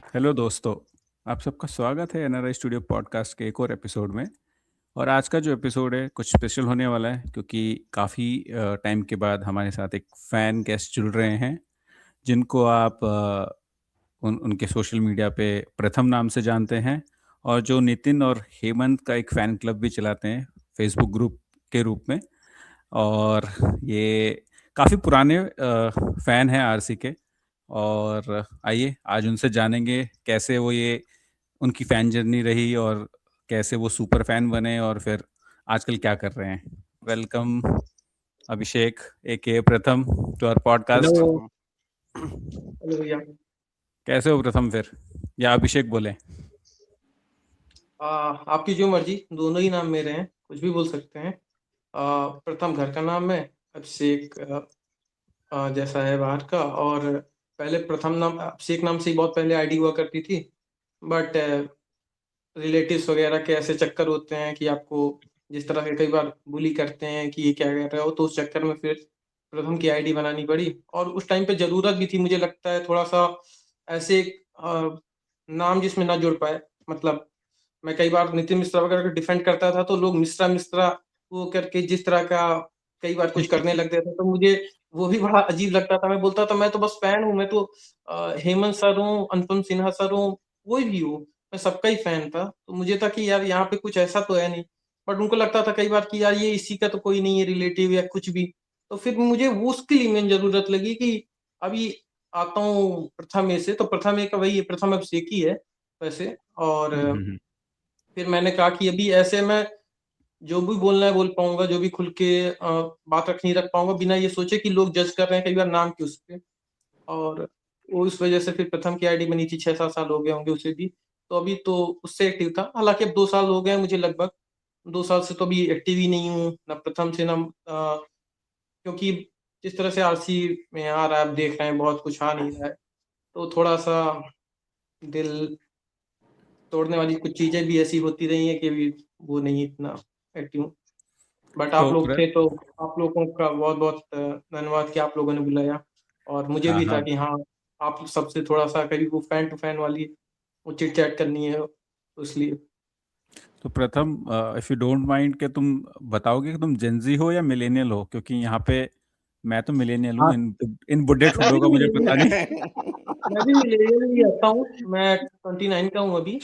Hello दोस्तों। आप सबका स्वागत है एनआरआई स्टूडियो पॉडकास्ट के एक और एपिसोड में। और आज का जो एपिसोड है कुछ स्पेशल होने वाला है क्योंकि काफ़ी टाइम के बाद हमारे साथ एक फ़ैन गेस्ट जुड़ रहे हैं जिनको आप उनके सोशल मीडिया पे प्रथम नाम से जानते हैं और जो नितिन और हेमंत का एक फ़ैन क्लब भी चलाते हैं फेसबुक ग्रुप के रूप में। और ये काफ़ी पुराने फ़ैन हैं आरसी के। और आइए आज उनसे जानेंगे कैसे वो ये उनकी फ़ैन जर्नी रही और कैसे वो सुपर फ़ैन बने और फिर आजकल क्या कर रहे हैं। Welcome Abhishek AK Pratham to our hello. Podcast. Hello भैया। कैसे हो प्रथम फिर, या अभिषेक बोले? आपकी जो मर्जी, दोनों ही नाम मेरे हैं, कुछ भी बोल सकते हैं। प्रथम घर का नाम है, अभिषेक जैसा है बाहर का। और पहले प्रथम नाम अभिषेक नाम से ही बहुत पहले आईडी हुआ करती थी, बट रिलेटिव्स वगैरह के ऐसे चक्कर होते हैं कि आपको जिस तरह के कई बार बुली करते हैं कि ये क्या कर रहे हो, तो उस चक्कर में फिर प्रथम की आईडी बनानी पड़ी। और उस टाइम पे जरूरत भी थी, मुझे लगता है थोड़ा सा ऐसे नाम जिसमें ना जुड़ पाए। मतलब मैं कई बार नितिन मिश्रा वगैरह को डिफेंड करता था तो लोग मिश्रा मिश्रा वो करके जिस तरह का कई बार कुछ करने लगते थे, तो मुझे वो भी बड़ा अजीब लगता था। मैं बोलता था मैं तो बस फैन हूँ, मैं तो हेमंत सर हूँ, अनुपम सिन्हा सर हूँ, कोई भी हो, मैं सबका ही फैन था। तो मुझे था कि यार यहाँ पे कुछ ऐसा तो है नहीं, बट उनको लगता था कई बार कि यार ये इसी का तो कोई नहीं है रिलेटिव या कुछ भी। तो फिर मुझे वो उसके लिए मेन जरूरत लगी कि अभी आता हूँ प्रथम ए से, तो प्रथम ए का वही है, प्रथम अभिषेक ही है वैसे। और फिर मैंने कहा कि अभी ऐसे मैं जो भी बोलना है बोल पाऊंगा, जो भी खुल के बात रख पाऊंगा बिना ये सोचे कि लोग जज कर रहे हैं कई बार नाम के उस पे। और वो उस वजह से फिर प्रथम की आईडी बनी थी, 6-7 साल हो गए होंगे उसे भी। तो अभी तो उससे एक्टिव था, हालांकि अब 2 साल हो गए हैं मुझे लगभग। 2 साल से तो अभी एक्टिव ही नहीं हूँ, ना प्रथम से ना क्योंकि जिस तरह से आरसी में आ रहा है, आप देख रहे हैं बहुत कुछ आ नहीं रहा है, तो थोड़ा सा दिल तोड़ने वाली कुछ चीजें भी ऐसी होती रही हैं कि अभी वो नहीं इतना एक्टिव। बट आप तो लोग थे तो आप लोगों का बहुत बहुत धन्यवाद कि आप लोगों ने बुलाया। और मुझे हाँ भी था हाँ। कि हाँ, आप सबसे थोड़ा सा कभी वो फैन टू फैन वाली वो चिट चैट करनी है, तो इसलिए। तो प्रथम, इफ़ यू डोंट माइंड कि तुम बताओगे कि तुम जेंजी हो या मिलेनियल हो, क्योंकि यहाँ पे मैं तो मिलेनियल हूँ। हाँ, इन बुढ़े मैं भी ठुड्डों का मुझे पता नहीं। मैं भी मिलेनियल ही आता हूँ। मैं 29 का हूँ अभी।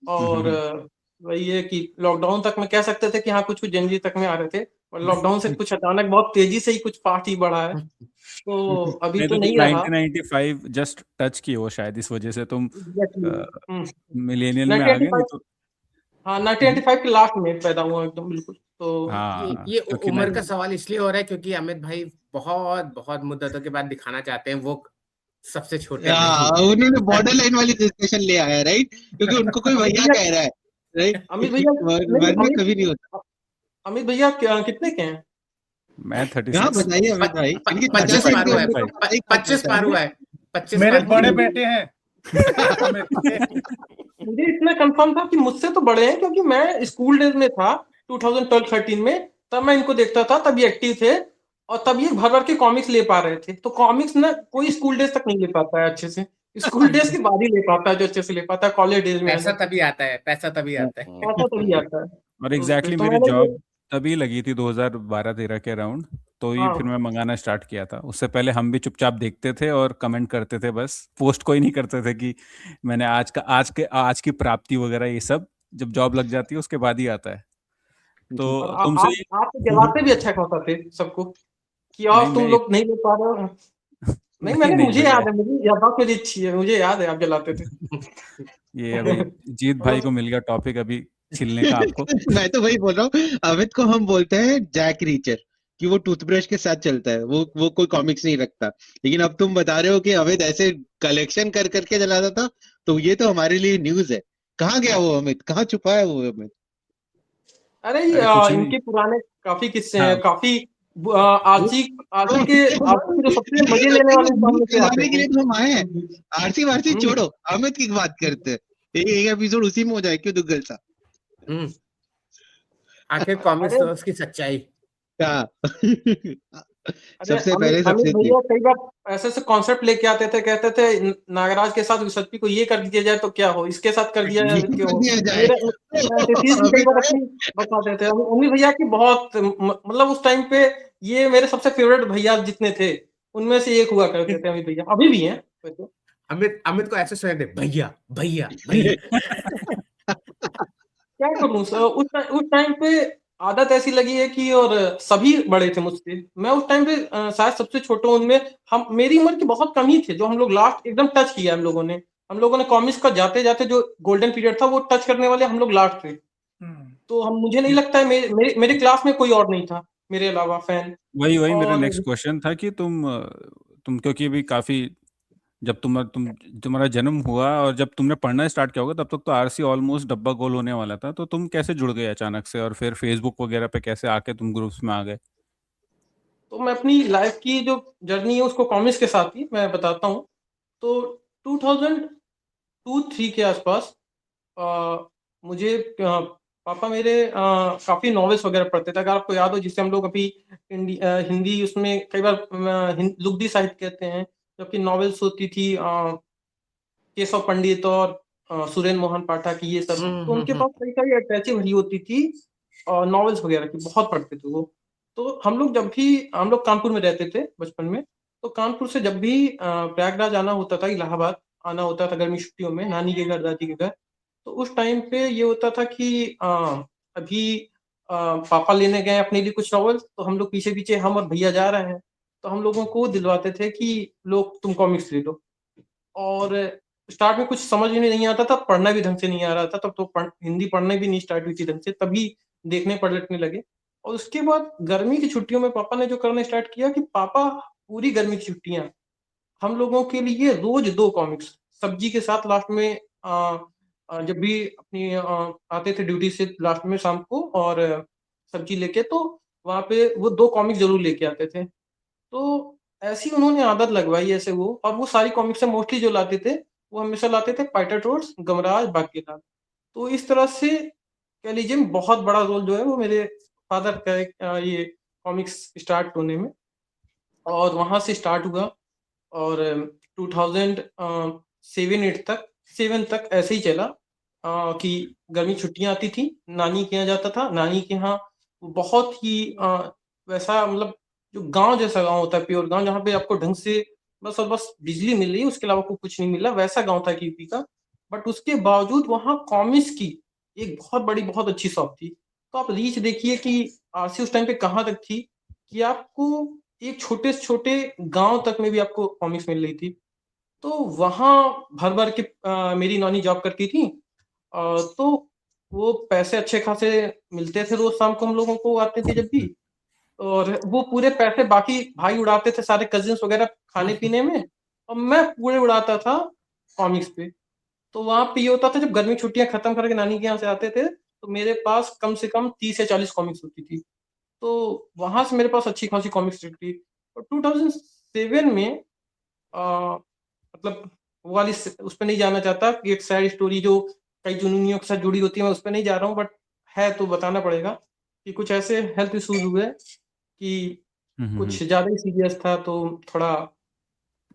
और वही है कि लॉकडाउन तक में कह सकते थे कि हाँ कुछ कुछ जनवरी तक में आ रहे थे, और लॉकडाउन से कुछ अचानक बहुत तेजी से ही कुछ पार्ट ही बढ़ा है, तो अभी नहीं तो तो तुम नहीं रहा। 1995 जस्ट टच की हो शायद, इस वजह से तुम एग्जैक्टली। मिलेनियल में आ गए, नहीं 1995। तो। हाँ, हम्म, 1995 के लास्ट में पैदा हुआ एकदम बिल्कुल, तो हाँ ये हाँ, ये क्योंकि उम्र का हम्म, सवाल इसलिए हो रहा है क्योंकि अमित भाई बहुत बहुत मुद्दतों के बाद दिखाना चाहते हैं वो सबसे छोटे नहीं है। उन्होंने बॉर्डर लाइन वाली डिस्कशन ले आया, राइट? क्योंकि उनको कोई अमित भैया भैया। कह रहा है, राइट? अमित भैया नहीं, वरना कभी नहीं होता। अमित भैया कितने के हैं? मैं हाँ 36। बताइए अमित भाई, इनकी 25 30 35 पार की हुआ है। उम्र का 35। पता ही कौन 25 कहता है। पार मुझे हुआ है। 25 मेरे पार हुआ बड़े मुझे बेटे हैं अमित के। मुझे इतना कंफर्म था कि मुझसे तो बड़े हैं, क्योंकि मैं स्कूल डेज में था 2012-13 में, तब मैं इनको देखता था, तब ये एक्टिव थे। और तब ये भर भर के कॉमिक्स ले पा रहे थे। तो कॉमिक्स ना कोई स्कूल डेज तक नहीं ले पाता है अच्छे से, स्कूल डेज के बाद ही ले पाता है जो अच्छे से ले पाता है, कॉलेज डेज में पैसा आने से। तभी आता है, पैसा तभी आता है। ऐसा तभी आता है। और तो उस पे एग्जैक्टली तो मेरी मैंने ये। जॉब तभी लगी थी 2012-13 के अराउंड। तो ही फिर हाँ, मैं मंगाना स्टार्ट किया था। उससे पहले हम भी चुपचाप देखते थे और कमेंट करते थे, बस पोस्ट कोई नहीं करते थे कि मैंने आज की प्राप्ति वगैरह ये सब जब जॉब लग जाती है उसके बाद ही आता है। जी। और तो तुमसे आप तो जलाते भी अच्छा खासा थे सबको कि नहीं यार तुम मैं लोग नहीं ले पा रहे हो। नहीं, नहीं नहीं मुझे भैया, याद है, मुझे याददाश्त मेरी अच्छी है, मुझे याद है आप जलाते थे। ये अभी जीत भाई को मिल गया टॉपिक अभी छिलने का आपको। मैं तो वही बोल रहा हूँ, अमित को हम बोलते हैं जैक रीचर, कि वो टूथब्रश के साथ चलता है, वो कोई कॉमिक्स नहीं रखता। लेकिन अब तुम बता रहे हो कि अमित ऐसे कलेक्शन कर करके जलाता था, तो ये तो हमारे लिए न्यूज है। कहाँ गया वो अमित, कहाँ छुपा है वो अमित? अरे अरे कुछ नहीं। इनके पुराने काफी किस्से हैं, हाँ, काफी वो आरसी तो आरसी के जो सबसे मजे लेने वाले इंसान न्यूज में से आते फैलाने के थे। लिए तो हम आए हैं। आरसी वारसी हम्म। छोड़ो, अमित की बात करते हैं। एक एपिसोड उसी में हो जाए, क्यों दुग्गल सा? आखिर कॉमिक्स अरे तो उसकी सच्चाई। क्या? अरे सबसे अमित पहले अमित सबसे चीप। भैया कई बार ऐसे ऐसे कॉन्सेप्ट लेके आते थे, कहते थे नागराज के साथ विसर्पी को ये कर दिया जाए तो क्या हो, इसके साथ कर दिया ये जाए तो क्या कर हो। दिया जाए। मेरे एंटिथीज भी कई अमित बार भाई, अपनी बताते थे। अमित भैया की बहुत मतलब उस टाइम पे ये मेरे सबसे फेवरेट भैया जितने थे उनमें से एक हुआ करते थे अमित भैया, अभी भी हैं वैसे। अमित अमित को ऐसे सुना दे, भैया भैया भैया। क्या करूं सर, उस टाइम पे आदत ऐसी लगी है कि, और सभी बड़े थे मुझसे, मैं उस टाइम पे शायद सबसे छोटा उनमें। हम मेरी उम्र के बहुत कम ही थे जो हम लोग लास्ट एकदम टच किया हम लोगों ने कॉमिक्स का जाते जाते जो गोल्डन पीरियड था वो टच करने वाले हम लोग लास्ट थे। तो हम मुझे नहीं लगता है मेरे क्लास में कोई और नहीं था मेरे अलावा फैन। वही मेरा और नेक्स्ट क्वेश्चन था कि तुम क्योंकि अभी काफी, जब तुम्हारा जन्म हुआ और जब तुमने पढ़ना स्टार्ट किया होगा तब तक तो आरसी ऑलमोस्ट डब्बा गोल होने वाला था, तो तुम कैसे जुड़ गए अचानक से और फिर फेसबुक वगैरह पे कैसे आके तुम ग्रुप्स में आ गए? तो मैं अपनी लाइफ की जो जर्नी है उसको कॉमिक्स के साथ ही मैं बताता हूँ। तो 2002-3 के आसपास मुझे पापा मेरे काफ़ी नॉवेल्स वगैरह पढ़ते थे। अगर आपको याद हो, जिससे हम लोग अभी हिंदी उसमें कई बार लुगदी साहित्य कहते हैं, जबकि नॉवेल्स होती थी केशव पंडित और सुरेंद्र मोहन पाठक की, ये सब। तो उनके पास कई सारी अटैची भरी होती थी नॉवेल्स वगैरह की, बहुत पढ़ते थे वो। तो हम लोग कानपुर में रहते थे बचपन में। तो कानपुर से जब भी प्रयागराज आना होता था, इलाहाबाद आना होता था गर्मी छुट्टियों में, नानी के घर, दादी के घर, तो उस टाइम पे ये होता था कि अभी पापा लेने गए अपने लिए कुछ नॉवेल्स, तो हम लोग पीछे पीछे, हम और भैया जा रहे हैं, तो हम लोगों को दिलवाते थे कि लोग तुम कॉमिक्स ले लो। और स्टार्ट में कुछ समझ में नहीं आता था, पढ़ना भी ढंग से नहीं आ रहा था, तब तो हिंदी पढ़ने भी नहीं स्टार्ट हुई थी ढंग से, तभी देखने पलटने लगे। और उसके बाद गर्मी की छुट्टियों में पापा ने जो करना स्टार्ट किया कि पापा पूरी गर्मी की छुट्टियां हम लोगों के लिए रोज 2 कॉमिक्स सब्जी के साथ, लास्ट में जब भी अपनी आते थे ड्यूटी से लास्ट में शाम को, और सब्जी लेके, तो वहाँ पे वो 2 कॉमिक्स ज़रूर लेके आते थे। तो ऐसी उन्होंने आदत लगवाई ऐसे वो, और वो सारी कॉमिक्सें मोस्टली जो लाते थे, वो हमेशा लाते थे पाइटाटोर्स, गमराज, बागकीलाल। तो इस तरह से कह लीजिए बहुत बड़ा रोल जो है वो मेरे फादर का एक ये कॉमिक्स स्टार्ट होने में, और वहाँ से स्टार्ट हुआ। और 2007-8 तक 7 तक ऐसे ही चला कि गर्मी छुट्टियाँ आती थी, नानी के यहाँ जाता था। नानी के यहाँ बहुत ही वैसा मतलब जो गाँव जैसा गाँव होता है, प्योर गाँव, जहाँ पे आपको ढंग से बस और बस बिजली मिल रही है, उसके अलावा आपको कुछ नहीं मिल रहा, वैसा गाँव था यूपी का। बट उसके बावजूद वहाँ कॉमिक्स की एक बहुत बड़ी, बहुत अच्छी शॉप थी। तो आप रीच देखिए कि आरसी उस टाइम पे कहाँ तक थी कि आपको एक छोटे से छोटे गाँव तक में भी आपको कॉमिक्स मिल रही थी। तो वहाँ भर-भर के मेरी नानी जॉब करती थी। तो वो पैसे अच्छे खासे मिलते थे रोज़ शाम को हम लोगों को, आते थे जब भी। और वो पूरे पैसे बाकी भाई उड़ाते थे, सारे कज़िन्स वग़ैरह खाने-पीने में, और मैं पूरे उड़ाता था कॉमिक्स पे। तो वहाँ पे ये होता था, जब गर्मी छुट्टियाँ खत्म करके नानी के यहाँ से आते थे, तो मेरे पास कम से कम 30 या 40 कॉमिक्स होती थी। तो वहाँ से मेरे पास अच्छी खासी कॉमिक्स थी। और 2007 में अ, मतलब वो वाली उस पे नहीं जाना चाहता कि एक सैड स्टोरी जो कई जुनूनियों के साथ जुड़ी होती है, मैं उस पे नहीं जा रहा हूँ, बट है तो बताना पड़ेगा कि कुछ ऐसे हेल्थ इश्यूज हुए कि कुछ ज़्यादा ही सीरियस था, तो थोड़ा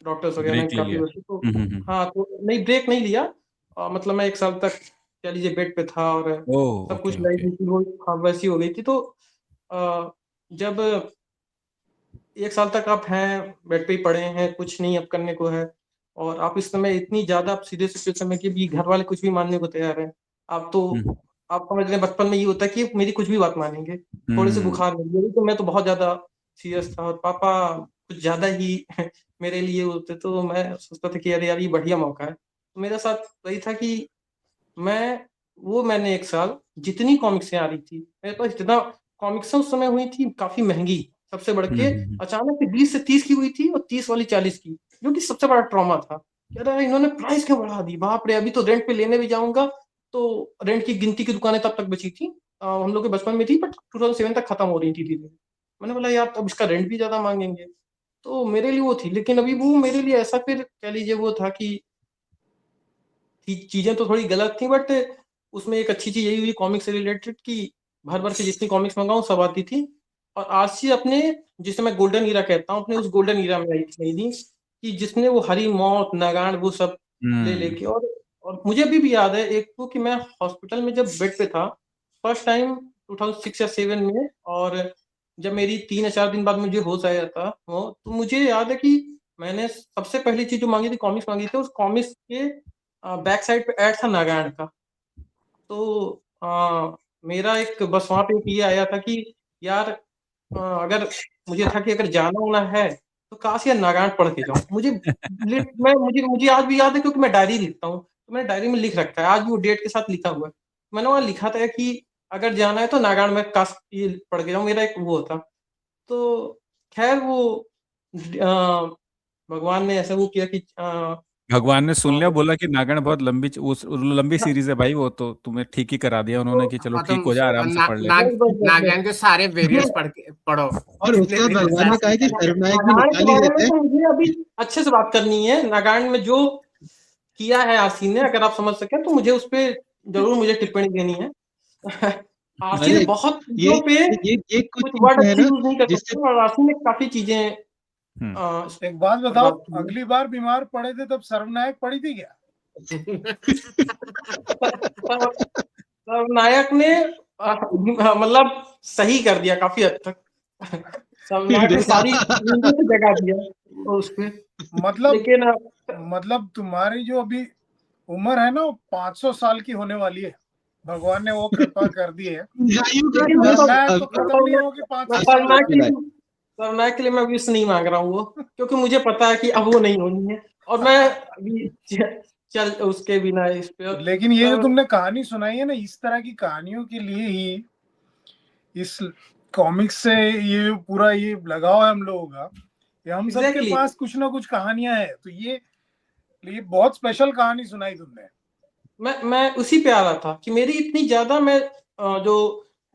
डॉक्टर्स वगैरह ने ब्रेक ले काफ़ी लिया। वैसे तो, हाँ, तो नहीं ब्रेक नहीं लिया। मतलब मैं 1 साल तक कह लीजिए बेड पे था, और ओह, सब ओके कुछ लाइफ ओके। बिल्कुल वो हाँ, वैसी हो गई थी। तो जब 1 साल तक आप हैं, बेड पे ही पड़े हैं, कुछ नहीं अब करने को है, और आप इस समय इतनी ज़्यादा आप सीरियस सिचुएशन में कि भी घर वाले कुछ भी मानने को तैयार हैं। आप तो आप समझ रहे हैं, बचपन में ये होता है कि मेरी कुछ भी बात मानेंगे। थोड़े से बुखार में भी, तो मैं तो बहुत ज़्यादा सीरियस था, और पापा कुछ ज़्यादा ही मेरे लिए होते, तो मैं सोचता था कि अरे यार, ये बढ़िया मौका है। तो मेरे साथ वही था कि मैंने 1 साल जितनी कॉमिक्सें आ रही थी, मेरे पास जितना कॉमिक्सें उस समय हुई थी काफ़ी महँगी, सबसे बढ़ के अचानक से 20 से 30 की हुई थी, और 30 वाली 40 की, जो कि सबसे बड़ा ट्रॉमा था। कि अरे इन्होंने प्राइस क्यों बढ़ा दी? बाप रे! अभी तो रेंट पे लेने भी जाऊँगा, तो रेंट की गिनती की दुकानें तब तक बची थी। हम लोग के बचपन में थी, बट 2007 तक खत्म हो रही थी धीरे-धीरे। मैंने बोला यार, अब इसका रेंट भी ज़्यादा माँगेंगे। तो मेरे लिए वो थी, लेकिन अभी वो मेरे लिए ऐसा फिर कह लीजिए वो था कि चीज़ें तो थोड़ी गलत थी, बट उसमें एक अच्छी चीज़ यही हुई कॉमिक्स से रिलेटेड कि भर-भर के जितनी कॉमिक्स मँगाऊँ सब आती थी। और आरसी अपने, जिसे मैं गोल्डन ईरा कहता हूँ, अपने उस गोल्डन ईरा में आई थी कि जिसने वो हरी मौत, नागान वो सब ले लेके, और मुझे अभी भी याद है एक तो कि मैं हॉस्पिटल में जब बेड पे था फर्स्ट टाइम 2006 या 7 में, और जब मेरी 3 या 4 दिन बाद मुझे होश आया था वो, तो मुझे याद है कि मैंने सबसे पहली चीज जो मांगी थी, कॉमिक्स मांगी थी। उस कॉमिक्स के बैक साइड पे ऐड था नागान का। तो मेरा एक बस वहाँ पे ये आया था कि यार अगर मुझे था कि अगर जाना होना है तो काश यार नागान पढ़ के जाऊँ। मुझे आज भी याद है क्योंकि मैं डायरी लिखता हूँ, तो मैंने डायरी में लिख रखा है, आज भी वो डेट के साथ लिखा हुआ है। मैंने वहाँ लिखा था कि अगर जाना है तो नागान में काश ये पढ़ के जाऊँ, मेरा एक वो था। तो खैर वो भगवान ने ऐसा वो किया कि भगवान ने सुन लिया, तो बोला कि नागण बहुत लंबी सीरीज है भाई, वो तो तुम्हें ठीक ही करा दिया उन्होंने कि चलो हाँ, ठीक तुम हो जा, आराम से पढ़ ले। नागान के सारे वेरिएंट्स पढ़ो। और जितने उसका वेरिएंट्स भगवान ने कहा है कि सर्वनायक भी नागान के निकाल ही बारे देते में हैं। तो मुझे अभी अच्छे से बात करनी है। नागान में जो किया है आरसी ने, अगर आप समझ सके तो मुझे उस पर जरूर मुझे टिप्पणी देनी है। आरसी ने अरे बहुत ये चीजों पे ये कुछ कुछ वर्ड चीजें है अच्छी ना यूज नहीं कर जिससे सकते, और आरसी ने काफी चीजें एक बात बताओ, बर्बाद की है। अगली बार बीमार पड़े थे तब सर्वनायक पड़ी थी क्या? सर्वनायक ने मतलब सही कर दिया काफी हद तक। सर्वनायक ने सारी नींदों से जगा दिया उसपे। मतलब लेकिन मतलब तुम्हारी जो अभी उम्र है ना वो 500 साल की होने वाली है। भगवान ने वो कृपा कर दी है। आयु का लेकिन बस सर्वनायक तो खत्म नहीं होगी 500 साल में। सर्वनायक के लिए मैं विश नहीं मांग रहा हूँ वो, क्योंकि मुझे पता है कि अब वो नहीं होनी है, और मैं अभी चल उसके बिना इस पे। लेकिन ये जो तुमने कहानी सुनाई है ना, इस तरह की कहानियों के लिए ही इस कॉमिक्स से ये पूरा ये लगाव है हम लोगों का। ये हम सबके Exactly. पास कुछ ना कुछ कहानियां हैं, तो ये बहुत स्पेशल कहानी सुनाई तुमने। मैं उसी पे आ रहा था कि मेरी इतनी ज्यादा मैं जो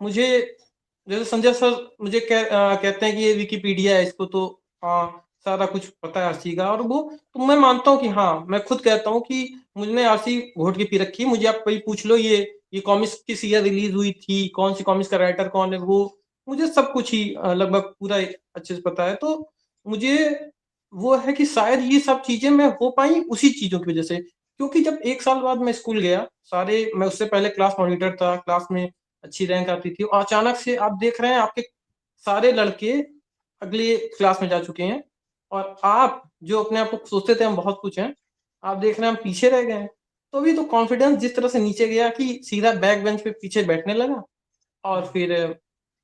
मुझे, जैसे संजय सर मुझे कहते हैं कि ये विकिपीडिया है, इसको तो सारा कुछ पता है आरसी का, और वो तो मैं मानता हूँ कि हाँ, मैं खुद कहता हूँ कि मुझे आरसी घोट के पी रखी है। मुझे आप कहीं पूछ लो ये कॉमिक्स किस ईयर रिलीज हुई थी, कौन सी कॉमिक्स का राइटर कौन है, वो मुझे सब कुछ ही लगभग पूरा अच्छे से पता है। तो मुझे वो है कि शायद ये सब चीजें मैं हो पाई उसी चीजों की वजह से, क्योंकि जब 1 साल बाद मैं स्कूल गया, मैं उससे पहले क्लास मॉनिटर था, क्लास में अच्छी रैंक आती थी, और अचानक से आप देख रहे हैं आपके सारे लड़के अगले क्लास में जा चुके हैं, और आप जो अपने आप को सोचते थे हम बहुत कुछ हैं, आप देख रहे हैं हम पीछे रह गए हैं। तो अभी तो कॉन्फिडेंस जिस तरह से नीचे गया कि सीधा बैक बेंच पे पीछे बैठने लगा, और फिर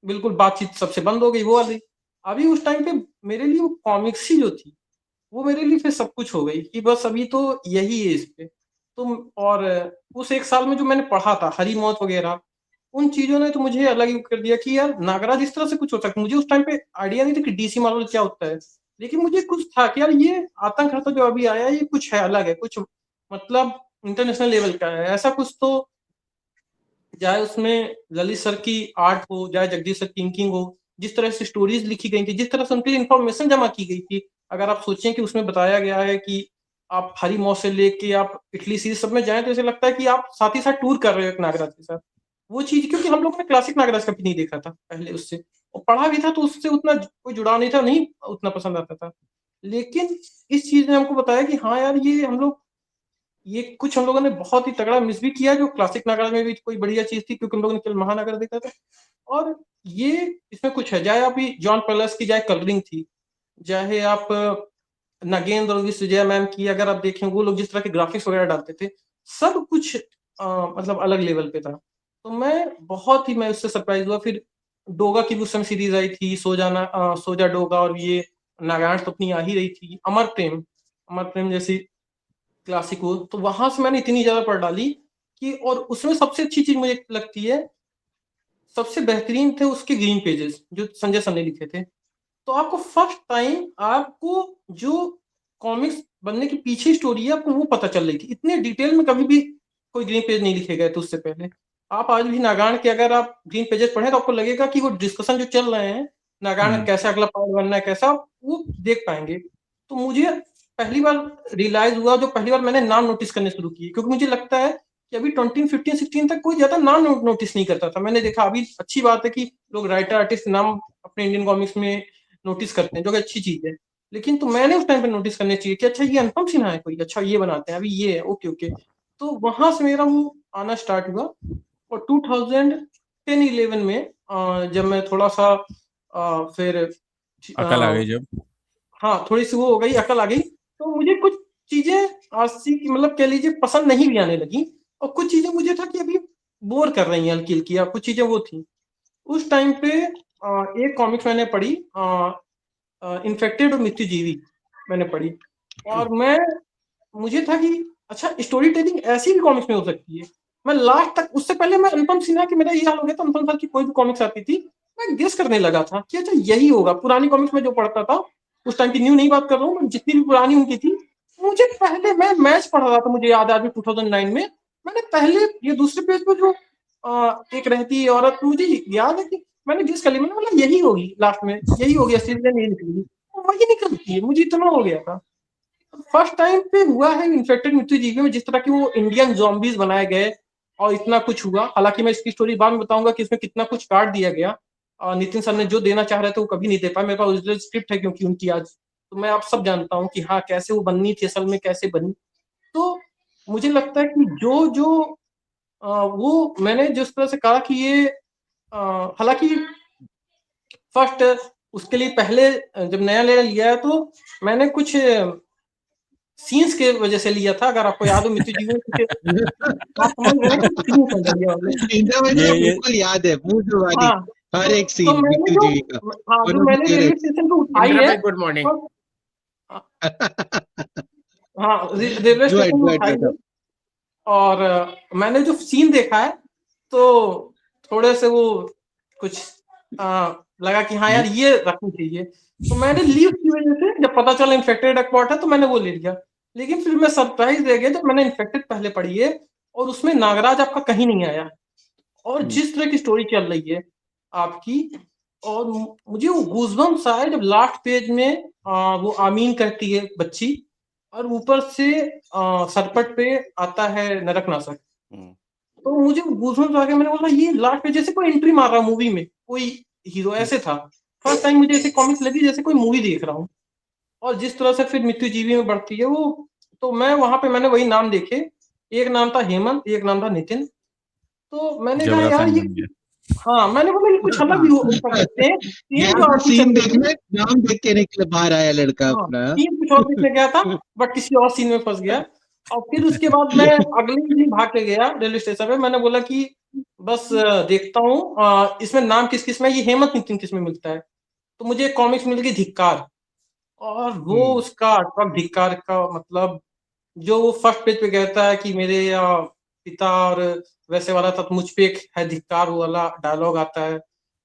बिल्कुल बातचीत सबसे बंद हो गई वो वाली। अभी उस टाइम पे मेरे लिए वो कॉमिक्स ही जो थी, वो मेरे लिए फिर सब कुछ हो गई कि बस अभी तो यही है इस पे। तो और उस 1 साल में जो मैंने पढ़ा था हरी मौत वगैरह, उन चीज़ों ने तो मुझे अलग ही कर दिया कि यार नागराज इस तरह से कुछ हो सकता है। मुझे उस टाइम पे आइडिया नहीं था कि डीसी मार्वल क्या होता है, लेकिन मुझे कुछ था कि यार ये आतंक हर्ता जो अभी आया है ये कुछ है, अलग है, कुछ मतलब इंटरनेशनल लेवल का है, ऐसा कुछ। तो चाहे उसमें ललित सर की आर्ट हो, चाहे जगदीश सर की इंकिंग हो, जिस तरह से स्टोरीज लिखी गई थी, जिस तरह से उनके लिए इन्फॉर्मेशन जमा की गई थी, अगर आप सोचें कि उसमें बताया गया है कि आप हरी मौत से लेके आप इटली सीरीज सब में जाएं, तो ऐसे लगता है कि आप साथ ही साथ टूर कर रहे हो एक नागराज के साथ। वो चीज, क्योंकि हम लोग ने क्लासिक नागराज कभी नहीं देखा था पहले उससे, और पढ़ा भी था तो उससे उतना कोई जुड़ाव नहीं था, नहीं उतना पसंद आता था। लेकिन इस चीज ने हमको बताया कि हाँ यार, ये कुछ हम लोगों ने बहुत ही तगड़ा मिस भी किया, जो क्लासिक नागराज में भी कोई बढ़िया चीज थी, क्योंकि हम लोगों ने केवल महानगर देखा था। और ये इसमें कुछ है, चाहे आप जॉन प्लस की, चाहे कलरिंग थी, चाहे आप नागेंद्र और विजया मैम की अगर आप देखें, वो लोग जिस तरह के ग्राफिक्स वगैरह डालते थे, सब कुछ मतलब अलग लेवल पे था। तो मैं उससे सरप्राइज हुआ। फिर डोगा की भी उस समय सीरीज आई थी, सोजा डोगा, और ये नागायण तो अपनी आ ही रही थी, अमर प्रेम जैसी क्लासिक हो, तो वहां से मैंने इतनी ज्यादा पढ़ डाली कि, और उसमें सबसे अच्छी चीज मुझे लगती है, सबसे बेहतरीन थे उसके ग्रीन पेजेस जो संजय सर ने लिखे थे। तो आपको फर्स्ट टाइम आपको जो कॉमिक्स बनने के पीछे स्टोरी है आपको वो पता चल रही थी। इतने डिटेल में कभी भी कोई ग्रीन पेज नहीं लिखे गए थे उससे पहले। आप आज भी नागान के अगर आप ग्रीन पेजेस पढ़े तो आपको लगेगा कि वो डिस्कशन जो चल रहे हैं, नागान कैसा अगला पार्ट बनना है, कैसा वो देख पाएंगे। तो मुझे पहली बार रियलाइज हुआ, जो पहली बार मैंने नाम नोटिस करने शुरू किए, क्योंकि मुझे लगता है कि अभी 2015-16 तक कोई ज्यादा नाम नोटिस नहीं करता था। मैंने देखा, अभी अच्छी बात है कि लोग राइटर आर्टिस्ट नाम अपने इंडियन कॉमिक्स में नोटिस करते हैं, जो कि अच्छी चीज है। लेकिन तो मैंने उस टाइम पे नोटिस करने चाहिए कि अच्छा ये अनुपम सिन्हा है कोई, अच्छा ये बनाते हैं, अभी ये है, ओके ओके। तो वहां से मेरा वो आना स्टार्ट हुआ। और 2010-11 में जब मैं थोड़ा सा फिर अकल आ गई जब। हाँ, थोड़ी सी वो हो गई, अकल आ गई, तो मुझे कुछ चीजें आसी की मतलब कह लीजिए पसंद नहीं भी आने लगी। और कुछ चीजें मुझे था कि अभी बोर कर रही हैं हल्की हल्की, या कुछ चीजें वो थी। उस टाइम पे एक कॉमिक्स मैंने पढ़ी, इन्फेक्टेड और मृत्युजीवी मैंने पढ़ी। और मुझे था कि अच्छा स्टोरी टेलिंग ऐसी भी कॉमिक्स में हो सकती है। मैं लास्ट तक, उससे पहले मैं अनुपम सिन्हा की, मेरा ये हाल हो गया था, अनुपम सर की कोई भी कॉमिक्स आती थी मैं गेस करने लगा था कि अच्छा यही होगा। पुरानी कॉमिक्स में जो पढ़ता था उस टाइम की, न्यू नहीं बात कर रहा हूँ, जितनी भी पुरानी उनकी थी, मुझे पहले मैं मैच पढ़ रहा था, मुझे याद है अभी 2009 में। मैंने पहले ये दूसरे पेज पे जो एक रहती है औरत, मुझे याद है कि मैंने गेस कर लिया, मैंने बोला यही होगी, लास्ट में यही होगी, असली विलेन यही निकलेगी, वही निकलती है। मुझे इतना हो गया था। फर्स्ट टाइम पे हुआ है इन्फेक्टेड मृत्युजीवी में जिस तरह की वो इंडियन ज़ॉम्बीज बनाए गए और इतना कुछ हुआ। हालांकि मैं इसकी स्टोरी बाद में बताऊंगा कि इसमें कितना कुछ काट दिया गया। नितिन सर ने जो देना चाह रहे थे वो कभी नहीं दे पाए। मेरे पास ओरिजिनल स्क्रिप्ट है क्योंकि उनकी आज, तो मैं आप सब जानता हूँ कि हाँ कैसे वो बननी थी, असल में कैसे बनी। तो मुझे लगता है कि जो जो वो मैंने जिस तरह से कहा कि ये हालांकि फर्स्ट उसके लिए पहले जब नया नया लिया है तो मैंने कुछ सीन्स के वजह से लिया था। अगर आपको याद हो मृत्युजीवी में कुछ आप समझ रहे हैं कि सीन्स हो गया वाले। मुझे ये बिल्कुल याद है, मुंह वाली हाँ, हर एक तो सीन मैंने मृत्यु जो जीवी का, हाँ, वन जो ऑफ द मैंने रेलवे स्टेशन पे उठाई इंदिरा है भाई गुड मॉर्निंग। और हाँ, रेलवे गो स्टेशन एहेड पे गो एहेड उठाई है। मतलब और मैंने जो सीन देखा है तो थोड़े से वो कुछ लगा कि हाँ यार ये रखनी चाहिए। तो मैंने लीव की वजह से जब पता चला इन्फेक्टेड एक्वाट है तो मैंने वो ले लिया। लेकिन फिर मैं सरप्राइज रह गया जब मैंने इन्फेक्टेड पहले पढ़ी है और उसमें नागराज आपका कहीं नहीं आया। और जिस तरह की स्टोरी चल रही है आपकी, और मुझे वो गूज़बम्प्स आए जब लास्ट पेज में वो आमीन कहती है बच्ची और ऊपर से सरपट पे आता है नरकनाशक। तो मुझे गूज़बम्प्स आ गए। मैंने बोला ये लास्ट पेज जैसे कोई एंट्री मार रहा मूवी में कोई हीरो, ऐसे था। फर्स्ट टाइम मुझे ऐसे कॉमिक्स लगी जैसे कोई मूवी देख रहा हूँ। और जिस तरह से फिर मृत्युजीवी में बढ़ती है वो, तो मैं वहां पे मैंने वही नाम देखे। एक नाम था हेमंत, एक नाम था नितिन। तो मैंने कहा जबरा यार फैन ये, बन गया। हाँ मैंने बोला ये कुछ अलग भी कर सकते हैं। सेम यहाँ जो पे आरती सीन चल रही देखना, थी, नाम देख के निकल बाहर आया लड़का हाँ अपना। सीन कुछ और देखने गया था बट किसी और सीन में फंस गया। और फिर उसके बाद मैं अगले दिन भाग के गया रेलवे स्टेशन पे। मैंने बोला कि बस देखता हूँ इसमें नाम किस किस में, ये हेमंत नितिन किस में मिलता है। तो मुझे एक कॉमिक्स मिल गई धिक्कार। और वो उसका ट्रक धिक्कार का मतलब, जो वो फर्स्ट पेज पे कहता है कि मेरे पिता और वैसे वाला था तो मुझ पे एक है धिक्कार, वो वाला डायलॉग आता है।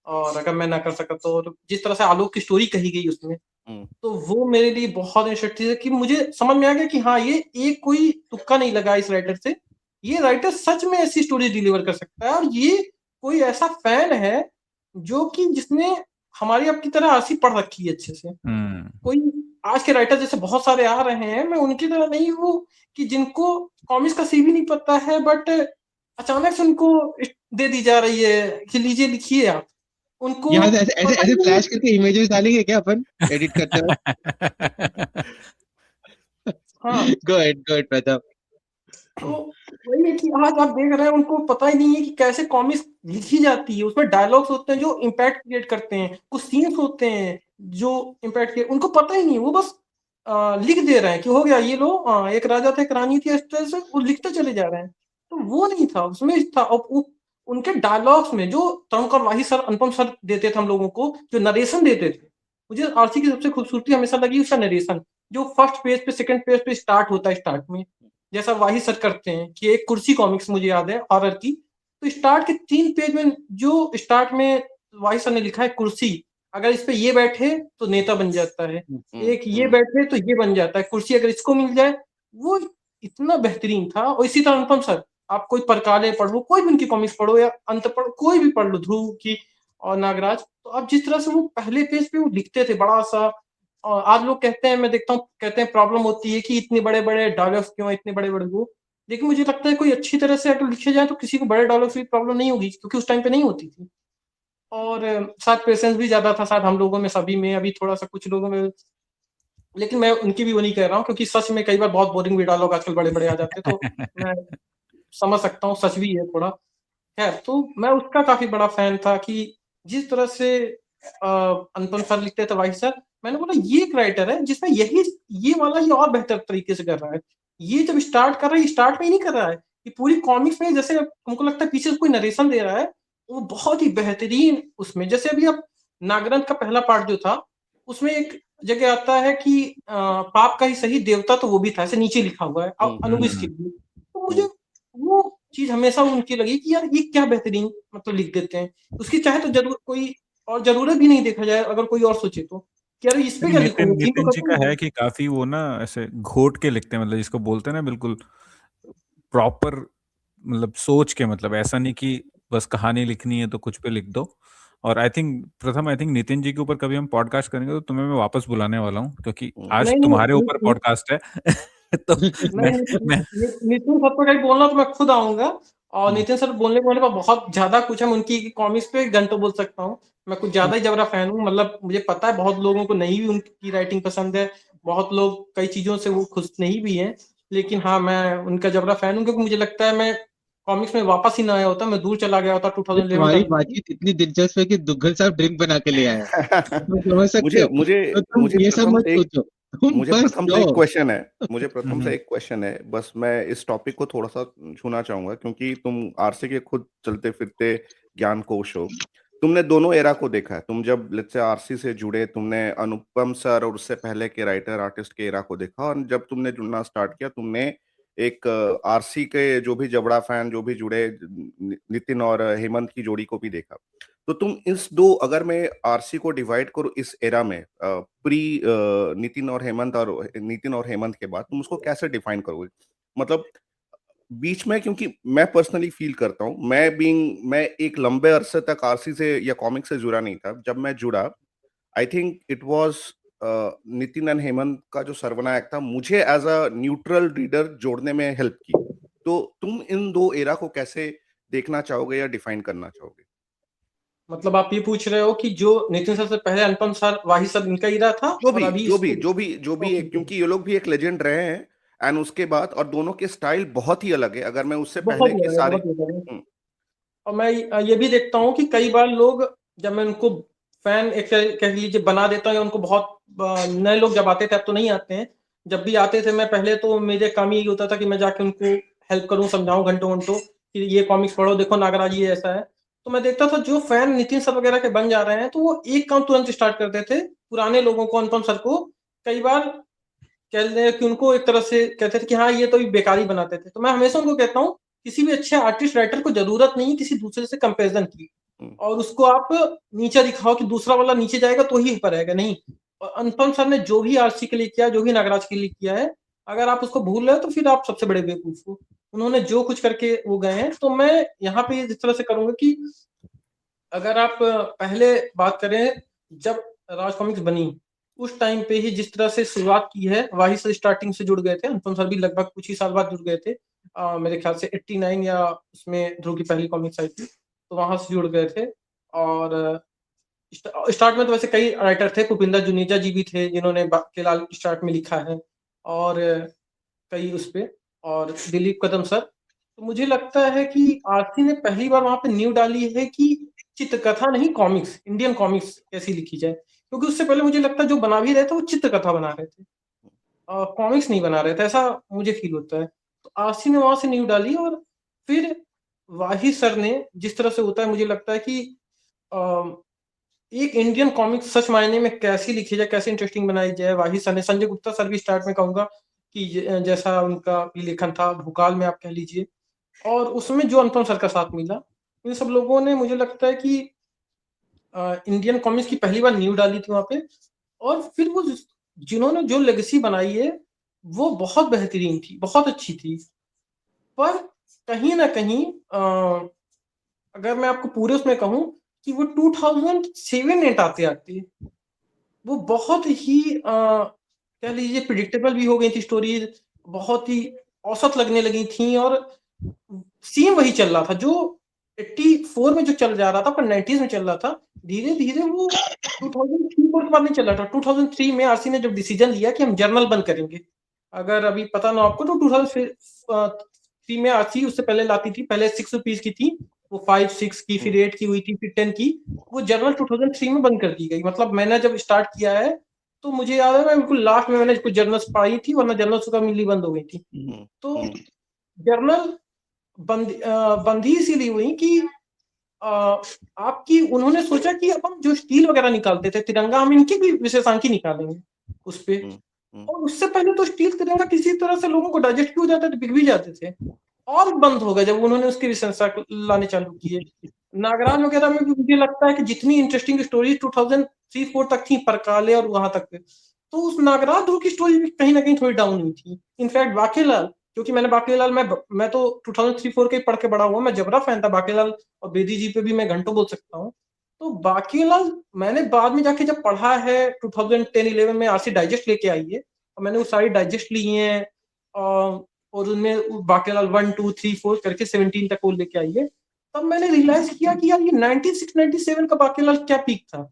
और अगर मैं ना कर सका तो, और जिस तरह से आलोक की स्टोरी कही गई उसमें, तो वो मेरे लिए बहुत इंटरेस्टिंग है कि मुझे समझ में आ गया कि हाँ ये एक कोई तुक्का नहीं लगा इस राइटर से, ये राइटर सच में ऐसी स्टोरी डिलीवर कर सकता है। और ये कोई ऐसा फैन है जो कि जिसने हमारी आपकी तरह आरसी पढ़ रखी है अच्छे से। कोई आज के राइटर जैसे बहुत सारे आ रहे हैं, मैं उनकी तरह नहीं हूँ कि जिनको कॉमिक्स का सीवी नहीं पता है बट अचानक से उनको दे दी जा रही है कि लीजिए लिखिए आप। उनको यहाँ से ऐसे ऐसे पता ऐसे ही नहीं। फ्लैश करके इमेजेस डालेंगे क्या अपन एडिट करते वक्त? हाँ, गो एहेड प्रताप। तो वही है कि आज आप देख रहे हैं उनको पता ही नहीं है कि कैसे कॉमिक्स लिखी जाती है। उसमें डायलॉग्स होते हैं जो इम्पैक्ट क्रिएट करते हैं, कुछ सीन्स होते हैं जो इम्पैक्ट क्रिएट, उनको पता ही नहीं है। वो बस लिख दे रहे हैं कि हो गया ये लो, एक राजा था एक रानी थी, इस तरह से वो लिखते चले जा रहे हैं। तो वो नहीं था, उसमें था। और उनके डायलॉग्स में जो तरुणकर वाही सर, अनुपम सर देते थे हम लोगों को, जो नरेशन देते थे, मुझे आरसी की सबसे खूबसूरती हमेशा लगी उसका नरेशन, जो फर्स्ट पेज पे सेकंड पेज पे स्टार्ट होता है। स्टार्ट में जैसा वाही सर करते हैं कि एक कुर्सी कॉमिक्स मुझे याद है हॉरर की, तो स्टार्ट के 3 पेज में जो स्टार्ट में वाही सर ने लिखा है कुर्सी, अगर इस पे ये बैठे तो नेता बन जाता है, एक ये बैठे तो ये बन जाता है, कुर्सी अगर इसको मिल जाए, वो इतना बेहतरीन था। और इसी तरह अनुपम सर, आप कोई परकाले पढ़ो, कोई भी उनकी कॉमिक्स पढ़ो या अंत पढ़ो, कोई भी पढ़ लो, ध्रुव की और नागराज, तो आप जिस तरह से वो पहले पेज पे वो लिखते थे बड़ा सा। और आज लोग कहते हैं, मैं देखता हूँ कहते हैं प्रॉब्लम होती है कि इतने बड़े बड़े डायलॉग्स क्यों, इतने बड़े बड़े वो। लेकिन मुझे लगता है कोई अच्छी तरह से अगर लिखे जाए तो किसी को बड़े डायलॉग्स की प्रॉब्लम नहीं होगी, क्योंकि उस टाइम पे नहीं होती थी। और शायद पेशेंस भी ज़्यादा था शायद हम लोगों में, सभी में, अभी थोड़ा-सा कुछ लोगों में। लेकिन मैं उनकी भी वो नहीं कह रहा हूँ, क्योंकि सच में कई बार बहुत बोरिंग भी डायलॉग आजकल बड़े-बड़े आ जाते हैं, तो मैं समझ सकता हूँ, सच भी है थोड़ा। खैर, तो मैं उसका काफ़ी बड़ा फ़ैन था कि जिस तरह से अनुपम सर लिखते थे, वाही सर, मैंने बोला ये एक राइटर है जिसमें ये वाला ये और बेहतर तरीके से कर रहा है। ये जब स्टार्ट कर रहा है, ये स्टार्ट में ही नहीं कर रहा है। ये पूरी कॉमिक्स में जैसे हमको लगता है पीछे से कोई नरेशन दे रहा है, वो बहुत ही बेहतरीन उसमें, जैसे अभी अब नागराथ का पहला पार्ट जो था, उसमें एक जगह आता है कि पाप का ही सही देवता तो वो भी था, ऐसे नीचे लिखा हुआ है अनुबिस के लिए। तो मुझे वो चीज़ हमेशा उनकी लगी कि यार ये क्या बेहतरीन मतलब लिख देते हैं। उसकी चाहे तो कोई और ज़रूरत भी नहीं देखा जाए, अगर कोई और सोचे तो, कि यार इस पे क्या नितिन लिखूँगा, थीम तो नितिन जी खत्म का हो है गई। कि काफी वो ना ऐसे घोट के लिखते हैं, मतलब जिसको बोलते हैं ना बिल्कुल प्रॉपर, मतलब सोच के, मतलब ऐसा नहीं कि बस कहानी लिखनी है तो कुछ पे लिख दो। और आई थिंक नितिन जी के ऊपर कभी हम पॉडकास्ट करेंगे तो तुम्हें मैं वापस बुलाने वाला हूँ, क्योंकि आज नहीं, तुम्हारे नहीं, ऊपर पॉडकास्ट है। तो मैं नहीं, मैं नितिन सर को कहीं बोलना तो मैं खुद आऊँगा, और हम्म, नितिन सर बोलने को मेरे पास बहुत ज़्यादा कुछ है, मैं उनकी कॉमिक्स पे घंटों बोल सकता हूँ। मैं कुछ ज़्यादा ही जबरा फैन हूँ, मतलब मुझे पता है बहुत लोगों को नहीं भी उनकी राइटिंग पसंद है, बहुत लोग कई चीज़ों से वो खुश नहीं भी हैं। लेकिन हाँ, मैं उनका जबरा फैन हूँ, क्योंकि मुझे लगता है मैं कॉमिक्स में वापस ही ना आया होता, मैं दूर चला गया होता 2011 तुम्हारी तक। बातचीत इतनी दिलचस्प है कि दुग्गल साहब ड्रिंक बना के ले आया, तुम समझ सकते मुझे हो। मुझे तो तुम मुझे ये सब प्रथम मत से एक सोचो, तुम मुझे बस प्रथम से एक जाओ। क्वेश्चन है। मुझे प्रथम से हम्म, एक क्वेश्चन है, बस मैं इस टॉपिक को थोड़ा सा छूना चाहूंगा, क्योंकि तुम आरसी के खुद चलते फिरते ज्ञान कोश हो। तुमने दोनों एरा को देखा है। तुम जब लेट्स से आरसी से जुड़े, तुमने अनुपम सर और उससे पहले के राइटर आर्टिस्ट के एरा को देखा, और जब तुमने जुड़ना स्टार्ट किया, तुमने एक आरसी के जो भी जबड़ा फैन जो भी जुड़े, नितिन और हेमंत की जोड़ी को भी देखा। तो तुम इस दो, अगर मैं आरसी को डिवाइड करूं इस एरा में, प्री नितिन और हेमंत के बाद, तुम उसको कैसे डिफाइन करोगे? मतलब बीच में, क्योंकि मैं पर्सनली फील करता हूं, मैं एक लंबे अरसे तक आरसी से या कॉमिक से जुड़ा नहीं था। जब मैं जुड़ा, I think it was Nitin and Hemant का जो सर्वनायक था, मुझे एज अ न्यूट्रल रीडर जोड़ने में हेल्प की। तो तुम इन दो एरा को कैसे देखना चाहोगे या डिफाइन करना चाहोगे? मतलब आप ये पूछ रहे हो कि जो नितिन सर से पहले अनुपम सर, वाही सर, इनका एरा था, जो और भी अभी जो भी इसके। जो भी ओके, एक, क्योंकि ये लोग भी एक लेजेंड रहे हैं, एंड उसके बाद, और दोनों के स्टाइल बहुत ही अलग है। अगर मैं उससे बहुत पहले ही के अलग है, सारे बहुत ही अलग है। हम्म, और मैं ये भी देखता हूँ कि कई बार लोग, जब मैं उनको फैन एक कह लीजिए बना देता हूँ, या उनको बहुत नए लोग जब आते थे, अब तो नहीं आते हैं, जब भी आते थे, मैं पहले तो मेरे काम यही होता था कि मैं जाके उनको हेल्प करूँ, समझाऊं घंटों घंटों कि ये कॉमिक्स पढ़ो, देखो नागराज ये ऐसा है। तो मैं देखता था जो फैन नितिन सर वगैरह के बन जा रहे हैं, तो वो एक काम तुरंत स्टार्ट करते थे, पुराने लोगों को, अनुपम सर को कई बार कह लें कि उनको एक तरह से कहते थे कि हाँ ये तो बेकार ही बनाते थे। तो मैं हमेशा उनको कहता हूँ, किसी भी अच्छे आर्टिस्ट राइटर को जरूरत नहीं है किसी दूसरे से कंपैरिजन की, हम्म, और उसको आप नीचे दिखाओ कि दूसरा वाला नीचे जाएगा तो ही ऊपर आएगा, नहीं। और अनुपम सर ने जो भी आरसी के लिए किया, जो भी नागराज के लिए किया है, अगर आप उसको भूल रहे हो तो फिर आप सबसे बड़े बेवकूफ हो। उन्होंने जो कुछ करके वो गए हैं, तो मैं यहाँ पे इस तरह से करूंगा कि अगर आप पहले बात करें, जब राज कॉमिक्स बनी, उस टाइम पे ही जिस तरह से शुरुआत की है, वही से स्टार्टिंग से जुड़ गए थे। अनुपम सर भी लगभग कुछ ही साल बाद जुड़ गए थे, मेरे ख्याल से 89 या उसमें ध्रुव की पहली कॉमिक्स आई थी, तो वहां से जुड़ गए थे। और स्टार्ट में तो वैसे कई राइटर थे, भूपिंदर जुनेजा जी भी थे जिन्होंने केलाल स्टार्ट में लिखा है, और कई उस पे, और दिलीप कदम सर। तो मुझे लगता है कि आरसी ने पहली बार वहां पे न्यू डाली है कि चित्रकथा नहीं, कॉमिक्स, इंडियन कॉमिक्स कैसी लिखी जाए, क्योंकि उससे पहले मुझे लगता है जो बना भी रहे थे वो चित्रकथा बना रहे थे, कॉमिक्स नहीं बना रहे थे, ऐसा मुझे फील होता है। तो आरसी ने वहां से न्यू डाली, और फिर वाही सर ने जिस तरह से होता है, मुझे लगता है कि एक इंडियन कॉमिक्स सच मायने में कैसी लिखी जाए, कैसे इंटरेस्टिंग बनाई जाए, वाही सर ने, संजय गुप्ता सर भी स्टार्ट में कहूंगा कि जैसा उनका भी लेखन था, भूकाल में आप कह लीजिए, और उसमें जो अनुपम सर का साथ मिला, इन सब लोगों ने मुझे लगता है कि इंडियन कॉमिक्स की पहली बार न्यू डाली थी वहां पे। और फिर वो जिन्होंने जो लेगेसी बनाई है, वो बहुत बेहतरीन थी, बहुत अच्छी थी। पर कहीं ना कहीं अगर मैं आपको पूरे उसमें कहूं कि वो 2007-8 आते आते वो बहुत ही कह लीजिए प्रिडिक्टेबल भी हो गई थी स्टोरीज, बहुत ही औसत लगने लगी थी, और सीन वही चल रहा था जो 84 में जो चल जा रहा था, पर 90s में चल रहा था, धीरे धीरे वो 2003 के बाद नहीं चल रहा था। 2003 में आरसी ने जब डिसीजन लिया कि हम जर्नल बंद करेंगे, अगर अभी पता ना आपको तो 2003 में आरसी उससे पहले लाती थी, पहले 6 रुपीज की थी, वो 5, 6 की, फिर 8 की हुई थी, फिर 10 की। वो जर्नल 2003 में बंद कर दी गई। मतलब मैंने जब स्टार्ट किया है तो मुझे याद है मैं बिल्कुल लास्ट में मैंने कुछ जर्नल्स पढ़ी थी, वरना जर्नल्स का मिलनी बंद हो गई थी। तो जर्नल बंदी इसीलिए हुई कि आपकी उन्होंने सोचा कि अब हम जो स्टील वगैरह निकालते थे तिरंगा, हम इनकी भी विशेषांकी निकालेंगे उस पे। और उससे पहले तो स्टील तिरंगा किसी तरह से लोगों को डाइजेस्ट भी हो जाते थे, बिक भी जाते थे, और बंद हो गए जब उन्होंने उसकी विशेषता लाने चालू किए। नागराज वगैरह में भी मुझे लगता है कि जितनी इंटरेस्टिंग स्टोरी 2003-4 तक थी, परकाले और वहां तक, तो उस नागराज ध्रुव की स्टोरी भी कहीं ना कहीं थोड़ी डाउन हुई थी। इनफैक्ट बाकीलाल, क्योंकि मैंने बाकीलाल मैं तो 2003-4 के पढ़ के बड़ा हुआ, मैं जबरा फैन था बाकीलाल, और बेदी जी पे भी मैं घंटों बोल सकता हूँ। तो बाकीलाल मैंने बाद में जाके जब पढ़ा है 2010-11 में आरसी डाइजेस्ट लेके आई है, और मैंने वो सारी डाइजेस्ट ली हैं, और उनमें बाकीलाल 1, 2, 3, 4 करके 17 तक वो लेके आई है। तब मैंने रियलाइज किया कि यार ये 96-97 का बाकीलाल क्या पीक था।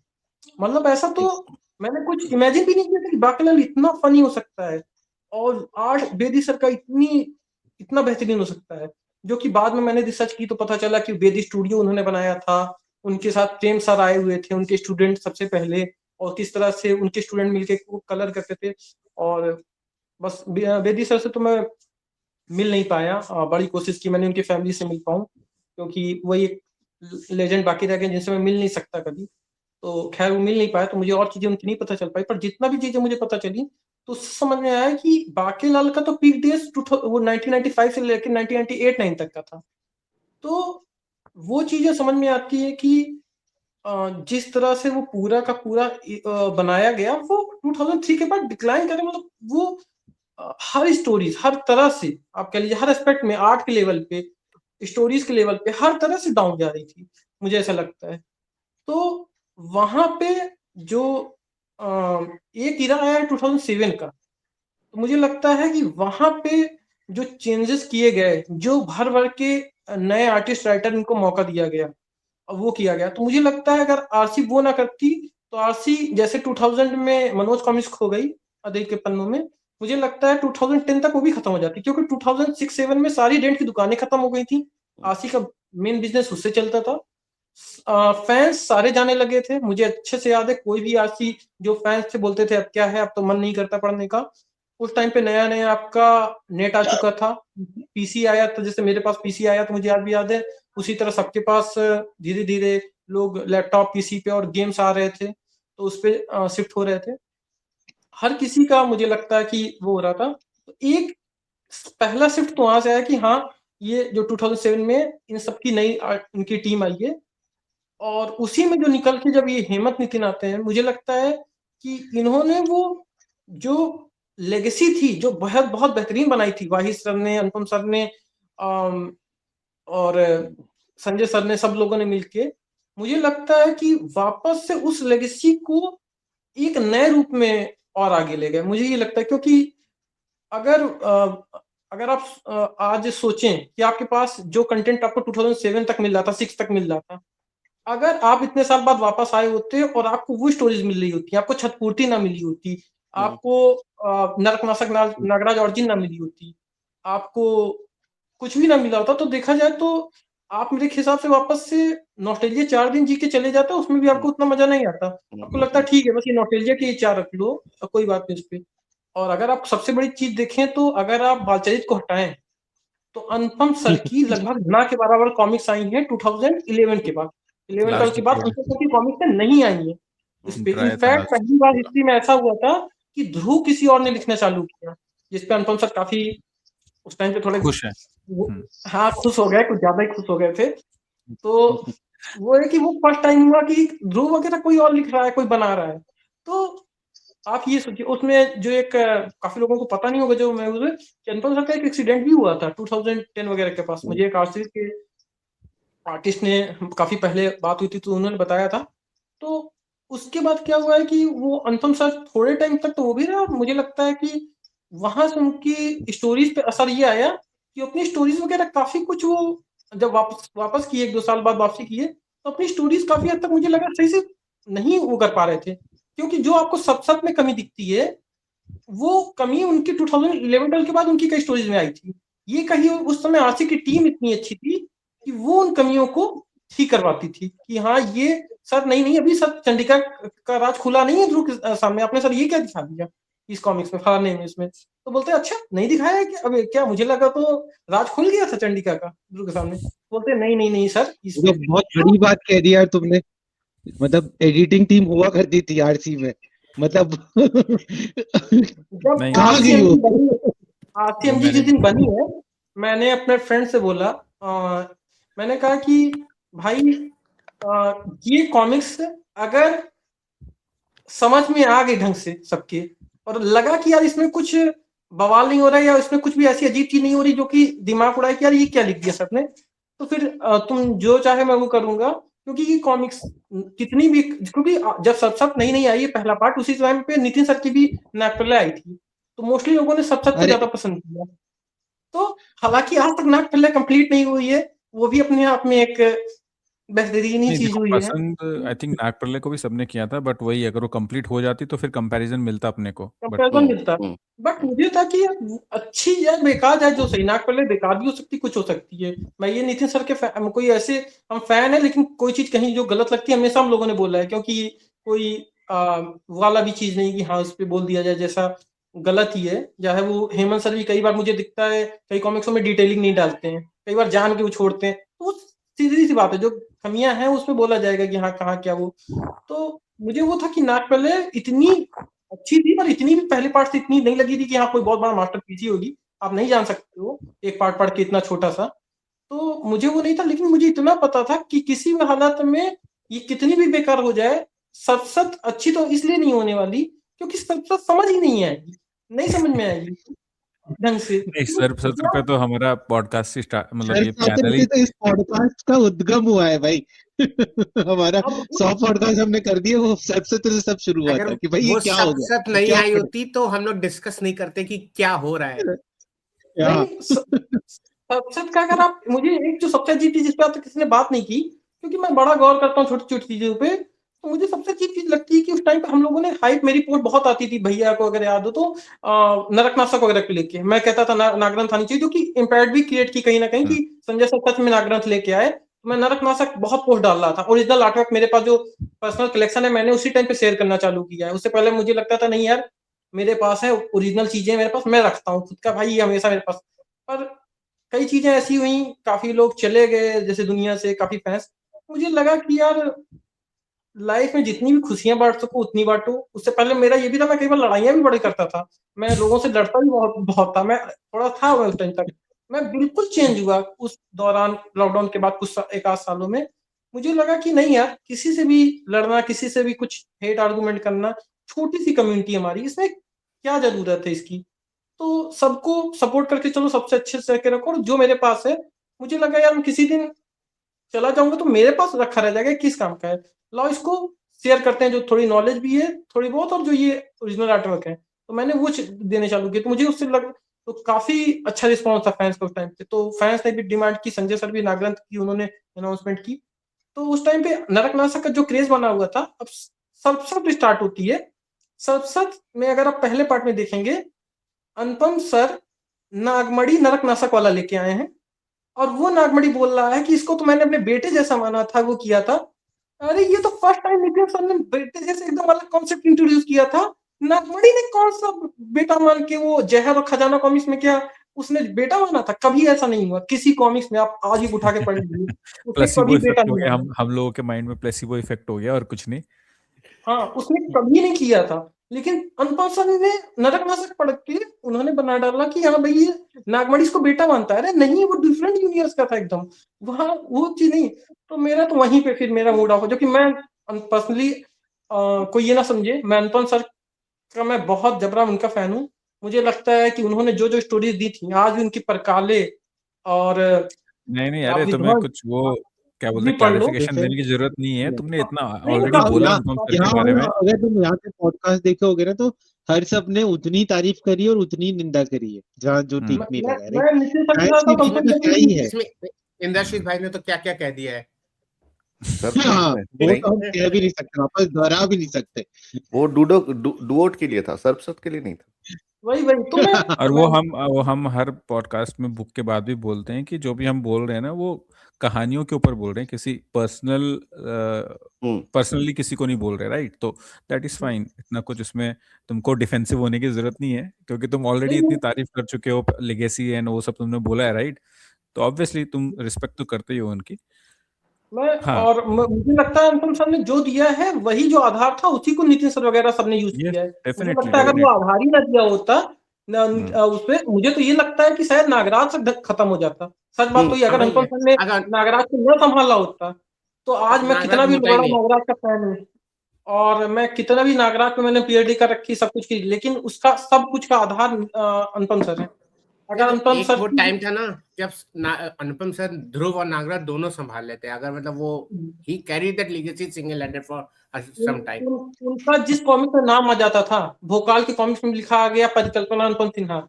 मतलब ऐसा तो मैंने कुछ इमेजिन भी नहीं किया था कि बाकीलाल इतना फनी हो सकता है, और आर्ट बेदी सर का इतना बेहतरीन हो सकता है। जो कि बाद में मैंने रिसर्च की तो पता चला कि बेदी स्टूडियो उन्होंने बनाया था, उनके साथ प्रेम सर आए हुए थे, उनके स्टूडेंट सबसे पहले, और किस तरह से उनके स्टूडेंट मिलके कलर करते थे। और बस बेदी सर से तो मैं मिल नहीं पाया, बड़ी कोशिश की मैंने उनकी फैमिली से मिल पाऊं, क्योंकि वही एक लेजेंड बाकी रह गए जिनसे मैं मिल नहीं सकता कभी। तो खैर वो मिल नहीं पाया, तो मुझे और चीजें उनकी नहीं पता चल पाई, पर जितना भी चीजें मुझे पता चली तो उससे समझ में आया कि बाकीलाल का तो पीक डेज वो 1995 से लेकर 1998-9 तक का था। तो वो चीजें समझ में आती है कि जिस तरह से वो पूरा का पूरा बनाया गया, वो 2003 के बाद डिक्लाइन करे। मतलब वो हर स्टोरीज, हर तरह से आप कह लीजिए, हर एस्पेक्ट में, आर्ट के लेवल पे, स्टोरीज के लेवल पे, हर तरह से डाउन जा रही थी, मुझे ऐसा लगता है। तो वहां पे जो एक इरा आया 2007 का, तो मुझे लगता है कि वहां पे जो चेंजेस किए गए, जो भर भर के नए आर्टिस्ट राइटर इनको मौका दिया गया, वो किया गया, तो मुझे लगता है अगर आरसी वो ना करती तो आरसी जैसे 2000 में मनोज कॉमिक्स खो गई अदय के पन्नों में, मुझे लगता है 2010 तक वो भी खत्म हो जाती, क्योंकि 2006-7 में सारी रेंट की दुकानें खत्म हो गई थी, आरसी का मेन बिजनेस उससे चलता था, फैंस सारे जाने लगे थे। मुझे अच्छे से याद है, कोई भी आरसी जो फैंस थे बोलते थे अब क्या है, अब तो मन नहीं करता पढ़ने का। उस टाइम पे नया नया आपका नेट आ चुका था, पीसी आया था, जैसे मेरे पास पीसी आया तो मुझे याद भी याद है, उसी तरह सबके पास धीरे धीरे लोग लैपटॉप पीसी पे और गेम्स आ रहे थे, तो उस पर शिफ्ट हो रहे थे। हर किसी का मुझे लगता है कि वो हो रहा था। तो एक पहला शिफ्ट तो वहां से आया कि हाँ, ये जो 2007 में इन सबकी नई इनकी टीम आई है, और उसी में जो निकल के जब ये हेमंत नितिन आते हैं, मुझे लगता है कि इन्होंने वो जो लेगेसी थी जो बहुत बहुत बेहतरीन बनाई थी, वाहिद सर ने, अनुपम सर ने, और संजय सर ने, सब लोगों ने मिलके, मुझे लगता है कि वापस से उस लेगेसी को एक नए रूप में और आगे ले गए, मुझे ये लगता है। क्योंकि अगर आप आज सोचें कि आपके पास जो कंटेंट आपको 2007 तक मिल रहा था, 6 तक मिल रहा था, अगर आप इतने साल बाद वापस आए होते और आपको वो स्टोरीज मिल रही होती, आपको छतपूर्ति ना मिली होती, आपको नरकनाशक नागराज ऑरिजिन ना मिली होती, आपको कुछ भी ना मिला होता, तो देखा जाए तो आप मेरे हिसाब से वापस से नॉस्टैल्जिया 4 दिन जी के चले जाते, उसमें भी आपको उतना मजा नहीं आता। आपको लगता है ठीक है, बस ये नॉस्टैल्जिया के 4 रख लो, कोई बात नहीं उस पर। और अगर आप सबसे बड़ी चीज देखें तो अगर आप बालचरित को हटाएं तो अनुपम सर की लगभग ना के बराबर कॉमिक्स आई हैं 2011 के बाद। 11 के बाद अनुपम सर की कॉमिक्स नहीं आई है इस पे। इनफैक्ट पहली बार हिस्ट्री में ऐसा हुआ था कि ध्रुव किसी और ने लिखना चालू किया, जिसपे अनुपम सर काफी उस टाइम पे थोड़े खुश है। हाँ, खुश हो गए, कुछ ज्यादा ही खुश हो गए थे। तो वो है कि वो फर्स्ट टाइम हुआ कि ध्रुव वगैरह कोई और लिख रहा है, कोई बना रहा है। तो आप ये सोचिए, उसमें जो एक काफी लोगों को पता नहीं होगा जो मैं उसे, अनुपम सर का एक एक्सीडेंट भी हुआ था 2010 वगैरह के पास। मुझे एक आरसीबी के आर्टिस्ट ने, काफी पहले बात हुई थी तो उन्होंने बताया था। तो उसके बाद क्या हुआ है कि वो अनुपम सर थोड़े टाइम तक तो वो भी रहा, और मुझे लगता है कि वहां से उनकी स्टोरीज पे असर ये आया कि अपनी स्टोरीज वगैरह काफी कुछ वो जब वापस किए 1-2 साल बाद वापसी किए, तो अपनी स्टोरीज काफी हद तक मुझे लगा सही से नहीं वो कर पा रहे थे, क्योंकि जो आपको सब में कमी दिखती है, वो कमी उनकी 2011-12 के बाद उनकी कई स्टोरीज में आई थी। ये कहीं उस समय आरसी की टीम इतनी अच्छी थी कि वो उन कमियों को ठीक करवाती थी कि हाँ ये सर नहीं अभी सर चंडिका का राज खुला नहीं है ध्रुव के सामने, आपने सर ये क्या दिखा दिया इस कॉमिक्स में, फलाने में, इसमें। तो बोलते अच्छा नहीं दिखाया क्या? अब क्या मुझे लगा तो राज खुल गया था चंडिका का ध्रुव के सामने। बोलते नहीं सर ये बहुत बड़ी बात कह दी यार तुमने। मतलब एडिटिंग टीम हुआ करती थी आरसी में, मतलब जब नहीं, कहाँ गई वो? आरसीएमजी जिस दिन बनी है, मैंने अपने फ्रेंड से बोला, मैंने कहा कि भाई ये कॉमिक्स अगर समझ में आ गई ढंग से सबके, और लगा कि यार इसमें कुछ बवाल नहीं हो रहा है या इसमें कुछ भी ऐसी अजीब चीज नहीं हो रही जो कि दिमाग उड़ाए कि यार ये क्या लिख दिया सबने, तो फिर तुम जो चाहे मैं वो करूंगा। क्योंकि ये कॉमिक्स कितनी भी, क्योंकि जब सब नहीं आई है पहला पार्ट, उसी टाइम पे नितिन सर की भी नागपल्ले आई थी, तो मोस्टली लोगों ने सब को ज्यादा पसंद किया। तो हालांकि आज तक नागपल्ले कंप्लीट नहीं हुई है, वो भी अपने आप में एक बेहतरीन ही नहीं चीज देखो, हुई है। पसंद आई थिंक नागपल्ले को भी सबने किया था, बट वही अगर वो कंप्लीट हो जाती तो फिर कंपैरिजन मिलता अपने को, बट कंपैरिजन मिलता। बट मुझे था कि अच्छी या बेकार जाए जो सही, नागपल्ले बेकार भी हो सकती, कुछ हो सकती है। मैं ये नितिन सर के कोई ऐसे हम फैन है, लेकिन कोई चीज कहीं जो गलत लगती है हमेशा हम लोगों ने बोला है, क्योंकि कोई वाला भी चीज नहीं कि हाँ उस पर बोल दिया जाए जैसा गलत ही है। चाहे वो हेमंत सर भी कई बार मुझे दिखता है कई कॉमिक्सों में डिटेलिंग नहीं डालते हैं, कई बार जान के वो छोड़ते हैं, तो सीधी सी बात है, जो कमियां हैं उसमें बोला जाएगा कि हाँ कहाँ क्या वो। तो मुझे वो था कि नागपल्ले इतनी अच्छी थी, पर इतनी भी पहले पार्ट से इतनी नहीं लगी थी कि हाँ कोई बहुत बड़ा मास्टरपीस ही होगी, आप नहीं जान सकते हो एक पार्ट पढ़ के इतना छोटा सा। तो मुझे वो नहीं था, लेकिन मुझे इतना पता था कि किसी भी हालत में ये कितनी भी बेकार हो जाए, सत अच्छी तो इसलिए नहीं होने वाली क्योंकि सत समझ ही नहीं आएगी, नहीं समझ में आएगी ढंग से। नहीं, सर पे तो हमारा पॉडकास्ट से स्टार्ट, मतलब ये चैनल ही तो इस पॉडकास्ट का उद्गम हुआ है भाई। हमारा 100 पॉडकास्ट हमने कर दिए, वो सबसे से सब शुरू हुआ था कि भाई ये क्या हो गया। सब नहीं आई होती तो हम लोग डिस्कस नहीं करते कि क्या हो रहा है। सच का अगर आप मुझे एक जो सबसे अजीब चीज जिस पे अब तक किसी ने बात नहीं की, क्योंकि मैं बड़ा गौर करता हूँ छोटी छोटी चीजों पे, तो मुझे सबसे अजीब चीज लगती है कि उस टाइम पे हम लोगों ने हाइप, मेरी पोस्ट बहुत आती थी भैया को अगर याद हो तो, नरकनाशक वगैरह को लेके मैं कहता था नागग्रंथ आनी चाहिए, जो कि इम्पैक्ट भी क्रिएट की कहीं ना कहीं कि संजय सर सच में नागग्रंथ लेके आए। तो मैं नरकनाशक बहुत पोस्ट डाल रहा था, ओरिजिनल आर्टवर्क मेरे पास जो पर्सनल कलेक्शन है मैंने उसी टाइम पे शेयर करना चालू किया है। उससे पहले मुझे लगता था नहीं यार मेरे पास है ओरिजिनल चीजें, मेरे पास मैं रखता हूँ खुद का, भाई ये हमेशा मेरे पास। पर कई चीजें ऐसी हुई, काफी लोग चले गए जैसे दुनिया से, काफी फैंस, मुझे लगा कि यार लाइफ में जितनी भी खुशियां बांट सको उतनी बांटो। उससे पहले मेरा ये भी था, मैं कई बार लड़ाइयां भी बड़ी करता था, मैं लोगों से लड़ता भी बहुत बहुत था, मैं थोड़ा था मैं उस टाइम तक। मैं बिल्कुल चेंज हुआ उस दौरान, लॉकडाउन के बाद कुछ एक आध सालों में। मुझे लगा कि नहीं यार किसी से भी लड़ना, किसी से भी कुछ हेट आर्गूमेंट करना, छोटी सी कम्युनिटी हमारी, इसमें क्या जरूरत है इसकी। तो सबको सपोर्ट करके चलो, सबसे अच्छे से रखे रखो, और जो मेरे पास है मुझे लगा यार किसी दिन चला जाऊंगा तो मेरे पास रखा रह जाएगा, किस काम का है, लाओ इसको शेयर करते हैं, जो थोड़ी नॉलेज भी है थोड़ी बहुत, और जो ये ओरिजिनल आर्टवर्क है। तो मैंने वो देने चालू किया, तो मुझे उससे लग तो काफी अच्छा रिस्पॉन्स था फैंस का उस टाइम पे। तो फैंस ने भी डिमांड की, संजय सर भी नागग्रंथ की उन्होंने अनाउंसमेंट की। तो उस टाइम पे नरकनाशक का जो क्रेज बना हुआ था, अब सल्फसत स्टार्ट होती है। सल्फसत में अगर आप पहले पार्ट में देखेंगे, अनुपम सर नागमणि नरकनाशक वाला लेके आए हैं, और वो नागमणि बोल रहा है कि इसको तो मैंने अपने बेटे जैसा माना था, वो किया था। अरे ये तो फर्स्ट टाइम नितिन सर ने बेटे जैसे एकदम अलग कॉन्सेप्ट इंट्रोड्यूस किया था। नागमणि ने कौन सा बेटा मान के वो जहर और खजाना कॉमिक्स में क्या उसने बेटा माना था? कभी ऐसा नहीं हुआ किसी कॉमिक्स में, आप आज ही उठा के पढ़ लीजिए, उसने प्लेसिबो कभी बेटा इफेक्ट हो नहीं गया, माना। हम लोगों के माइंड में प्लेसिबो इफेक्ट हो गया और कुछ नहीं। हाँ उसने कभी नहीं किया था, लेकिन अनुपम सर ने नरकनाशक पढ़ के उन्होंने बना डाला कि हाँ भाई ये नागमणि इसको बेटा मानता है। अरे नहीं, वो डिफरेंट यूनिवर्स का था एकदम, वहाँ वो चीज नहीं। तो मेरा तो वहीं पे फिर मेरा मूड ऑफ हो, जो कि मैं पर्सनली कोई ये ना समझे, मैं अनुपम सर का मैं बहुत जबरा उनका फैन हूँ। मुझे लगता है कि उन्होंने जो जो स्टोरीज दी थी, आज भी उनकी परकाले और नहीं आप अरे तुम्हें विध्वंस कुछ वो क्या बोलते भी हैं पढ़ लो। क्लैरिफिकेशन देने की जरूरत नहीं है, तुमने इतना नहीं ऑलरेडी मतलब बोला यहाँ अनुपम सर यहाँ के बारे में। अगर तुम यहाँ के पॉडकास्ट देखोगे ना तो हर सब ने उतनी तारीफ करी और उतनी निंदा करी है, जहाँ जो ठीक नहीं लगा। मैं नितिन सर के फैंस साथ के तो बीच अनुपम में सर क्या की ही है। इसमें इंद्रशीष भाई ने तो क्या क्या कह दिया है। हाँ, सर्वसत वो नहीं, तो हम कह भी नहीं सकते, वापस दोहरा भी नहीं सकते। वो डुओट के लिए था, सर्वसत के लिए नहीं था। वही तो मैं और वो हम हर पॉडकास्ट में बुक के बाद भी बोलते हैं कि जो भी हम बोल रहे हैं ना वो कहानियों के ऊपर बोल रहे हैं, किसी हम्म पर्सनली किसी को नहीं बोल रहे, राइट? तो दैट इज फाइन, इतना कुछ इसमें तुमको डिफेंसिव होने की जरूरत नहीं है, क्योंकि तुम ऑलरेडी नहीं, इतनी नहीं, तारीफ कर चुके हो लेगेसी एंड वो सब तुमने बोला है, राइट? तो ऑब्वियसली तुम रिस्पेक्ट तो करते ही हो उनकी। मैं हाँ, और मुझे लगता है अनुपम सर ने जो दिया है वही जो आधार था उसी को नितिन सर वगैरह सबने यूज यस, किया है। मुझे डेफिनेटली लगता है अगर वो डेफिनेटली। आधार ही ना दिया होता हम्म उसपे, मुझे तो ये लगता है कि शायद नागराज से खत्म हो जाता। सच बात तो ये, हाँ अगर वही अनुपम है। सर ने अगर नागराज को न संभाला होता तो आज मैं कितना नागराज भी होता ही बड़ा नहीं। नागराज का फैन हूँ और मैं कितना भी नागराज पे मैंने पीएचडी कर रखी, सब कुछ की, लेकिन उसका सब कुछ का आधार अनुपम सर है। अगर यार अनुपम एक सर वो की टाइम था ना जब अनुपम सर ध्रुव और नागराज दोनों संभाल लेते, अगर मतलब वो ही carry that legacy single handed for some time. उनका जिस कॉमिक में नाम आ जाता था, भोकाल की कॉमिक्स में लिखा आ गया परिकल्पना अनुपम सिन्हा,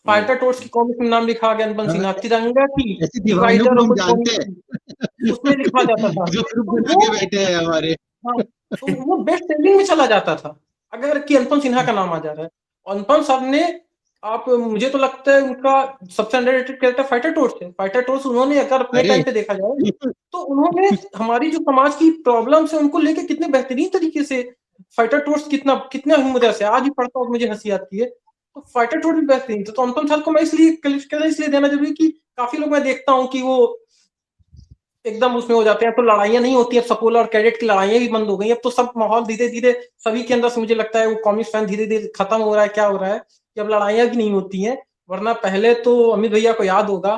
फाइटर टोर्च की कॉमिक में नाम लिखा आ गया अनुपम सिन्हा, तिरंगा की ऐसे दीवानों डिवाइडर को और हम कोई जानते कॉमिक हैं थी, उसमें लिखा जाता था। जो ग्रुप तो बना वो, के बैठे हैं हमारे। हाँ, तो वो बेस्ट सेलिंग में चला जाता था अगर कि अनुपम सिन्हा का नाम आ जा रहा है। अनुपम सर ने, आप, मुझे तो लगता है उनका सबसे अंडररेटेड कैरेक्टर फाइटर टोर्च है। फाइटर टोर्च उन्होंने, अगर अपने अरे टाइम पे देखा जाए तो उन्होंने हमारी जो समाज की प्रॉब्लम्स है उनको लेके कितने बेहतरीन तरीके से, फाइटर टोर्च कितना ह्यूमरस है, आज भी पढ़ता हूँ मुझे हंसी आती है। तो फाइटर टोर्च भी बेहतरीन था। तो अनुपम सर को मैं इसलिए देना जरूरी है कि काफी लोग मैं देखता हूँ कि वो एकदम उसमें हो जाते हैं, तो लड़ाइयां नहीं होती, अब सपोला और कैडेट की लड़ाइयां भी बंद हो गई। अब तो सब माहौल धीरे धीरे सभी के अंदर से, मुझे लगता है वो कॉमिक्स फैन धीरे धीरे खत्म हो रहा है। क्या हो रहा है कि अब लड़ाइयां भी नहीं होती हैं, वरना पहले तो अमित भैया को याद होगा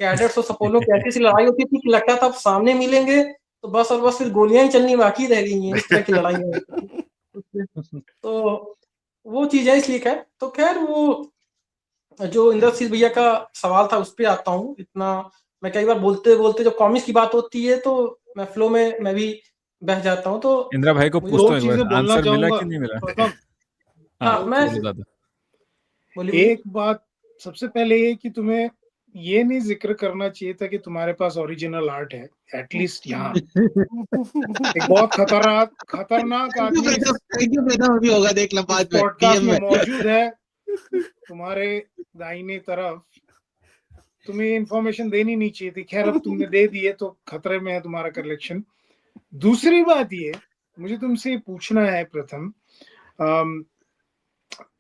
कैडेट्स और सपोलो की ऐसी सी लड़ाई होती थी कि लगता था अब सामने मिलेंगे तो बस और बस फिर गोलियां ही चलनी बाकी रह गई हैं, इस तरह की लड़ाई होती थी। तो वो चीजें इसलिए खैर, तो खैर वो जो इंद्रशीष भैया का सवाल था उस पर आता हूँ। इतना मैं कई बार बोलते बोलते जब कॉमिक्स की बात होती है तो मैं फ्लो में मैं भी बह जाता हूँ। तो इंदिरा भाई को मुझे पूछता दो हूँ एक चीजें बार, बोलना आंसर मिला चाहूंगा कि नहीं मिला? प्रथम। हाँ, हाँ, मैं बोलो दादा। बोलिए। एक बात सबसे पहले ये कि तुम्हें ये नहीं जिक्र करना चाहिए था कि तुम्हारे पास ओरिजिनल आर्ट है, एटलीस्ट यहाँ एक बहुत खतरनाक आदमी थैंक यू बेटा, अभी होगा देख लो इस बाद में पॉडकास्ट DM में में। मौजूद है तुम्हारे दाहिनी तरफ। तुम्हें इंफॉर्मेशन देनी नहीं चाहिए थी, खैर अब तुमने दे दी है तो खतरे में है तुम्हारा कलेक्शन। दूसरी बात ये, मुझे तुमसे पूछना है प्रथम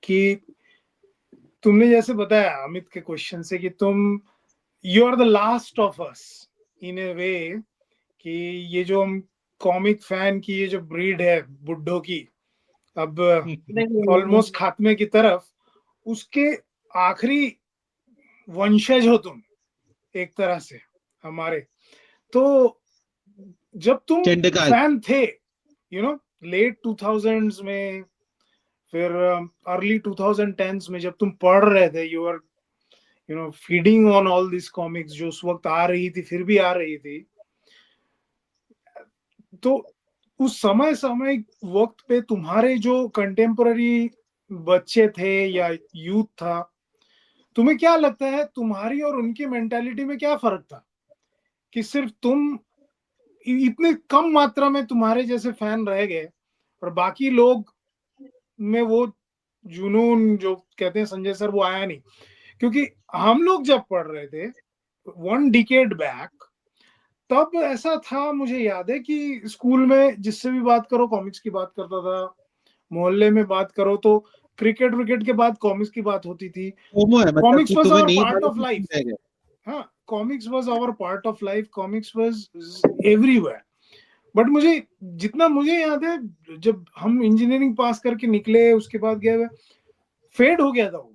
कि तुमने जैसे बताया अमित के क्वेश्चन से कि तुम you are the last of us in a way, कि ये जो हम कॉमिक फैन की ये जो ब्रीड है बुड्ढों की, अब ऑलमोस्ट खात्मे की तरफ, उसके आखिरी वंशज हो तुम एक तरह से हमारे। तो जब तुम चंडकाल। फैन थे लेट 2000s में, फिर अर्ली 2010s में जब तुम पढ़ रहे थे, you are feeding on all this comics जो उस वक्त आ रही थी, फिर भी आ रही थी, तो उस समय वक्त पे तुम्हारे जो कंटेम्पररी बच्चे थे या यूथ था, तुम्हें क्या लगता है तुम्हारी और उनकी मेंटालिटी में क्या फर्क था कि सिर्फ तुम इतने कम मात्रा में तुम्हारे जैसे फैन रह गए और बाकी लोग में वो जुनून जो कहते हैं संजय सर वो आया नहीं? क्योंकि हम लोग जब पढ़ रहे थे 1 डिकेड बैक, तब ऐसा था, मुझे याद है कि स्कूल में जिससे भी बात करो कॉमिक्स की बात करता था, मोहल्ले में बात करो तो क्रिकेट विकेट के बाद कॉमिक्स की बात होती थी। फोमो है, मतलब कॉमिक्स कि वाज तुम्हें आवर नहीं पार्ट ऑफ मालूम लाइफ। रह गए। हाँ, comics was our part of life, comics was everywhere. But मुझे जितना मुझे याद है, जब हम इंजीनियरिंग पास करके निकले उसके बाद गए, फेड हो गया था वो,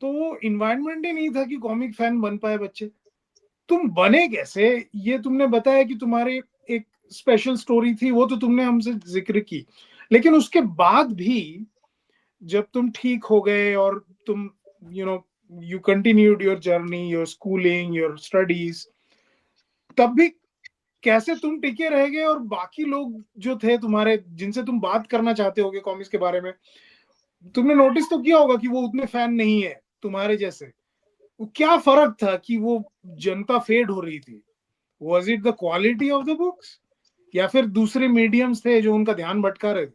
तो वो इन्वायरमेंट ही नहीं था कि कॉमिक फैन बन पाए बच्चे। तुम बने कैसे? ये तुमने बताया कि तुम्हारी एक स्पेशल स्टोरी थी, वो तो तुमने हमसे जिक्र की, लेकिन उसके बाद भी जब तुम ठीक हो गए और तुम you continued your journey, your schooling, your studies, तब भी कैसे तुम टिके रह गए और बाकी लोग जो थे तुम्हारे, जिनसे तुम बात करना चाहते होगे कॉमिक्स के बारे में, तुमने नोटिस तो किया होगा कि वो उतने फैन नहीं है तुम्हारे जैसे, क्या फर्क था कि वो जनता फेड हो रही थी? Was it the quality of the books या फिर दूसरे मीडियम्स थे जो उनका ध्यान भटका रहे थे?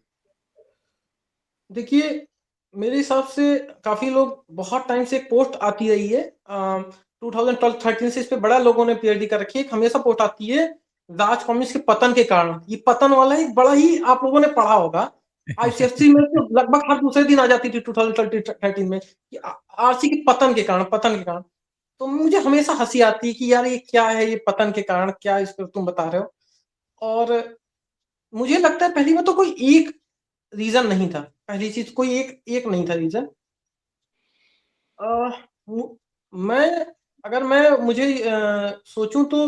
देखिए, मेरे हिसाब से काफ़ी लोग बहुत टाइम से एक पोस्ट आती रही है 2012-13 से इस पे बड़ा लोगों ने पीएचडी कर रखी है। एक हमेशा पोस्ट आती है राज कॉम्युनिस्ट के पतन के कारण। ये पतन वाला एक बड़ा ही आप लोगों ने पढ़ा होगा। आईसीएससी में तो लगभग हर दूसरे दिन आ जाती थी 2013 में कि आरसी के पतन के कारण। तो मुझे हमेशा हँसी आती है कि यार ये क्या है, ये पतन के कारण क्या इस पे तुम बता रहे हो? और मुझे लगता है पहली बात तो कोई एक रीज़न नहीं था। पहली चीज़ कोई एक नहीं था रीज़न। अ, मु मैं अगर मैं मुझे सोचूँ तो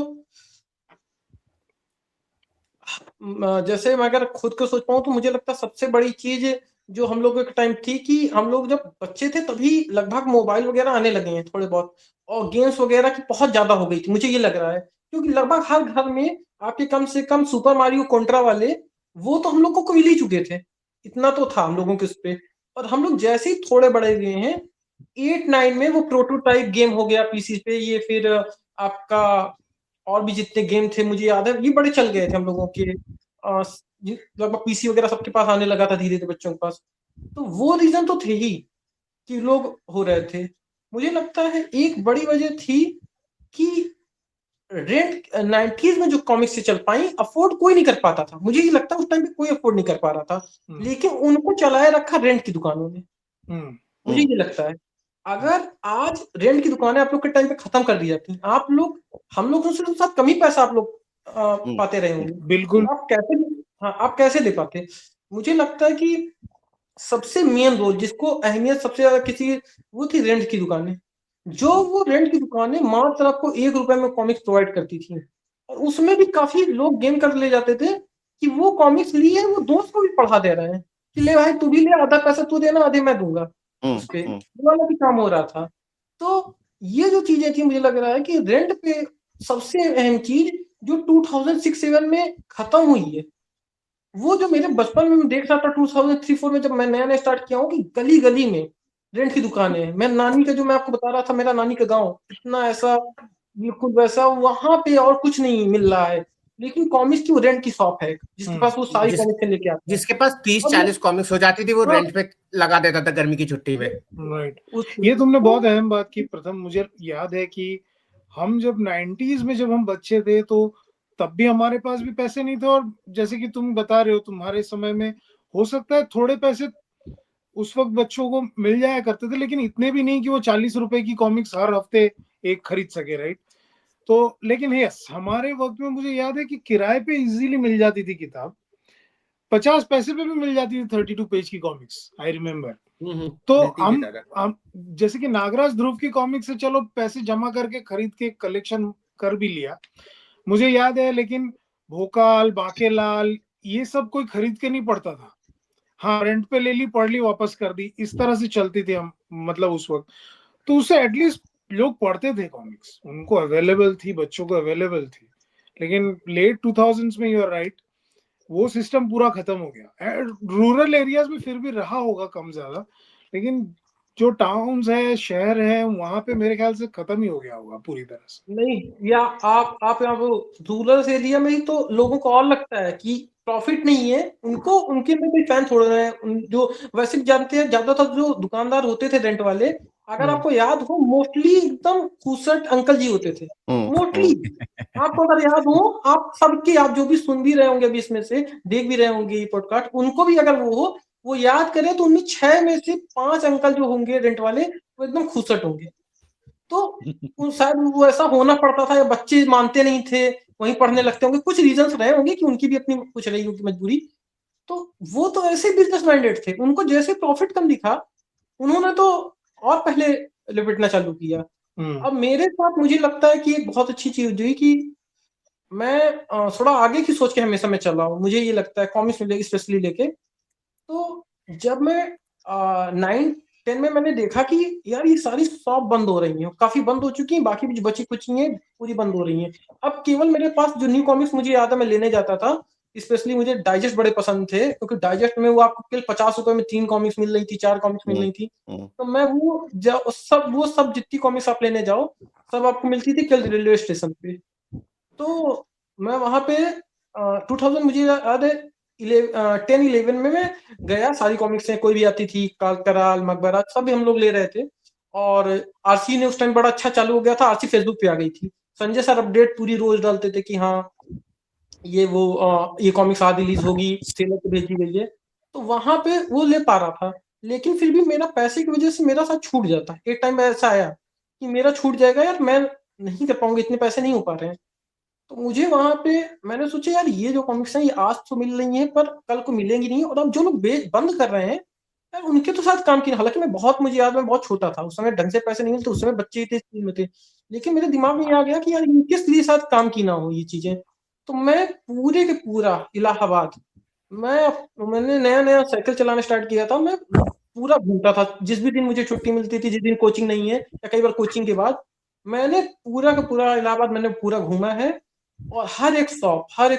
जैसे मैं अगर खुद को सोच पाऊँ तो मुझे लगता है सबसे बड़ी चीज़ जो हम लोगों के टाइम थी कि हम लोग जब बच्चे थे तभी लगभग मोबाइल वग़ैरह आने लगे हैं थोड़े बहुत और गेम्स वग़ैरह की बहुत ज़्यादा हो गई थी, मुझे ये लग रहा है। क्योंकि लगभग हर घर में आपके कम से कम सुपर मारियो, कंट्रा वाले वो तो हम लोगों को मिल ही चुके थे। इतना तो था हम लोगों के उस पे और हम लोग जैसे ही थोड़े बड़े हुए हैं 8-9 में वो प्रोटोटाइप गेम हो गया पीसी पे ये फिर आपका और भी जितने गेम थे मुझे याद है, ये बड़े चल गए थे हम लोगों के लगभग पीसी वगैरह सबके पास आने लगा था धीरे-धीरे बच्चों के पास। तो वो रीज़न तो थे ही कि लोग हो रहे थे। मुझे लगता है एक बड़ी वजह थी कि रेंट 90s में जो कॉमिक्स चल पाई अफ़ोर्ड कोई नहीं कर पाता था। मुझे ये लगता है उस टाइम पे कोई अफ़ोर्ड नहीं कर पा रहा था। लेकिन उनको चलाए रखा रेंट की दुकानों ने। मुझे ये लगता है। अगर आज रेंट की दुकानें आप लोग के टाइम पे खत्म कर दी जाती, आप लोग हम लोगों से तो शायद कम ही पैसा आप लोग पाते रहे होंगे। बिल्कुल। आप कैसे दे पाते? मुझे लगता है कि सबसे मेन रोल जिसको अहमियत सबसे ज़्यादा किसी वो थी रेंट की दुकानें। जो वो रेंट की दुकानें मात्र आपको ₹1 में कॉमिक्स प्रोवाइड करती थी और उसमें भी काफ़ी लोग गेन कर ले जाते थे कि वो कॉमिक्स लिए वो दोस्त को भी पढ़ा दे रहे हैं कि ले भाई तू भी ले, आधा पैसा तू देना, आधे मैं दूँगा उस पे। ये वाला भी काम हो रहा था। तो ये जो चीज़ें थी मुझे लग रहा है कि रेंट पे सबसे अहम चीज़ जो 2006-7 में खत्म हुई है। वो जो मेरे बचपन में मैं देख रहा था 2003-4 में जब मैं नया-नया स्टार्ट किया हूँ कि गली-गली में रेंट की दुकानें हैं। मैं नानी का जो मैं आपको बता रहा था मेरा नानी का गाँव, इतना ऐसा बिल्कुल वैसा वहाँ पे और कुछ नहीं मिल रहा है। लेकिन कॉमिक्स की वो रेंट की शॉप है, जिसके पास वो सारी कॉमिक्सें लेके आता है। जिसके पास अब वो 30-40 कॉमिक्स हो जाती थी वो हाँ, रेंट पे लगा देता था गर्मी की छुट्टी में। राइट। उस ये तुमने तो बहुत अहम बात की प्रथम। मुझे याद है कि हम जब 90s में जब हम बच्चे थे तो तब भी हमारे पास भी पैसे नहीं थे और जैसे कि तुम बता रहे हो तुम्हारे समय में हो सकता है थोड़े पैसे उस वक्त बच्चों को मिल जाया करते थे, लेकिन इतने भी नहीं कि वो 40 रुपए की कॉमिक्स हर हफ्ते एक खरीद सके, राइट? तो लेकिन यस, हमारे वक्त में मुझे याद है कि किराए पे इजीली मिल जाती थी किताब। 50 पैसे पे भी मिल जाती थी 32 पेज की कॉमिक्स, आई रिमेम्बर। तो मिलती थी दादा। हम जैसे कि नागराज ध्रुव की कॉमिक से चलो पैसे जमा करके खरीद के कलेक्शन कर भी लिया, मुझे याद है, लेकिन भोकाल, बाकेलाल ये सब कोई खरीद के नहीं पढ़ता था। हाँ, रेंट पे ले ली, पढ़ ली, वापस कर दी, इस तरह से चलती थी हम मतलब उस वक्त। तो उससे एटलीस्ट लोग पढ़ते थे कॉमिक्स, उनको अवेलेबल थी, बच्चों को अवेलेबल थी। लेकिन लेट 2000s में यू आर राइट, वो सिस्टम पूरा खत्म हो गया। रूरल एरियाज में फिर भी रहा होगा कम ज्यादा, लेकिन जो टाउन्स है, शहर है, वहां पे मेरे ख्याल से खत्म ही हो गया होगा पूरी तरह से। नहीं या आप यहाँ वो रूरल एरिया में ही तो लोगों को और लगता है कि प्रॉफिट नहीं है उनको, उनके में कोई फैन थोड़ा है जो वैसे भी जानते हैं ज्यादातर जो दुकानदार होते थे रेंट वाले, अगर आपको याद हो मोस्टली एकदम खूसट अंकल जी होते थे मोस्टली। आपको अगर याद हो, आप सबके आप जो भी सुन भी रहे होंगे अभी इसमें से देख भी रहे होंगे ये पॉडकास्ट, उनको भी अगर वो हो वो याद करें तो उनमें 6 में से 5 अंकल जो होंगे रेंट वाले वो एकदम खूसट होंगे। तो शायद वो ऐसा होना पड़ता था या बच्चे मानते नहीं थे वहीं पढ़ने लगते होंगे, कुछ रीजंस रहे होंगे कि उनकी भी अपनी कुछ रही होगी मजबूरी। तो वो तो ऐसे बिजनेस माइंडेड थे, उनको जैसे प्रॉफिट कम दिखा उन्होंने तो और पहले लिपटना चालू किया। अब मेरे साथ मुझे लगता है कि एक बहुत अच्छी चीज हुई कि मैं थोड़ा आगे की सोच के हमेशा मैं चल रहा हूँ। मुझे ये लगता है कॉमिक्स में स्पेशली लेके, तो जब मैं 9-10 में मैंने देखा कि यार ये सारी शॉप बंद हो रही हैं, काफी बंद हो चुकी हैं, बाकी भी जो बची कुछ हैं पूरी बंद हो रही हैं। अब केवल मेरे पास जो न्यू कॉमिक्स मुझे याद है मैं लेने जाता था स्पेशली मुझे डाइजेस्ट बड़े पसंद थे, क्योंकि डाइजेस्ट में वो आपको केवल 50 रुपए में 3 कॉमिक्स मिल रही थी, 4 कॉमिक्स मिल रही थी। तो मैं वो सब जितनी कॉमिक्स आप लेने जाओ, सब आपको मिलती थी केवल रेलवे स्टेशन पे। तो मैं वहाँ पे 2000 मुझे याद है 10-11 में मैं गया, सारी कॉमिक्सें कोई भी आती थी, कराल, मकबरा, सभी हम लोग ले रहे थे। और आरसी ने उस टाइम बड़ा अच्छा चालू हो गया था, आरसी फेसबुक पे आ गई थी। संजय सर अपडेट पूरी रोज डालते थे कि हाँ ये कॉमिक्स आज रिलीज होगी, सेलर पे भेजी गई है। तो वहां पे वो ले पा रहा था, लेकिन फिर भी मेरा पैसे की वजह से मेरा साथ छूट जाता। एक टाइम ऐसा आया कि मेरा छूट जाएगा यार, मैं नहीं कर पाऊंगा, इतने पैसे नहीं हो पा रहे हैं। तो मुझे वहां पे मैंने सोचा यार ये जो कॉमिक्स हैं ये आज तो मिल रही हैं पर कल को मिलेंगी नहीं, और अब जो लोग बंद कर रहे हैं यार उनके तो साथ काम किया। हालांकि मुझे याद, मैं बहुत छोटा था उस समय, ढंग से पैसे नहीं मिलते, उस समय बच्चे ही थे, स्कूल में थे। लेकिन मेरे दिमाग में ये आ गया कि यार इनके साथ काम की ना हो ये चीजें। तो मैं पूरे के पूरा इलाहाबाद, मैंने नया साइकिल चलाना स्टार्ट किया था। मैं पूरा घूमता था, जिस भी दिन मुझे छुट्टी मिलती थी, जिस दिन कोचिंग नहीं है, या कई बार कोचिंग के बाद मैंने पूरा का पूरा इलाहाबाद मैंने पूरा घूमा है। और हर एक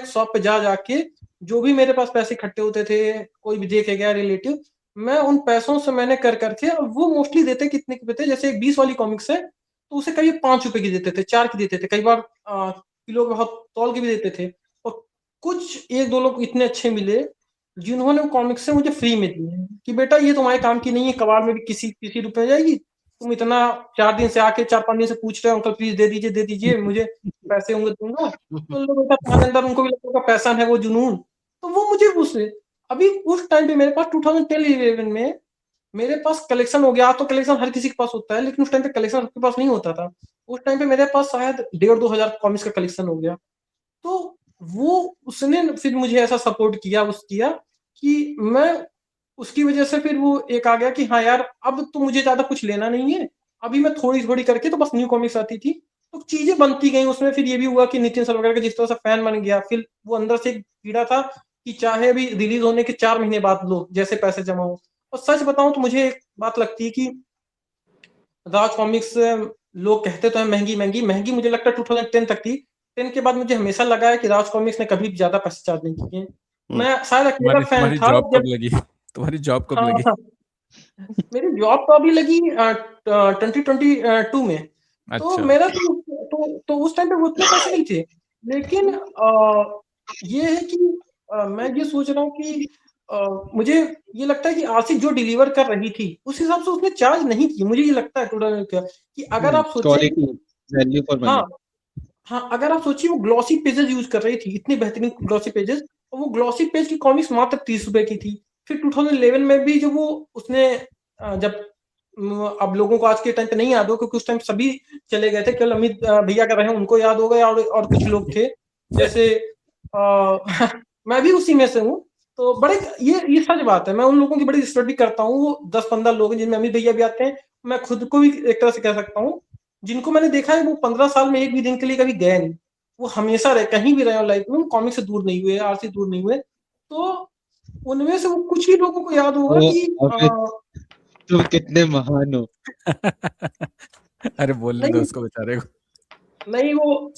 शॉप पे जाके जो भी मेरे पास पैसे इकट्ठे होते थे, कोई भी देखे गया रिलेटिव, मैं उन पैसों से मैंने कर करके, और वो मोस्टली देते कितने के थे, जैसे एक 20 वाली कॉमिक्स है तो उसे करीब 5 रुपए की देते थे, 4 की देते थे, कई बार किलो के बहुत तौल के भी देते थे। और कुछ 1-2 लोग इतने अच्छे मिले जिन्होंने वो कॉमिक्स से मुझे फ्री में दिए कि बेटा ये तुम्हारे काम की नहीं है, कबाड़ में भी किसी रुपए जाएगी, तुम इतना 4 दिन से आके 4-5 दिन से पूछ रहे हो, अंकल प्लीज दे दीजिए मुझे पैसे होंगे दूंगा। तो लोग बेटा तुम्हारे अंदर, उनको भी लगता है पैसा है, वो जुनून। तो वो मुझे अभी उस टाइम पे मेरे पास 2010-11 में मेरे पास कलेक्शन हो गया। तो कलेक्शन हर किसी के पास होता है, लेकिन उस टाइम पे कलेक्शन सबके पास नहीं होता था। उस टाइम पे मेरे पास शायद 1,500-2 हजार कॉमिक्स का कलेक्शन हो गया। तो वो उसने फिर मुझे ऐसा सपोर्ट किया कि मैं उसकी वजह से फिर वो एक आ गया कि हाँ यार अब तो मुझे ज्यादा कुछ लेना नहीं है, अभी मैं थोड़ी थोड़ी करके, तो बस न्यू कॉमिक्स आती थी तो चीजें बनती गई उसमें। फिर ये भी हुआ कि नितिन सर वगैरह का जिस तरह से फैन बन गया, फिर वो अंदर से एक कीड़ा था कि चाहे अभी रिलीज होने के 4 महीने बाद लो, जैसे पैसे जमा हो। और सच बताऊं तो मुझे एक बात लगती है कि राज कॉमिक्स, लोग कहते तो है महंगी, मुझे लगता है 2010 तक थी। 10 के बाद मुझे हमेशा लगा है कि राज कॉमिक्स ने कभी ज्यादा पैसे चार्ज नहीं किए। मैं शायद अकेला फैन तुम्हारी था जॉब कब जब लगी? तुम्हारी जॉब कब लगी? मेरी जॉब तो अभी लगी 2022 में। तो अच्छा। मेरा तो उस टाइम पे वो उतने पैसे नहीं थे। लेकिन ये है कि मैं ये सोच रहा हूँ कि मुझे ये लगता है कि आसिफ जो डिलीवर कर रही थी उस हिसाब से उसने चार्ज नहीं की। मुझे ये लगता है टोटल कि अगर आप सोचें, क्वालिटी, वैल्यू फॉर मनी। हाँ अगर आप सोचिए वो ग्लॉसी पेजेस यूज कर रही थी, इतनी बेहतरीन ग्लॉसी पेजेस, और वो ग्लॉसी पेज की कॉमिक्स मात्र 30 रुपए की थी। फिर 2011 में भी जब वो उसने जब अब लोगों को आज के टाइम पे नहीं याद हो, क्योंकि उस टाइम सभी चले गए थे, केवल अमित भैया कर रहे हैं उनको याद हो गया, और कुछ लोग थे जैसे मैं भी उसी में से हूँ। तो बड़े ये सच बात है, मैं उन लोगों की बड़ी रिस्पेक्ट भी करता हूँ। वो 10-15 लोग हैं जिनमें अमित भैया भी आते हैं। मैं खुद को भी एक तरह से कह सकता हूँ, जिनको मैंने देखा है वो 15 साल में एक भी दिन के लिए कभी गए नहीं, वो हमेशा रहे, कहीं भी रहे लाइफ में, कॉमिक से दूर नहीं हुए, आर्ट से दूर नहीं हुए। तो उनमें से वो कुछ ही लोगों को याद होगा कि तुम कितने महान हो। अरे बोलने दो उसको बेचारे को। नहीं वो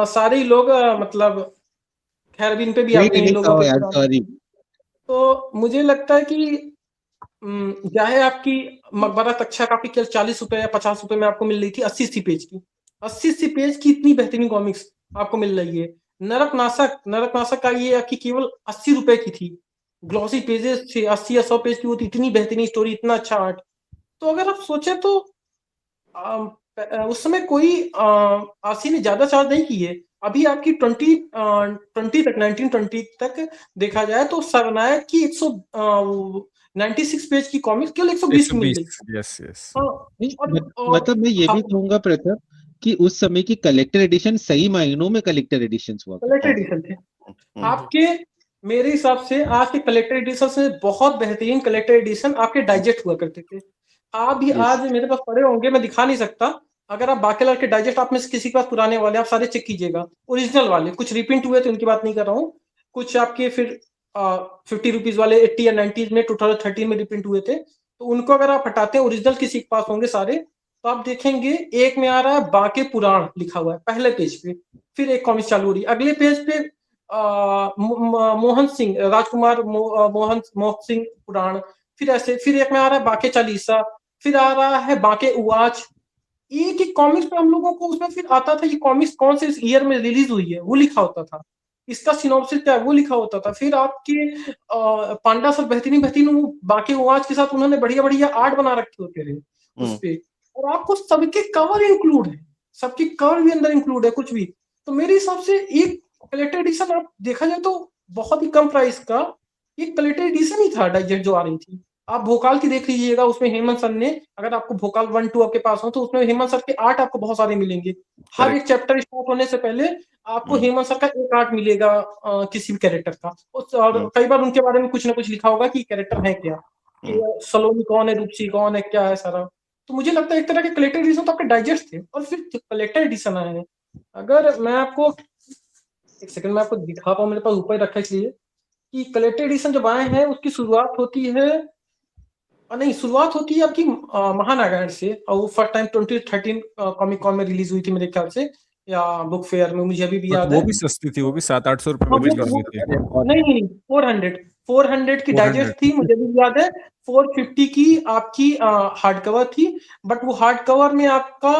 सारे ही लोग मतलब खैर भी इन पे भी आते हैं लोग यार, सॉरी। तो मुझे लगता है कि चाहे आपकी मकबरा तक्षा काफी केवल 40 रुपए या 50 रुपए में आपको मिल रही थी 80 पेज की, 80 पेज की इतनी बेहतरीन कॉमिक्स आपको मिल रही है। नरक नाशक का ये आपकी केवल 80 रुपए की थी, ग्लॉसी पेजेस थे 80 या 100 पेज की, वो इतनी बेहतरीन स्टोरी, इतना अच्छा आर्ट। तो अगर आप सोचे तो उस समय कोई आरसी ने ज्यादा चार्ज नहीं की है। अभी आपकी 1920 तक देखा जाए तो सरनायक की 196 पेज की कॉमिक्स केवल 120 की मिल रही। यस। मतलब मैं ये भी कहूंगा प्रताप कि उस समय की कलेक्टर एडिशन सही मायनों में कलेक्टर एडिशंस हुआ, कलेक्टर एडिशन थे आपके। मेरे हिसाब से आज के कलेक्टर एडिशन से बहुत बेहतरीन कलेक्टर एडिशन आपके डाइजेस्ट हुआ करते थे। आप भी आज मेरे पास पड़े होंगे, मैं दिखा नहीं सकता। अगर आप बाकीलाल के डाइजेस्ट आप में से किसी के पास पुराने वाले आप सारे चेक कीजिएगा, ओरिजिनल वाले, कुछ रिप्रिंट हुए तो उनकी बात नहीं कर रहा हूँ, कुछ आपके फिर 50 रुपीज वाले 80 या 90 में 2013 में रिप्रिंट हुए थे, तो उनको अगर आप हटाते हैं ओरिजिनल किसी के पास होंगे सारे, तो आप देखेंगे एक में आ रहा है बाके पुराण लिखा हुआ है पहले पेज पे, फिर एक कॉमिक्स चालू हो रही है, अगले पेज पे मोहन सिंह, राजकुमार मोहन सिंह पुराण, फिर ऐसे, फिर एक में आ रहा है बाके चालीसा, फिर आ रहा है बाके उवाच। एक एक कॉमिक्स पे हम लोगों को उसमें फिर आता था कि कॉमिक्स कौन से ईयर में रिलीज हुई है वो लिखा होता था, इसका सिनॉप्सिस क्या है वो लिखा होता था। फिर आपके पांडा सर बेहतरीन बेहतरीन बाकी उवाच के साथ उन्होंने बढ़िया बढ़िया आर्ट बना रखे होते थे उस पे, और आपको सबके कवर इंक्लूड है, सबकी कवर भी अंदर इंक्लूड है कुछ भी। तो मेरे हिसाब से एक कलेक्टर एडिशन आप देखा जाए तो बहुत ही कम प्राइस का एक कलेक्टर एडिशन ही था डाइजेस्ट जो आ रही थी। आप भोकाल की देख लीजिएगा, उसमें हेमंत सर ने, अगर आपको भोकाल 1-2 आपके पास हो तो उसमें हेमंत सर के आर्ट आपको बहुत सारे मिलेंगे। हर एक चैप्टर स्टार्ट होने से पहले आपको हेमंत सर का एक आर्ट मिलेगा किसी भी कैरेक्टर का, और कई बार उनके बारे में कुछ ना कुछ लिखा होगा कि कैरेक्टर है क्या, कि सलोनी कौन है, रूपसी कौन है, क्या है सारा। तो मुझे लगता है एक तरह के कलेक्टर एडिशन तो आपके डाइजेस्ट थे, और फिर कलेक्टर एडिशन आए हैं। अगर मैं आपको एक सेकंड में आपको दिखा पाऊँ, मेरे पास ऊपर ही रखा है इसलिए, कि कलेक्टर एडिशन जब आए हैं उसकी शुरुआत होती है नहीं, शुरुआत होती है आपकी महानारायण से, और वो फर्स्ट टाइम 2013 कॉमिक कॉन में रिलीज हुई थी मेरे ख्याल से, या बुक फेयर में, मुझे अभी भी याद वो है। भी सस्ती थी, वो भी 700-800 रुपए हाँ, में मिल रही थी। नहीं 400 की 400 डाइजेस्ट थी, मुझे भी याद है। 450 की आपकी हार्ड कवर थी, बट वो हार्ड कवर में आपका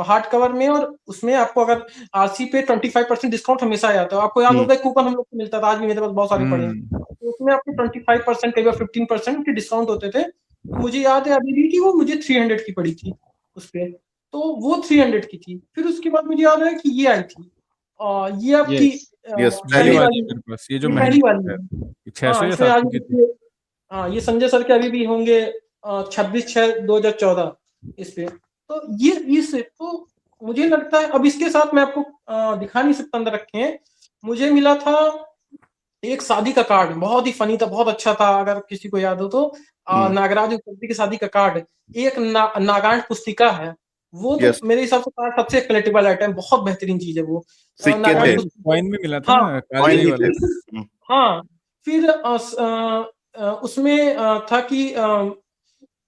हार्ड कवर में और उसमें आपको अगर आरसी पे 25% डिस्काउंट हमेशा आया था। आपको याद होगा कूपन हम लोग को मिलता था, आज भी मेरे पास बहुत सारे पड़े हैं, तो उसमें आपको 25% कई बार 15% के डिस्काउंट होते थे। तो मुझे याद है अभी भी कि वो मुझे 300 की पड़ी थी उस पे, तो वो 300 की थी। फिर उसके बाद मुझे याद है कि ये आई थी, ये आपकी Yes, पहली पहली वाली वाली, मेरे पास, ये जो ये महंगी पहली वाली है, है। 600 हाँ, या इसमें आज 700 की थी। देखिए, हाँ, ये संजय सर के अभी भी होंगे 26/6/2014 इस पे। तो ये इस तो मुझे लगता है, अब इसके साथ मैं आपको दिखा नहीं सकता अंदर रखे हैं, मुझे मिला था एक शादी का कार्ड, बहुत ही फनी था, बहुत अच्छा था, अगर किसी को याद हो तो। नागराज उपलब्धि की शादी का कार्ड, एक नागार्ड पुस्तिका है, वो तो Yes. मेरे हिसाब से सबसे कलेक्टिबल आइटम, बहुत बेहतरीन चीज है वो। सिक्के नागार्ड थे, पुस्तिका, कॉइन में मिला था हाँ, ना, कॉइन कालजयी भी वाला। थे। हाँ, फिर उसमें था कि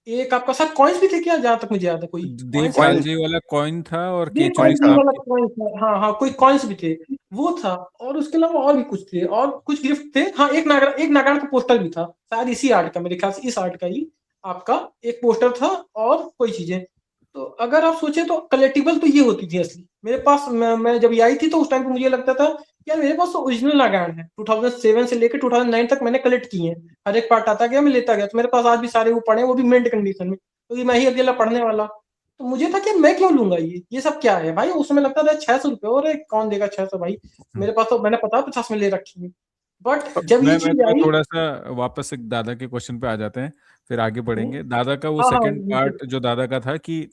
एक आपका साथ कॉइन्स भी थे क्या, जहां तक मुझे याद है, कोई देव कॉइन्स Coin- कालजयी वाला कॉइन था, और ये केचुड़ी कॉइन्स वाला साहब कॉइन्स था, हाँ हाँ, कोई कॉइन्स भी थे, वो था। और उसके अलावा और भी कुछ थे, और कुछ गिफ्ट थे। हाँ, एक नागार्ड का पोस्टर भी था, शायद इसी आर्ट का, मेरे ख्याल से इस आर्ट का ही आपका एक पोस्टर था, और कोई चीजें। तो अगर आप सोचे तो कलेक्टिबल तो ये होती थी असली मेरे पास। मैं जब ये आई थी तो उस टाइम पे मुझे लगता था यार मेरे पास तो ओरिजिनल नागार्ड है, 2007 से लेकर 2009 तक मैंने कलेक्ट किए हैं, हर एक पार्ट आता गया, मैं लेता गया, तो मेरे पास आज भी सारे वो पड़े हैं, वो भी मिंट कंडीशन में, क्योंकि मैं ही अकेला पढ़ने वाला। तो मुझे था कि मैं क्यों लूंगा, ये सब क्या है भाई। उसमें लगता था 600 रुपये, और कौन देगा 600 भाई, मेरे पास तो मैंने पता 50 में ले रखी है। बट जब ये मैं चीज आई, थोड़ा सा वापस एक दादा के क्वेश्चन पे आ जाते हैं, फिर आगे बढ़ेंगे। दादा का वो हाँ हाँ, सेकंड पार्ट जो दादा का था कि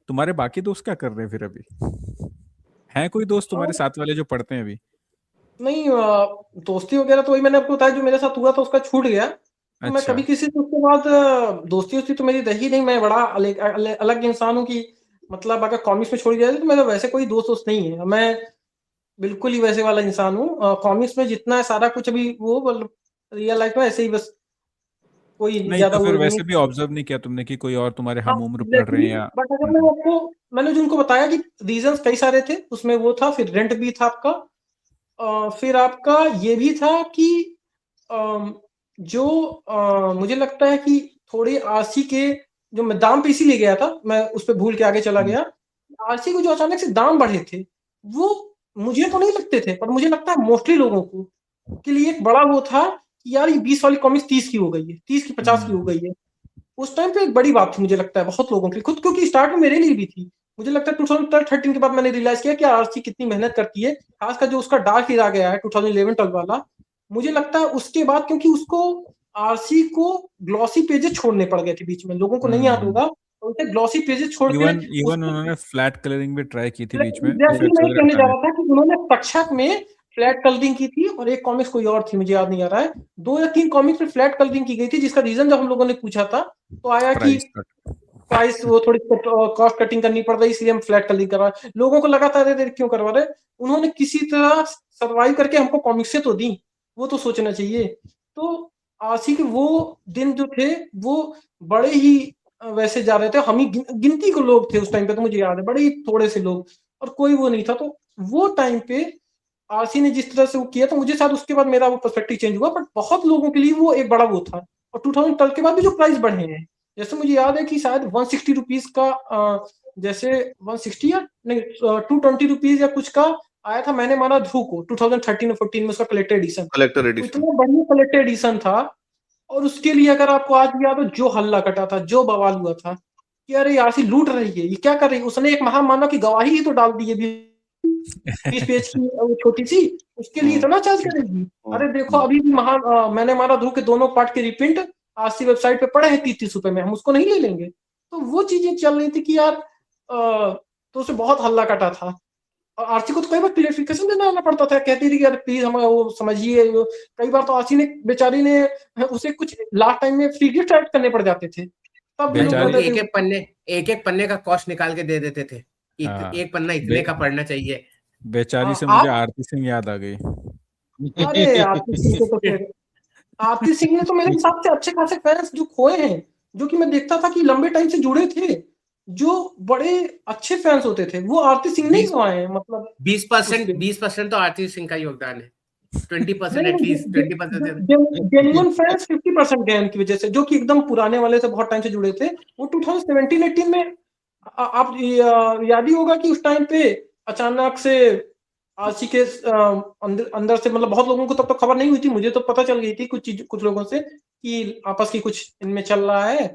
तुम्हारे बाकी दोस्त क्या कर रहे हैं फिर अभी, हैं कोई दोस्त तुम्हारे साथ वाले जो पढ़ते हैं अभी? नहीं, दोस्ती वगैरह तो वही मैंने आपको बताया, जो मेरे साथ हुआ था उसका छूट गया। तो मैं अच्छा। कभी किसी से उसके बाद दोस्ती वोस्ती तो मेरी रही नहीं। मैं बड़ा अलग इंसान हूँ कि मतलब अगर कॉमिक्स में छोड़ दिया जाए तो मेरा वैसे कोई दोस्त नहीं है, मैं बिल्कुल ही वैसे वाला इंसान हूँ। कॉमिक्स में जितना है सारा कुछ अभी वो मतलब रियल लाइफ में ऐसे ही, बस कोई नहीं ज्यादा तो वो फिर नहीं वैसे भी है। ऑब्जर्व नहीं किया तुमने कि कोई और तुम्हारे हाँ, हम उम्र पढ़ रहे एग्जैक्टली। हैं या? बट अगर मैं आपको, मैंने जो उनको बताया कि रीजंस कई सारे थे, उसमें वो था, फिर रेंट भी था आपका, फिर आपका ये भी था कि अम, जो मुझे लगता है कि थोड़ी आरसी के जो मैं दाम पे इसीलिए गया था, मैं उस पर भूल के आगे चला गया। आरसी को जो अचानक से दाम बढ़े थे, वो मुझे तो नहीं लगते थे, पर मुझे लगता है मोस्टली लोगों को के लिए एक बड़ा वो था कि यार ये 20 वाली कॉमिक्स 30 की हो गई है, 30 की 50 की हो गई है। उस टाइम पे एक बड़ी बात थी, मुझे लगता है बहुत लोगों के लिए, खुद क्योंकि स्टार्ट में मेरे लिए भी थी। मुझे लगता है 2013 के बाद मैंने रियलाइज किया कि आरसी कितनी मेहनत करती है, खासकर जो उसका डार्क ईरा गया है 2011-12 वाला। मुझे लगता है उसके बाद, क्योंकि उसको आरसी को ग्लॉसी पेजेस छोड़ने पड़ गए थे बीच में, लोगों को नहीं याद होगा, तो उसे ग्लॉसी पेजेस छोड़ के इवन उन्होंने फ्लैट कलरिंग भी ट्राई की थी बीच में, एग्जैक्टली इफेक्ट्स मैं वगैरह कहने जा हटाने। रहा था कि उन्होंने तक्षक में फ्लैट कलरिंग की थी, और एक कॉमिक्स कोई और थी, मुझे याद नहीं आ रहा है, 2 या 3 कॉमिक्स में फ्लैट कलरिंग की गई थी, जिसका रीजन जब हम लोगों ने पूछा था तो आया कि प्राइस कट। प्राइस वो थोड़ी कॉस्ट कटिंग करनी पड़ रही, इसलिए हम फ्लैट कलरिंग करवा रहे। लोगों को लगा था अरे क्यों करवा रहे, उन्होंने किसी तरह सर्वाइव करके हमको कॉमिक्स से तो दी, वो तो सोचना चाहिए। तो आशी के वो दिन जो थे वो बड़े ही वैसे जा रहे थे, हम ही गिनती को लोग थे उस टाइम पे, तो मुझे याद है बड़े ही थोड़े से लोग, और कोई वो नहीं था। तो वो टाइम पे आरसी ने जिस तरह से वो किया, तो मुझे शायद उसके बाद मेरा वो पर्सपेक्टिव चेंज हुआ, बट बहुत लोगों के लिए वो एक बड़ा वो था। और 2012 के बाद भी जो प्राइस बढ़े हैं, जैसे मुझे याद है कि शायद 160 रुपीज का जैसे 160 या नहीं 220 रुपीज या कुछ का आया था मैंने माना ध्रुव को 2013 और 14 में, उसका कलेक्टेड एडिशन। कलेक्टर एडिशन इतना बढ़िया कलेक्टेड एडिशन था, और उसके लिए अगर आपको आज भी याद हो जो हल्ला कटा था, जो बवाल हुआ था कि अरे आरसी लूट रही है, ये क्या कर रही है। उसने एक महामानव की गवाही ही तो डाल दी है 20 पेज की वो छोटी सी, उसके लिए इतना चार्ज करेगी। अरे देखो अभी भी मैंने मारा ध्रुव के दोनों पार्ट के रिप्रिंट आरसी वेबसाइट पे पड़े हैं 30 रुपए में, हम उसको नहीं ले लेंगे। तो वो चीजें चल रही थी कि यार तो उसे बहुत हल्ला कटा था, और आरसी को तो कई बार क्लियरिफिकेशन देना पड़ता था, कहती थी कि यार प्लीज हम वो समझिए। कई बार तो आरसी ने बेचारी ने उसे कुछ लास्ट टाइम में फ्री गिफ्ट ऐड करने पड़ जाते थे, तब भी लोग बेचारी कहते थे एक पन्ने का कॉस्ट निकाल के दे देते थे, हाँ, एक पन्ना इतने का पढ़ना चाहिए। बेचारी से आप मुझे आरती सिंह याद आ गई। अरे आरती सिंह को तो फिर आरती सिंह ने तो मेरे हिसाब से अच्छे खासे फैंस जो खोए हैं, जो कि मैं देखता था कि लंबे टाइम से जुड़े थे, जो बड़े अच्छे फैंस होते थे, वो आरती सिंह नहीं गवाए हैं। मतलब 20% तो आरती सिंह का योगदान है, 20% एटलीस्ट 20%। जेन्युइन फैंस 50% गए उनकी वजह से, जो कि एकदम पुराने वाले से बहुत टाइम से जुड़े थे। वो 2017-18 में आप याद ही होगा कि उस टाइम पे अचानक से आरसी के अंदर से, मतलब बहुत लोगों को तब तक खबर नहीं हुई थी, मुझे तो पता चल गई थी कुछ लोगों से कि आपस की कुछ इनमें चल रहा है,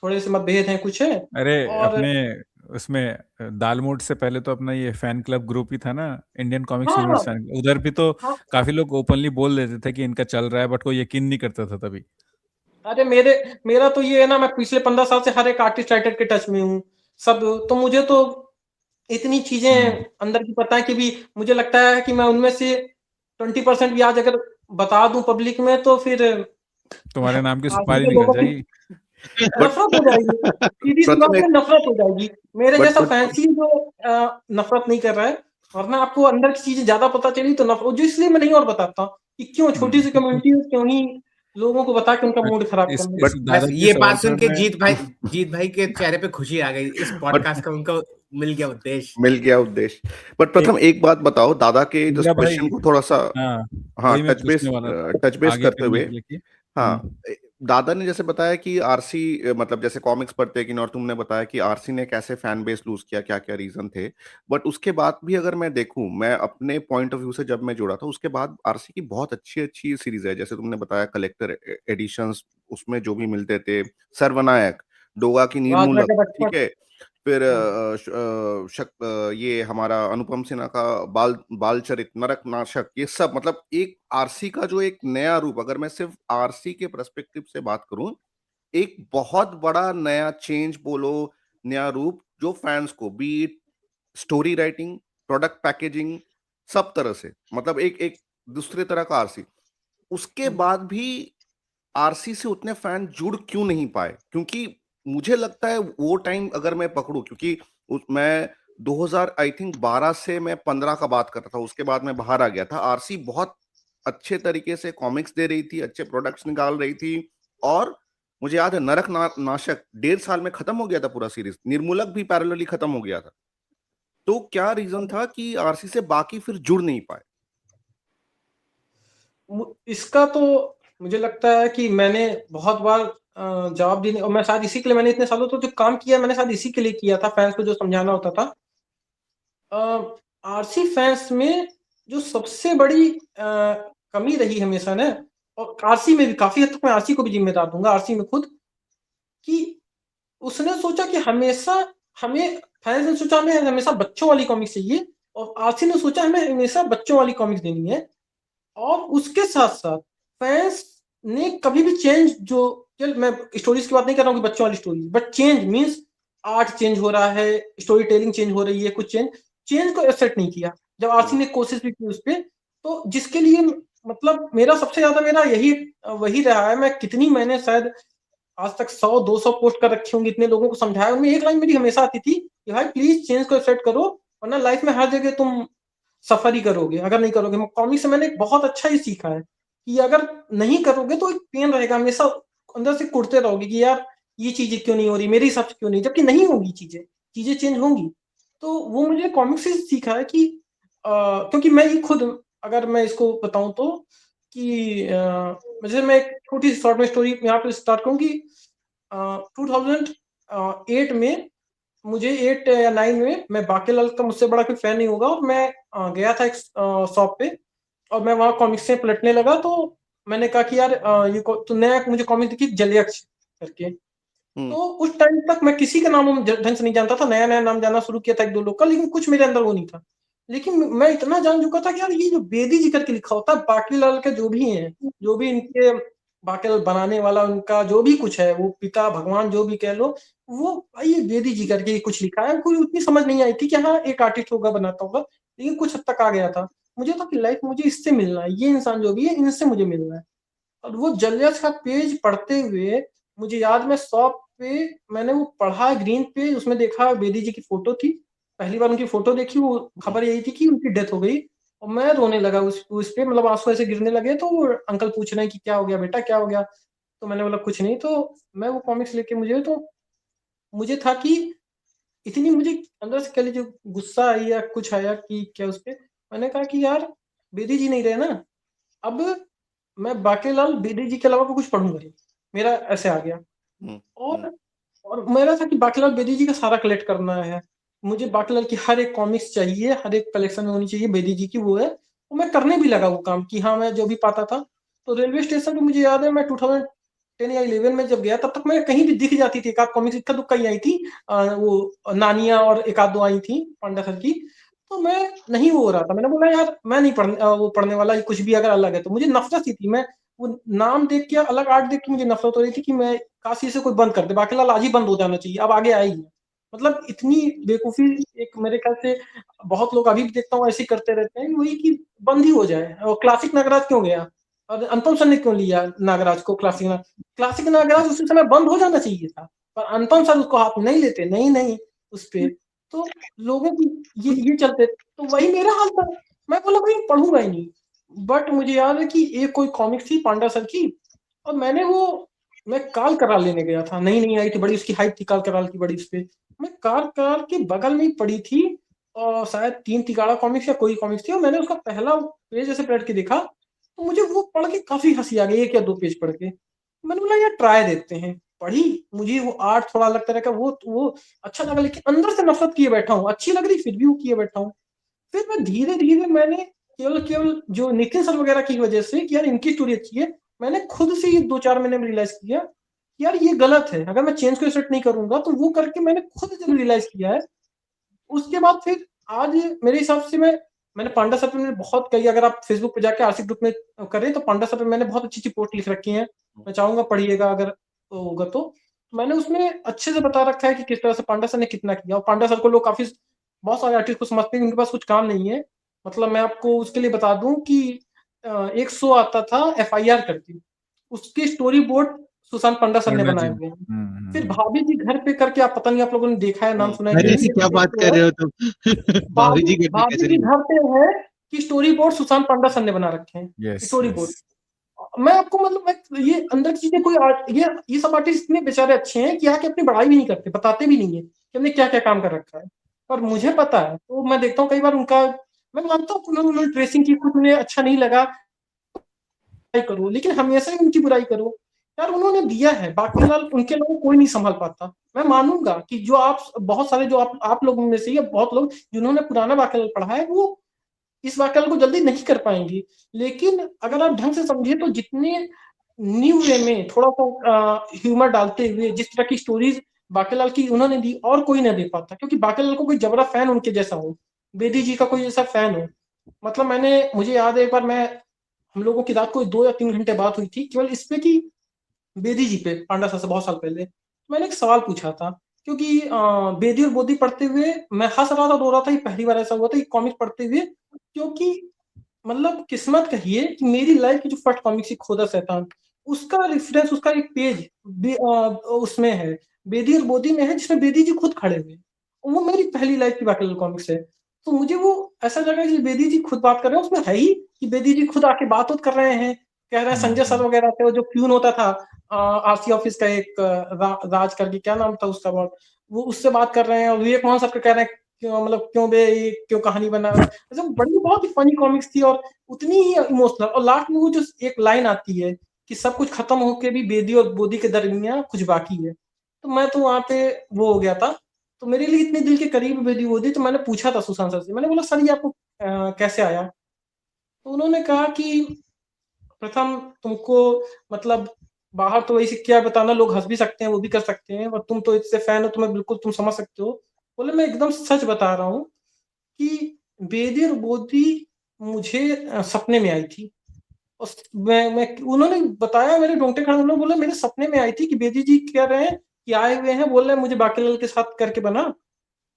थोड़े से मतभेद हैं कुछ है। अरे और अपने उसमें दालमोट से पहले तो अपना ये फैन क्लब ग्रुप ही था ना, इंडियन कॉमिक्स हाँ यूनिवर्स फैन, उधर भी तो हाँ, काफी लोग ओपनली बोल देते थे कि इनका चल रहा है, बट कोई यकीन नहीं करता था तभी। अरे मेरा तो ये है ना, मैं पिछले 15 साल से हर एक आर्टिस्ट राइटर के टच में हूँ सब, तो मुझे तो इतनी चीजें अंदर की पता है कि भी मुझे लगता है कि मैं उनमें से 20% भी आज अगर बता दूं पब्लिक में, तो फिर तुम्हारे नाम की आगे सुपारी के निकल लोगों की जाएगी। नफरत हो जाएगी, सीधी सी बात प्रथम है, एक नफरत हो जाएगी। मेरे बट जैसा बट फैंसी जो नफरत नहीं कर रहा है, वरना आपको अंदर की चीजें ज्यादा पता चली तो नफरत, जो इसलिए मैं नहीं और बताता कि क्यों छोटी सी कम्युनिटी, क्यों ही लोगों को बता के उनका मूड खराब इस करना। इस बस दादाजी ये बात सुन सवाल के में जीत भाई के चेहरे पे खुशी आ गई, इस बट पॉडकास्ट का उनको मिल गया उद्देश्य। मिल गया उद्देश्य। बट प्रथम एक बात बताओ, दादा के जिस इंदिरा भाई, क्वेश्चन को थोड़ा सा हाँ हाँ वही मैं पूछने वाला था टच बेस आगे करते करने हुए, के लिए कि हाँ दादा ने जैसे बताया कि आरसी मतलब जैसे कॉमिक्स पढ़ते हैं कि, और तुमने बताया कि आरसी ने कैसे फैन बेस लूज किया, क्या क्या रीजन थे। बट उसके बाद भी अगर मैं देखूं, मैं अपने पॉइंट ऑफ व्यू से जब मैं जुड़ा था, उसके बाद आरसी की बहुत अच्छी अच्छी सीरीज है। जैसे तुमने बताया कलेक्टर एडिशंस, उसमें जो भी मिलते थे, सर्वनायक, डोगा की राजरा नीरमूलक, के बचपन। ठीक है, फिर ये हमारा अनुपम सिन्हा का बालचरित, नरक नाशक, ये सब मतलब एक आरसी का जो एक नया रूप, अगर मैं सिर्फ आरसी के पर्सपेक्टिव से बात करूं, एक बहुत बड़ा नया चेंज बोलो, नया रूप, जो फैंस को beat story writing, product packaging, सब तरह से, मतलब एक एक दूसरे तरह का आरसी। उसके बाद भी आरसी से उतने फैन जुड़ क्यों नहीं पाए? क्योंकि मुझे लगता है वो टाइम अगर मैं पकड़ूं, क्योंकि मैं 2000 आई थिंक 12 से मैं 15 का बात कर रहा था, उसके बाद मैं बाहर आ गया था। आरसी बहुत अच्छे तरीके से कॉमिक्स दे रही थी, अच्छे प्रोडक्ट्स निकाल रही थी, और मुझे याद है नरक नाशक 1.5 साल में खत्म हो गया था पूरा सीरीज, निर्मूलक भी पैरेलली खत्म हो गया था। तो क्या रीजन था कि आरसी से बाकी फिर जुड़ नहीं पाए? इसका तो मुझे लगता है कि मैंने बहुत बार जवाब देने, और मैं शायद इसी के लिए मैंने इतने सालों तो जो काम किया मैंने शायद इसी के लिए किया था, फैंस को जो समझाना होता था। आरसी फैंस में जो सबसे बड़ी कमी रही हमेशा ना, और आरसी में भी काफी हद तक मैं आरसी को भी जिम्मेदार दूंगा, आरसी में खुद, कि उसने सोचा कि हमेशा हमें फैंस ने सोचा हमें हमेशा बच्चों वाली कॉमिक्स चाहिए, और आरसी ने सोचा हमें हमेशा बच्चों वाली कॉमिक्स देनी है। और उसके साथ साथ फैंस ने कभी भी चेंज, जो चल मैं स्टोरीज की बात नहीं कर रहा हूँ कि बच्चों वाली story, but change means art change हो रहा है, स्टोरी टेलिंग चेंज हो रही है, कुछ चेंज को एक्सेप्ट नहीं किया जब आरसी ने कोशिश भी की उस पर। तो जिसके लिए मतलब मेरा सबसे ज्यादा मेरा यही वही रहा है, मैं कितनी मैंने शायद आज तक 100-200 पोस्ट कर रखी होंगी, इतने लोगों को समझाया, उनमें एक लाइन मेरी हमेशा आती थी कि भाई प्लीज चेंज को एक्सेप्ट करो, वरना लाइफ में हर जगह तुम सफर ही करोगे अगर नहीं करोगे। कॉमिक से मैंने बहुत अच्छा ही सीखा है कि अगर नहीं करोगे तो एक पेन रहेगा हमेशा, अंदर से कुड़ते रहोगे कि यार ये चीजें क्यों नहीं हो रही, मेरे हिसाब से क्यों नहीं, जबकि नहीं होगी, चीजें चेंज होंगी। तो वो मुझे कॉमिक से सीखा है कि क्योंकि मैं ही खुद अगर मैं इसको बताऊं तो कि जैसे मैं एक छोटी सी शॉर्ट में स्टोरी यहाँ पे स्टार्ट करूँ कि 2008 में मुझे 8 या 9 में मैं बाकीलाल का मुझसे बड़ा कोई फैन नहीं होगा, और मैं गया था एक शॉप पे, और मैं वहाँ कॉमिक्स से पलटने लगा। तो मैंने कहा कि यार ये तो नया मुझे कॉमिक दिखी जलियक्ष करके। तो उस टाइम तक मैं किसी का नाम ढंग से नहीं जानता था, नया नया नाम जानना शुरू किया था एक दो लोग का, लेकिन कुछ मेरे अंदर वो नहीं था। लेकिन मैं इतना जान चुका था कि यार ये जो बेदी जी करके लिखा होता है, बाकीलाल के जो भी हैं, जो भी इनके बाकीलाल बनाने वाला उनका जो भी कुछ है, वो पिता भगवान जो भी कह लो, वो भाई ये बेदी जी करके कुछ लिखा है। कोई उतनी समझ नहीं आई थी कि हाँ एक आर्टिस्ट होगा बनाता होगा, लेकिन कुछ हद तक आ गया था। मुझे था कि लाइफ मुझे इससे मिलना है, ये इंसान जो भी है इनसे मुझे मिलना है। और वो जलियस का पेज पढ़ते हुए मुझे याद, मैं शॉप पे मैंने वो पढ़ा ग्रीन पेज, उसमें देखा बेदी जी की फोटो थी, पहली बार उनकी फोटो देखी, वो खबर यही थी कि उनकी डेथ हो गई, और मैं रोने लगा उस पे, मतलब आंसू ऐसे गिरने लगे। तो वो अंकल पूछ रहे हैं कि क्या हो गया बेटा, क्या हो गया? तो मैंने बोला कुछ नहीं। तो मैं वो कॉमिक्स लेके मुझे था कि इतनी मुझे अंदर से कह लीजिए गुस्सा आई या कुछ आया कि क्या उस पे। मैंने कहा कि यार बेदी जी नहीं रहे ना, अब मैं बाकीलाल बेदी जी के अलावा कुछ पढ़ूंगा नहीं, मेरा ऐसे आ गया। और मेरा था कि बाकीलाल बेदी जी का सारा कलेक्ट करना है, मुझे बाकीलाल की हर एक कॉमिक्स चाहिए, हर एक कलेक्शन में होनी चाहिए बेदी जी की, वो है। तो मैं करने भी लगा वो काम कि हाँ मैं जो भी पाता था। तो रेलवे स्टेशन पे मुझे याद है, मैं 2010 या 11 में जब गया, तब तक मैं कहीं भी दिख जाती थी, एक आध कॉमिक्स इक्का दुक्का ही आई थी, वो नानिया और एक आध दो आई थी पांडा सर की। तो मैं नहीं वो हो रहा था, मैंने बोला यार मैं नहीं वो पढ़ने वाला, कुछ भी अगर अलग है तो। मुझे नफरत सी थी, मैं वो नाम देख के, अलग आर्ट देख के मुझे नफरत हो रही थी कि मैं काश इसे कोई बंद कर दे, बाकीलाल आज ही बंद हो जाना चाहिए, अब आगे आएगी। मतलब इतनी बेवकूफी, एक मेरे ख्याल से बहुत लोग अभी भी देखता हूँ ऐसे ही करते रहते हैं, वही कि बंद ही हो जाए। और क्लासिक नागराज क्यों गया, और अनुपम सर ने क्यों लिया नागराज को? क्लासिक नागराज उसी समय बंद हो जाना चाहिए था, पर अनुपम सर उसको हाथ में नहीं लेते, नहीं नहीं उस पे। तो लोगों की ये चलते, तो वही मेरा हाल था। मैं बोला भाई पढ़ूंगा ही नहीं। बट मुझे याद है कि एक कोई कॉमिक थी पांडा सर की, और मैं काल कराल लेने गया था, नई नई आई थी, बड़ी उसकी हाइप थी काल कराल की बड़ी, उस पे मैं काल कराल के बगल में ही पड़ी थी, और शायद 3 तिगाड़ा कॉमिक्स या कोई कॉमिक्स थी, और मैंने उसका पहला पेज ऐसे पलट के देखा, तो मुझे वो पढ़ के काफी हंसी आ गई, 1 या 2 पेज पढ़ के। मैंने बोला यार ट्राई देते हैं, पढ़ी। मुझे वो आर्ट थोड़ा अलग तरह का वो अच्छा लगा, लेकिन अंदर से नफरत किए बैठा हूँ, अच्छी लग रही फिर भी वो किए बैठा हूँ। फिर मैं धीरे धीरे मैंने केवल केवल जो नितिन सर वगैरह की वजह से कि यार इनकी स्टोरी अच्छी है, मैंने खुद से ये 2-4 महीने में रियलाइज किया कि यार ये गलत है, अगर मैं चेंज को एक्सेप्ट नहीं करूंगा तो वो करके मैंने खुद जब रियलाइज किया है। उसके बाद फिर आज मेरे हिसाब से मैंने पांडा सर पे मैंने बहुत कही, अगर आप फेसबुक पे जाके आरसी ग्रुप में करें तो पांडा सर पे मैंने बहुत अच्छी अच्छी पोस्ट लिख रखी है, मैं चाहूंगा पढ़िएगा अगर होगा तो। मैंने उसमें अच्छे से बता रखा है कि किस तरह से पांडा सर ने कितना किया, और पांडा सर को लोग काफी, बहुत सारे आर्टिस्ट को समझते हैं उनके पास कुछ काम नहीं है। मतलब मैं आपको उसके लिए बता दूं कि एक शो आता था FIR करके, उसके स्टोरी बोर्ड सुशांत पांडा सर ने पांडा बनाए जी। हुए हैं। हम्म, फिर भाभी जी घर पे करके, आप पता नहीं आप लोगों ने देखा है, नाम सुना है कि अरे नहीं, क्या बात तो कर है रहे हो तुम? भाभी जी घर पे भाभी कैसे जी नहीं? घर पे है कि स्टोरी बोर्ड सुशांत पांडा सर ने बना रखे हैं, यस स्टोरी यस। बोर्ड। मैं आपको मतलब ये अंदर की चीजें, कोई आर्ट, ये सब आर्टिस्ट इतने बेचारे अच्छे हैं कि आके अपनी बड़ाई भी नहीं करते, बताते भी नहीं है कि हमने क्या क्या काम कर रखा है। पर मुझे पता है, तो मैं देखता हूँ कई बार उनका, मैं मानता हूँ उन्होंने ड्रेसिंग की, कुछ उन्हें अच्छा नहीं लगा करो, लेकिन हमेशा ही उनकी बुराई करो। यार उन्होंने दिया है, बाकीलाल उनके लोगों कोई नहीं संभाल पाता। मैं मानूंगा कि जो आप बहुत सारे, जो आप लोगों में से ही बहुत लोग जिन्होंने पुराना बाकीलाल पढ़ा है, वो इस वाक्याल को जल्दी नहीं कर पाएंगे। लेकिन अगर आप ढंग से समझिए तो जितने न्यू वे में थोड़ा सा ह्यूमर डालते हुए जिस तरह की स्टोरीज बाकीलाल की उन्होंने दी, और कोई ना दे पाता, क्योंकि बाकीलाल को कोई जबरा फैन उनके जैसा हो, बेदी जी का कोई जैसा फैन हो। मतलब मुझे याद है एक बार हम लोगों की रात को 2 या 3 घंटे बात हुई थी केवल इस पे कि बेदी जी पे, पांडा सर से बहुत साल पहले। मैंने एक सवाल पूछा था, क्योंकि बेदी और बोधी पढ़ते हुए मैं हंस रहा था, रो रहा था, ये पहली बार ऐसा हुआ था कि कॉमिक्स पढ़ते हुए, क्योंकि मतलब किस्मत कहिए कि मेरी लाइफ की जो फर्स्ट कॉमिक थी खोदा शैतान, उसका रेफरेंस, उसका एक पेज उसमें है, बेदी और बोधी में है, जिसमें बेदी जी खुद खड़े हुए, वो मेरी पहली लाइफ की बाकी कॉमिक्स है। तो मुझे वो ऐसा लगा कि बेदी जी खुद बात कर रहे हैं, उसमें है ही कि बेदी जी खुद आके बात कर रहे हैं, कह रहे हैं संजय सर वगैरह थे, वो जो प्यून होता था RC ऑफिस का, एक राज करके क्या नाम था उसका, वो उससे बात कर रहे हैं, और विवेक मोहन सर का कह रहे हैं क्यों बे ये क्यों कहानी बना, मतलब बड़ी बहुत ही फनी कॉमिक्स थी और उतनी ही इमोशनल। और लास्ट में वो जो एक लाइन आती है कि सब कुछ खत्म होके भी बेदी और बोदी के दरमियान कुछ बाकी है, तो मैं तो वहाँ पे वो हो गया था। तो मेरे लिए इतने दिल के करीब बेदी बोदी, तो मैंने पूछा था सुशांत सर से, मैंने बोला सर ये आपको कैसे आया? तो उन्होंने कहा कि प्रथम तुमको मतलब बाहर तो वैसे क्या बताना, लोग हंस भी सकते हैं वो भी कर सकते हैं, और तुम तो इससे फैन हो, तुम्हें बिल्कुल तुम समझ सकते हो। बोले मैं एकदम सच बता रहा हूँ कि बेदी और बोदी मुझे सपने में आई थी। और मैं उन्होंने बताया, मेरे रोंगटे खड़े, उन्होंने बोला मेरे सपने में आई थी कि बेदी जी कह रहे हैं कि आए हुए हैं, बोल रहे हैं मुझे बाकीलाल के साथ करके बना।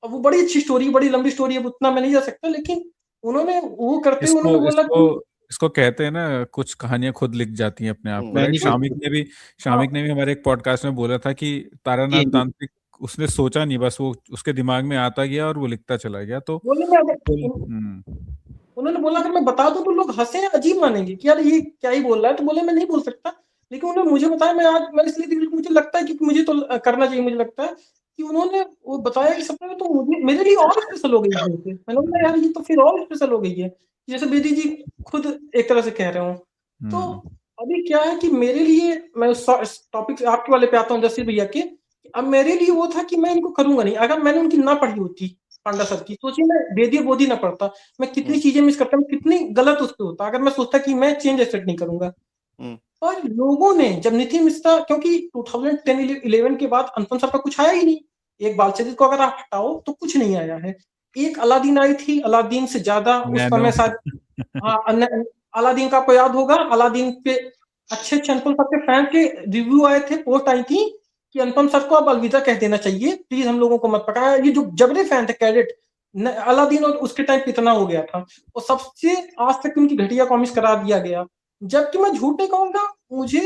और वो बड़ी अच्छी स्टोरी, बड़ी लंबी स्टोरी है, उतना मैं नहीं जा सकता, लेकिन उन्होंने वो करते हुए इसको उन्होंने बोला इसको कि इसको कहते हैं ना, कुछ कहानियां खुद लिख जाती हैं अपने आप को, राइट? मैनिफेस्ट शामिक ने भी हमारे एक पॉडकास्ट में बोला था कि तारानाथ कि तांत्रिक उसने सोचा नहीं, बस वो उसके दिमाग में आता गया और वो लिखता चला गया। तो बोले मैं हम्म, उन्होंने बोला अगर मैं बता दूं तो लोग हंसे, अजीब मानेंगे कि यार ये क्या ही बोल रहा है, तो बोले मैं नहीं बोल सकता। लेकिन उन्होंने मुझे बताया, मैं इसलिए मुझे लगता है कि मुझे तो करना चाहिए, मुझे लगता है कि उन्होंने वो बताया कि सपने में, तो मुझे मेरे लिए और स्पेशल हो गई है। मैंने बोला यार ये तो फिर और स्पेशल हो गई है, जैसे बेदी जी खुद एक तरह से कह रहे हो। तो अभी क्या है कि मेरे लिए, मैं उस टॉपिक आपके वाले पे आता हूँ जसीर भैया के, अब मेरे लिए वो था कि मैं इनको करूंगा नहीं। अगर मैंने उनकी ना पढ़ी होती पांडा सर की, सोचिए मैं बेदी और बोधी ना पढ़ता, मैं कितनी चीजें मिस करता, मैं कितनी गलत उस पर होता अगर मैं सोचता कि मैं चेंज एक्सेप्ट नहीं करूंगा। पर लोगों ने जब नितिन मिश्रा, क्योंकि 2010-11 के बाद अनुपम सर का कुछ आया ही नहीं, एक बालचरित को अगर आप हटाओ तो कुछ नहीं आया है। एक अलादीन आई थी, अलादीन से ज्यादा उस नैनो समय शायद, हाँ अलादीन का आपको याद होगा, अलादीन पे अच्छे अच्छे अनुपम सर के फैन के रिव्यू आए थे, पोस्ट आई थी कि अनुपम सर को अब अलविदा कह देना चाहिए, प्लीज हम लोगों को मत पकाया। ये जो जबरे फैन थे कैडेट, अलादीन और उसके टाइम पे इतना हो गया था, और सबसे आज तक उनकी घटिया कॉमिक्स करा दिया गया। जबकि मैं झूठ नहीं कहूंगा, मुझे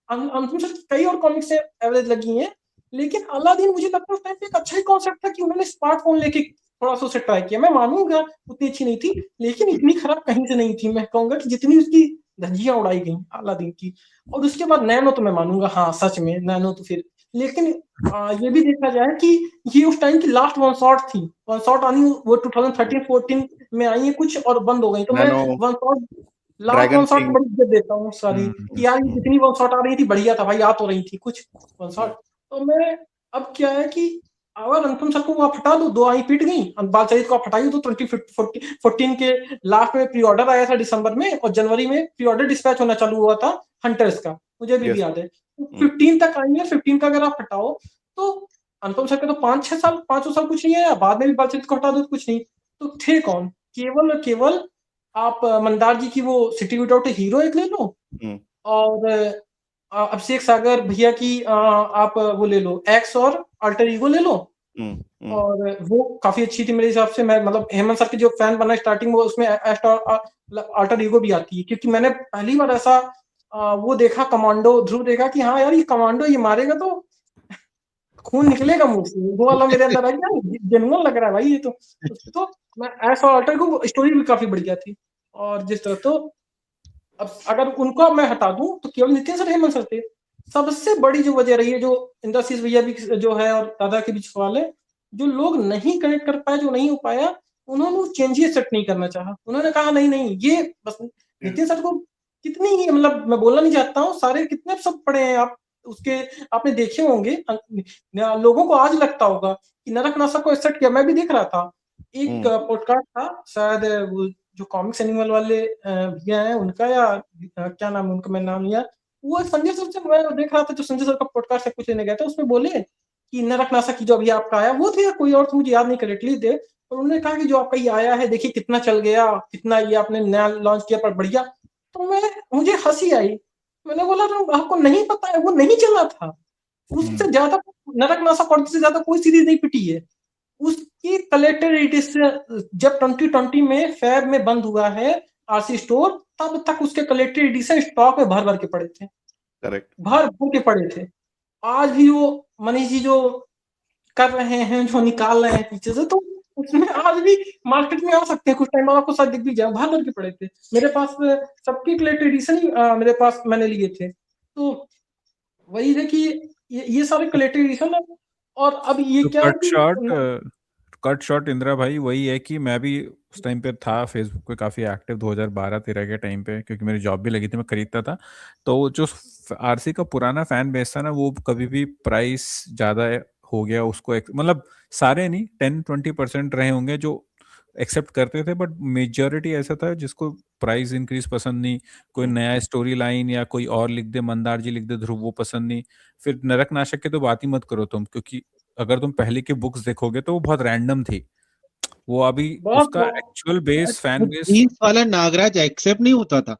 अनुपम सर की कई और कॉमिक्स एवरेज लगी हैं, लेकिन अलादीन मुझे लगता है उस टाइम पे एक अच्छा ही कॉन्सेप्ट था कि उन्होंने स्मार्टफोन लेके थोड़ा सा उसे ट्राई किया। मैं मानूंगा उतनी अच्छी नहीं थी, लेकिन इतनी खराब कहीं से नहीं थी। मैं कहूंगा कि जितनी उसकी धज्जियां उड़ाई गई अलादीन की। और उसके बाद नैनो तो मैं मानूंगा, हाँ सच में नैनो तो फिर, लेकिन ये भी देखा जाए कि ये उस टाइम की लास्ट वन शॉट थी। वन शॉट आनी वो 2013-14 में आई है कुछ और बंद हो गई, तो मैं one shot, last one shot बड़ी इज्जत देता हूँ सारी, कि यार ये जितनी वन शॉट आ रही थी बढ़िया था भाई, आ तो रही थी कुछ वन शॉट। तो मैं, अब क्या है कि अगर अनुपम सर को आप हटा दो, दो आई पिट गई, बालचरित को आप हटाई तो 2014 के लास्ट में प्री ऑर्डर आया था दिसंबर में, और जनवरी में प्री ऑर्डर डिस्पैच होना चालू हुआ था हंटर्स का, मुझे भी याद है। 15 तक आई है, 15 का अगर आप हटाओ तो अनुपम सर के तो 5-6 साल कुछ नहीं है, बाद में भी बालचरित को हटा दो तो कुछ नहीं, तो थे कौन? केवल और केवल आप मंदार जी की वो सिटी विदाउट ए हीरो एक ले लो, और अभिषेक सागर भैया की आप वो ले लो एक्स और अल्टर ईगो ले लो, और वो काफी अच्छी थी मेरे हिसाब से। मैं मतलब हेमंत सर की जो फैन बना स्टार्टिंग में, उसमें अल्टर ईगो भी आती है, क्योंकि मैंने पहली बार ऐसा वो देखा, कमांडो ध्रुव देखा कि हाँ यार ये कमांडो ये मारेगा तो खून निकलेगा मुंह से, वो वाला मेरे अंदर आ गया, जेन्युइन लग रहा है भाई ये तो मैं ऐसा अल्टर को, स्टोरी भी काफी बढ़िया थी। और जिस तरह, तो अब अगर उनको मैं हटा दूं तो केवल नितिन सर, हेमंत सर थे। सबसे बड़ी जो वजह रही है, जो इंद्रशीष भैया भी जो है और दादा के बीच सवाल है, जो लोग नहीं कनेक्ट कर पाए, जो नहीं हो पाया, उन्होंने चेंजेस सेट नहीं करना चाहा। उन्होंने कहा नहीं नहीं ये बस, नितिन सर को कितनी ही, मतलब मैं बोलना नहीं चाहता हूँ, सारे कितने सब पढ़े हैं आप उसके, आपने देखे होंगे, लोगों को आज लगता होगा कि नरक नासा को एक्सेप्ट किया। मैं भी देख रहा था एक पॉडकास्ट था शायद, वो जो कॉमिक्स एनिमल वाले भैया हैं उनका, या क्या नाम है उनका, मैं नाम लिया, वो संजय सर से मैं देख रहा था, जो संजय सर का पॉडकास्ट है कुछ लेने गया था, उसमें बोले कि नरक नासा की जो अभी आपका आया वो थे, या कोई और तो मुझे याद नहीं करेक्टली थे, और उन्होंने कहा कि जो आपका ये आया है देखिए कितना चल गया, कितना ये आपने नया लॉन्च किया पर बढ़िया। तो मुझे हंसी आई, मैंने बोला आपको नहीं पता है, वो नहीं चला था, उससे ज्यादा नरक नासा पढ़ने से ज्यादा कोई सीरीज नहीं पिटी है। उसकी कलेक्टर एडिशन जब 2020 में फैब में बंद हुआ है आरसी स्टोर, तब तक उसके कलेक्टर एडिशन स्टॉक में भर भर के पड़े थे, करेक्ट, भर भर के पड़े थे। आज भी वो मनीष जी जो कर रहे हैं, जो निकाल रहे हैं पीछे से, तो उसमें आज भी मार्केट में आ सकते हैं, कुछ टाइम आपको शायद दिख भी जाए, भर भर के पड़े थे। मेरे पास सबकी कलेक्टर एडिशन ही मेरे पास मैंने लिए थे। तो वही है कि ये सारे कलेक्टर एडिशन है। और अब ये क्या है कि कट शॉर्ट इंदिरा भाई वही है कि मैं भी उस टाइम पे था फेसबुक पे काफ़ी एक्टिव 2012-13 के टाइम पे, क्योंकि मेरी जॉब भी लगी थी, मैं खरीदता था। तो जो आरसी का पुराना फैन बेस था ना, वो कभी भी प्राइस ज़्यादा हो गया उसको मतलब सारे नहीं, 10-20% रहे होंगे जो एक्सेप्ट करते थे, बट मेजॉरिटी ऐसा था जिसको प्राइस इंक्रीज पसंद नहीं, कोई नया स्टोरी लाइन या कोई और लिख दे, मंदार जी लिख दे, ध्रुव वो पसंद नहीं। फिर नरक नाशक की तो बात ही मत करो तुम, क्योंकि अगर तुम पहले की बुक्स देखोगे तो वो बहुत रैंडम थी। वो अभी उसका बहुत एक्चुअल बेस फैन वो बेस जीन्स वाला नागराज एक्सेप्ट नहीं होता था।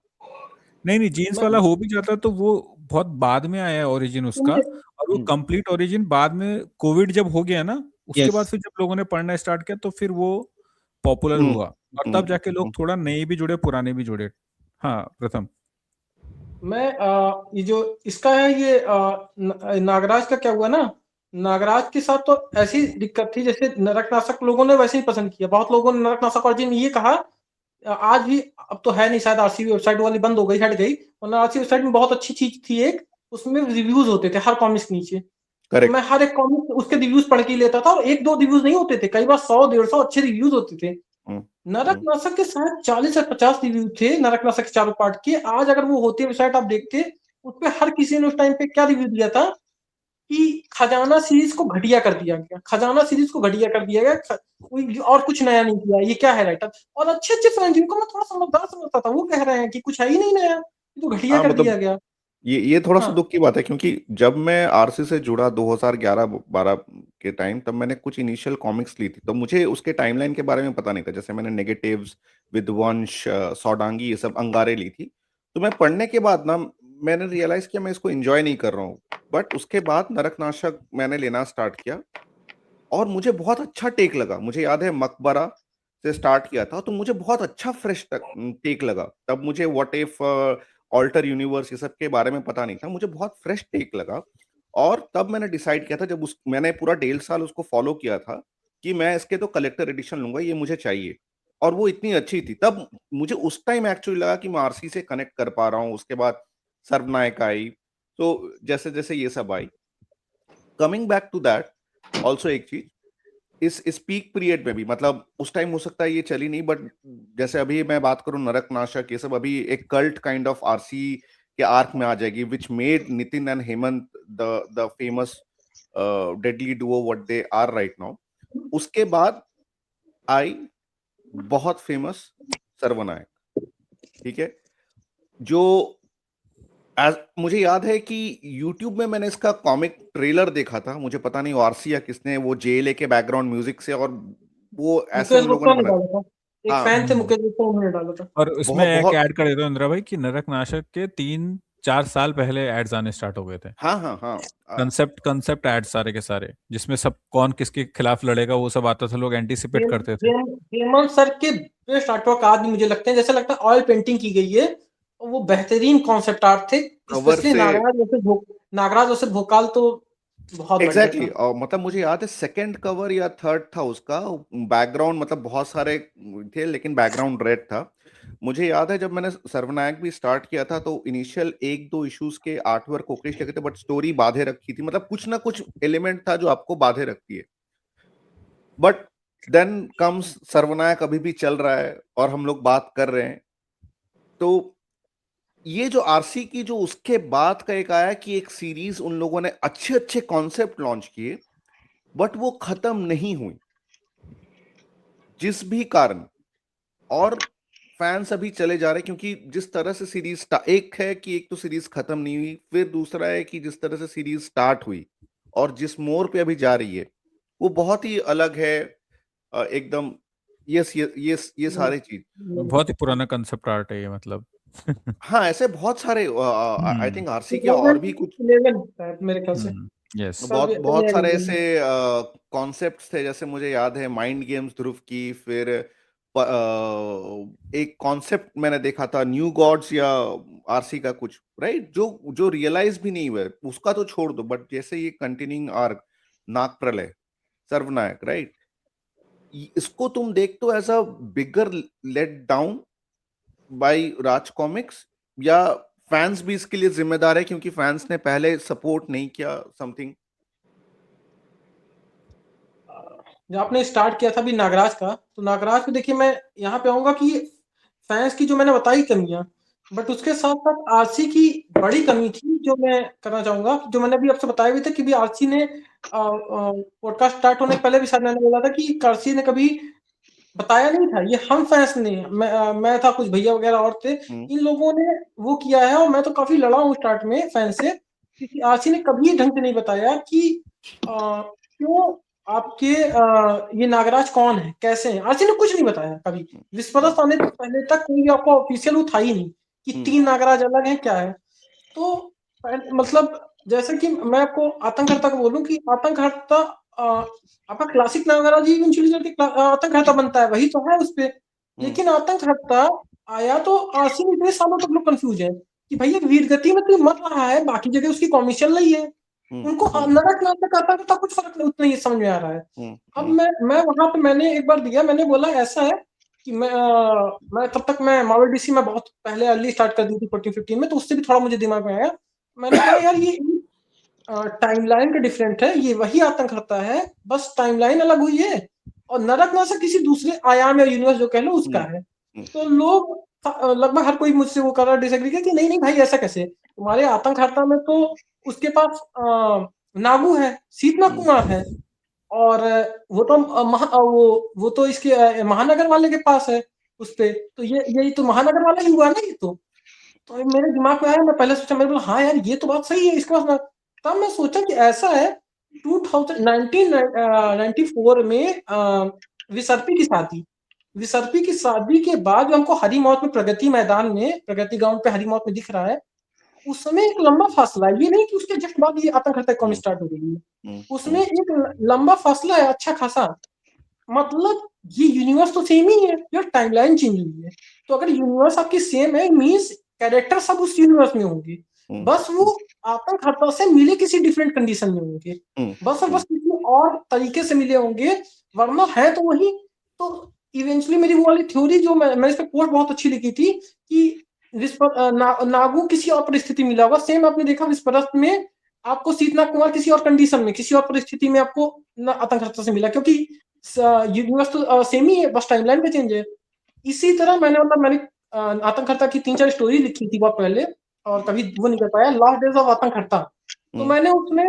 नहीं जीन्स वाला हो भी जाता तो वो बहुत बाद में आया है ओरिजिन उसका, और वो कंप्लीट ओरिजिन बाद में कोविड जब हो गया ना, उसके बाद यस, फिर जब लोगों ने पढ़ना स्टार्ट किया तो फिर वो पॉपुलर हुआ, और तब जाके लोग थोड़ा नए भी जुड़े, पुराने भी जुड़े। हाँ प्रथम। मैं ये जो इसका है ये नागराज का क्या हुआ ना, नागराज के साथ तो ऐसी दिक्कत थी जैसे नरक नाशक लोगों ने वैसे ही पसंद किया। बहुत लोगों ने नरक नाशक ओरिजिन ये कहा, आज भी, अब तो है नहीं शायद, आरसीबी वेबसाइट वाली बंद हो गई, हट गई, वरना आरसीबी वेबसाइट में बहुत अच्छी चीज थी एक, उसमें रिव्यूज होते थे हर कॉमिक्स के नीचे। तो करेक्ट। मैं हर एक कॉमिक उसके रिव्यूज पढ़ के ही लेता था, और एक दो रिव्यूज नहीं होते थे, कई बार 100-150 अच्छे रिव्यूज होते थे। नरक नाशक के शायद 40 या 50 रिव्यू थे नरक नाशक के चारों पार्ट के। आज अगर वो होती वेबसाइट आप देखते, उस पे हर किसी ने उस टाइम पे क्या रिव्यू दिया था कि खजाना सीरीज को घटिया कर दिया गया, खजाना सीरीज को घटिया कर दिया गया, कोई और कुछ नया नहीं किया, ये क्या है राइटर। और अच्छे अच्छे फैन जिनको मैं थोड़ा समझदार समझता था वो कह रहे हैं कि कुछ है ही नहीं नया, ये तो घटिया हाँ कर दिया मतलब गया। ये थोड़ा सा हाँ, दुख की बात है, क्योंकि जब मैं आरसी से जुड़ा 2011-12 के टाइम, तब मैंने कुछ इनिशियल कॉमिक्स ली थी, तो मुझे उसके टाइमलाइन के बारे में पता नहीं था। जैसे मैंने नेगेटिव्स, विध्वंस, सौडांगी, ये सब अंगारे ली थी। तो मैं पढ़ने के बाद ना मैंने रियलाइज किया मैं इसको एंजॉय नहीं कर रहा हूँ। बट उसके बाद नरक नाशक मैंने लेना स्टार्ट किया और मुझे बहुत अच्छा टेक लगा। मुझे याद है मकबरा से स्टार्ट किया था, तो मुझे बहुत अच्छा फ्रेश टेक लगा। तब मुझे व्हाट इफ, ऑल्टर यूनिवर्स, ये सब के बारे में पता नहीं था। मुझे बहुत फ्रेश टेक लगा, और तब मैंने डिसाइड किया था, जब उस मैंने पूरा 1.5 साल उसको फॉलो किया था, कि मैं इसके तो कलेक्टर एडिशन लूंगा, ये मुझे चाहिए। और वो इतनी अच्छी थी, तब मुझे उस टाइम एक्चुअली लगा कि मैं आरसी से कनेक्ट कर पा रहा हूँ। उसके बाद सर्वनायक आई, तो जैसे जैसे ये सब आई, coming back to that, also एक चीज, इस पीक पीरियड में भी, मतलब उस टाइम हो सकता है ये चली नहीं, बट जैसे अभी मैं बात करूं नरक नाशक, ये सब अभी एक कल्ट काइंड ऑफ आरसी के आर्क में आ जाएगी, which made Nitin and Hemant the famous deadly duo what they are right now. उसके बाद आई बहुत फेमस सर्वनायक, ठीक है, जो मुझे याद है कि YouTube में मैंने इसका कॉमिक ट्रेलर देखा था, मुझे पता नहीं आरसी या किसने, वो जेएलए के बैकग्राउंड म्यूजिक से, और वो ऐसे मुकेश उन लोगों गुप्ता ने ने बना। डाला था, एक हाँ, फैन थे मुकेश गुप्ता, उन्होंने डाला था। और इसमें बहुत एक बहुत। ऐड कर देता हूँ इंदिरा भाई कि नरक नाशक के 3-4 साल पहले एड्स आने स्टार्ट हो गए थे। हाँ हाँ हाँ। कंसेप्ट एड सारे के सारे, जिसमें सब कौन किसके खिलाफ लड़ेगा वो सब आता था, लोग एंटीसिपेट करते थे। हेमंत सर के बेस्ट आर्टवर्क आज भी मुझे लगते हैं, जैसे लगता है ऑयल पेंटिंग की गई है, और वो बेहतरीन कॉन्सेप्ट आर्ट थे। कवर स्पेशली से नागराज वैसे भोकाल तो बहुत बढ़िया एग्जैक्टली था। और मतलब मुझे याद है सेकंड कवर या थर्ड था उसका, बैकग्राउंड मतलब बहुत सारे थे, लेकिन बैकग्राउंड रेड था। मुझे याद है जब मैंने सर्वनायक भी स्टार्ट किया था, तो इनिशियल 1-2 इश्यूज के आर्टवर्क ओकेश लगे थे, बट स्टोरी बाधे रखी थी, मतलब कुछ ना कुछ एलिमेंट था जो आपको बाधे रखती है। बट देन कम्स सर्वनायक, अभी भी चल रहा है और हम लोग बात कर रहे हैं। तो ये जो आरसी की जो उसके बाद का एक आया कि एक सीरीज उन लोगों ने अच्छे अच्छे कॉन्सेप्ट लॉन्च किए, बट वो खत्म नहीं हुई जिस भी कारण, और फैंस अभी चले जा रहे हैं, क्योंकि जिस तरह से सीरीज, एक है कि एक तो सीरीज खत्म नहीं हुई, फिर दूसरा है कि जिस तरह से सीरीज स्टार्ट हुई और जिस मोड़ पे अभी जा रही है, वो बहुत ही अलग है, एकदम। यस, ये सारी चीज। बहुत ही पुराना कंसेप्ट आर्ट है ये, मतलब। हाँ, ऐसे बहुत सारे, आई थिंक आरसी के और भी कुछ 11 शायद मेरे ख्याल से, यस। बहुत बहुत सारे 11। ऐसे कॉन्सेप्ट्स थे। जैसे मुझे याद है माइंड गेम्स ध्रुव की, फिर एक कॉन्सेप्ट मैंने देखा था न्यू गॉड्स या आरसी का कुछ, राइट, जो जो रियलाइज भी नहीं हुआ है, उसका तो छोड़ दो, बट जैसे ये कंटिन्यूइंग आर्क, नाग प्रलय, सर्वनायक, राइट, इसको तुम देखते हो as a bigger let down by Raj comics, या फैंस भी इसके लिए जिम्मेदार है क्योंकि फैंस ने पहले सपोर्ट नहीं किया समथिंग? जब आपने स्टार्ट किया था अभी नागराज का, तो नागराज पे देखिए मैं यहाँ पे आऊंगा कि फैंस की जो मैंने बताई कमियां, बट उसके साथ साथ आरसी की बड़ी कमी थी जो मैं करना चाहूंगा, जो मैंने अभी आपसे बताया भी था कि भी आरसी ने पॉडकास्ट स्टार्ट होने से पहले भी शायद मैंने बोला था कि आरसी ने कभी बताया नहीं था, ये हम फैंस ने, मैं था, कुछ भैया वगैरह और थे, इन लोगों ने वो किया है, और मैं तो काफी लड़ा हूँ स्टार्ट में फैन से, क्योंकि आरसी ने कभी ढंग से नहीं बताया कि क्यों आपके ये नागराज कौन है, कैसे हैं। आरसी ने कुछ नहीं बताया कभी, विस्परस आने से पहले तक कोई आपको ऑफिशियल वो था ही नहीं कि 3 नागराज अलग है क्या है। तो मतलब जैसे कि मैं आपको आतंकहर्ता को बोलूं कि आतंकहर्ता आपका क्लासिक नागराज ही इवेंचुअली जाके आतंकहर्ता बनता है, वही तो है उस पे। लेकिन आतंकहर्ता आया तो आरसी में इतने सालों तक लोग कंफ्यूज है कि भैया वीरगति में तो मर रहा है, बाकी जगह उसकी कॉमिशन नहीं है, उनको नरक नाटक आतंकहर्ता कुछ फर्क नहीं, उतना ही समझ में आ रहा है। अब मैं वहां पे मैंने एक बार दिया, मैंने बोला ऐसा है कि मैं तब तक मैं मार्वल डीसी में बहुत पहले अर्ली स्टार्ट कर दी थी 14-15 में, तो उससे भी थोड़ा मुझे दिमाग में आया। मैंने कहा यार ये टाइमलाइन का डिफरेंट है, ये वही आतंकहर्ता है, बस टाइमलाइन अलग हुई है, और नरक नाशक किसी दूसरे आयाम या यूनिवर्स जो कह लो उसका है। तो लोग लगभग हर कोई मुझसे वो कर रहा डिसएग्री किया कि नहीं नहीं भाई ऐसा कैसे, तुम्हारे आतंकहर्ता में तो उसके पास नागू है, शीतनाग कुमार है, और वो तो वो तो इसके महानगर वाले के पास है उस पे, तो यही तो महानगर वाला ही हुआ ना ये तो मेरे दिमाग में आया। मैं पहले सोचा, मैंने बोला हाँ यार ये तो बात सही है, इसके पास तब मैं सोचा कि ऐसा है 1994 में विसर्पी की शादी के बाद जो हमको हरी मौत में प्रगति मैदान में, प्रगति ग्राउंड पे हरी मौत में दिख रहा है, उस समय एक लंबा फासला है, ये नहीं कि उसके जस्ट बाद ये आतंकहर्ता कॉम स्टार्ट हो गई है, उसमें एक लंबा फासला है अच्छा खासा। मतलब ये यूनिवर्स तो सेम ही है, जो टाइमलाइन चेंज हुई है, तो अगर यूनिवर्स आपकी सेम है मींस कैरेक्टर सब उस यूनिवर्स में होंगे, बस वो आतंकहर्ता से मिले किसी डिफरेंट कंडीशन में होंगे, बस और बस किसी और तरीके से मिले होंगे, वरना है तो वही। तो इवेंचुअली मेरी वो वाली थ्योरी जो मैं इस पे पोस्ट बहुत अच्छी लिखी थी कि नागू किसी और परिस्थिति मिला होगा, सेम आपने देखा विस्परस में आपको शीतनाग कुमार किसी और कंडीशन में किसी और परिस्थिति में आपको आतंकहर्ता से मिला, क्योंकि यूनिवर्स तो सेम ही है, बस टाइमलाइन पे चेंज है। इसी तरह मैंने आतंकहर्ता की 3-4 स्टोरी लिखी थी बहुत पहले, और कभी वो नहीं कर पाया, लास्ट डेज ऑफ आतंकहर्ता, तो मैंने उसमें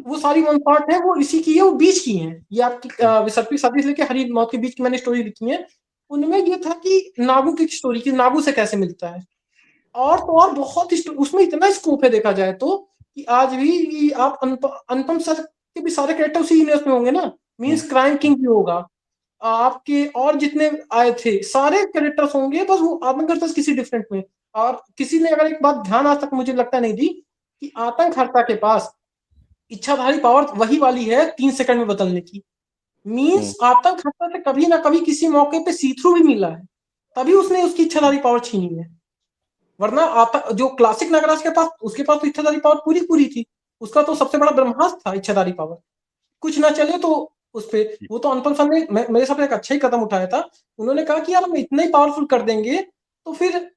वो सारी वन पार्ट है वो इसी की है, वो बीच की है, ये आपकी विसर्पी शादी से लेके हरी मौत के बीच की मैंने स्टोरी लिखी है। उनमें ये था कि नागू की स्टोरी की नागू से कैसे मिलता है, और तो और बहुत उसमें इतना स्कोप है देखा जाए तो कि आज भी आप अनुपम सर के भी सारे कैरेक्टर उसी यूनिवर्स में होंगे ना, मींस क्राइम किंग भी होगा, आपके और जितने आए थे सारे कैरेक्टर्स होंगे, बस वो आतंकहर्ता किसी डिफरेंट में। और किसी ने अगर एक बात ध्यान आज तक मुझे लगता नहीं दी कि आतंकहर्ता के पास इच्छाधारी पावर वही वाली है 3 सेकंड में बदलने की, मींस आतंकहर्ता से कभी ना कभी किसी मौके पे सी थ्रू भी मिला है, तभी उसने उसकी इच्छाधारी पावर छीनी है, वरना जो क्लासिक नागराज के पास, उसके पास तो इच्छाधारी पावर पूरी थी, उसका तो सबसे बड़ा ब्रह्मास्त्र था इच्छाधारी पावर, कुछ ना चले तो उस पे वो तो अनुपम सर ने मेरे साथ एक अच्छा ही कदम उठाया था। उन्होंने कहा कि यार हम इतना ही पावरफुल कर देंगे तो फिर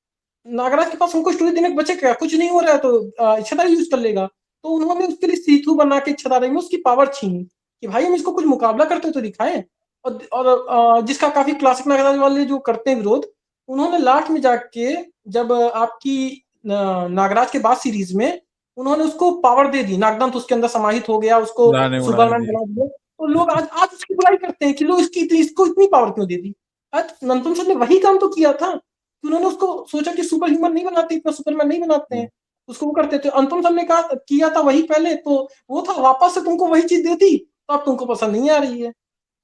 नागराज के पास हमको स्टोरी देने के बचे क्या, कुछ नहीं हो रहा है तो इच्छाधारी यूज कर लेगा। तो उन्होंने उसके लिए सीथू बना के इच्छाधारी में उसकी पावर छीनी कि भाई हम इसको कुछ मुकाबला करते तो दिखाएं, और जिसका काफी क्लासिक नागराज वाले जो करते हैं विरोध, उन्होंने लास्ट में जाके जब आपकी नागराज के बाद सीरीज में उन्होंने उसको पावर दे दी, नागदंत उसके अंदर समाहित हो गया, उसको सुपरमैन बना दिया, तो लोग आज उसकी बुराई करते हैं कि लोग इसको इतनी पावर क्यों दे दी। आज नंदन सर ने वही काम तो किया था, उन्होंने उसको सोचा कि सुपर ह्यूमन नहीं बनाते, इतना सुपरमैन नहीं बनाते हैं, उसको वो करते थे। अनुपम सर ने कहा किया था वही पहले, तो वो था वापस से तुमको वही चीज देती, तो अब तुमको पसंद नहीं आ रही है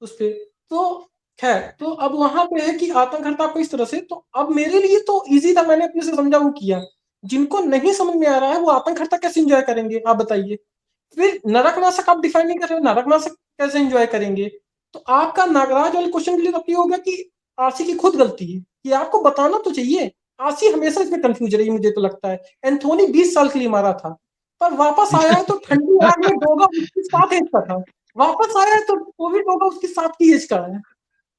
उस पर। तो खैर, तो अब वहां पे है कि आतंकहर्ता को इस तरह से, तो अब मेरे लिए तो इजी था, मैंने अपने से समझा वो किया। जिनको नहीं समझ में आ रहा है वो आतंकहर्ता कैसे एंजॉय करेंगे आप बताइए। फिर नरक नाशक आप डिफाइन नहीं कर रहे हो, नरक नाशक कैसे एंजॉय करेंगे। तो आपका नागराज वाले क्वेश्चन के लिए तो ये हो गया कि आरसी की खुद गलती है, कि आपको बताना तो चाहिए। आरसी हमेशा इसमें कंफ्यूज रही, मुझे तो लगता है। एंथोनी 20 साल के लिए मारा था, पर वापस आया है तो ठंडी आग में डोगा उसकी 7 एज का था, वापस आया है तो वो भी डोगा उसकी 7 की एज का है।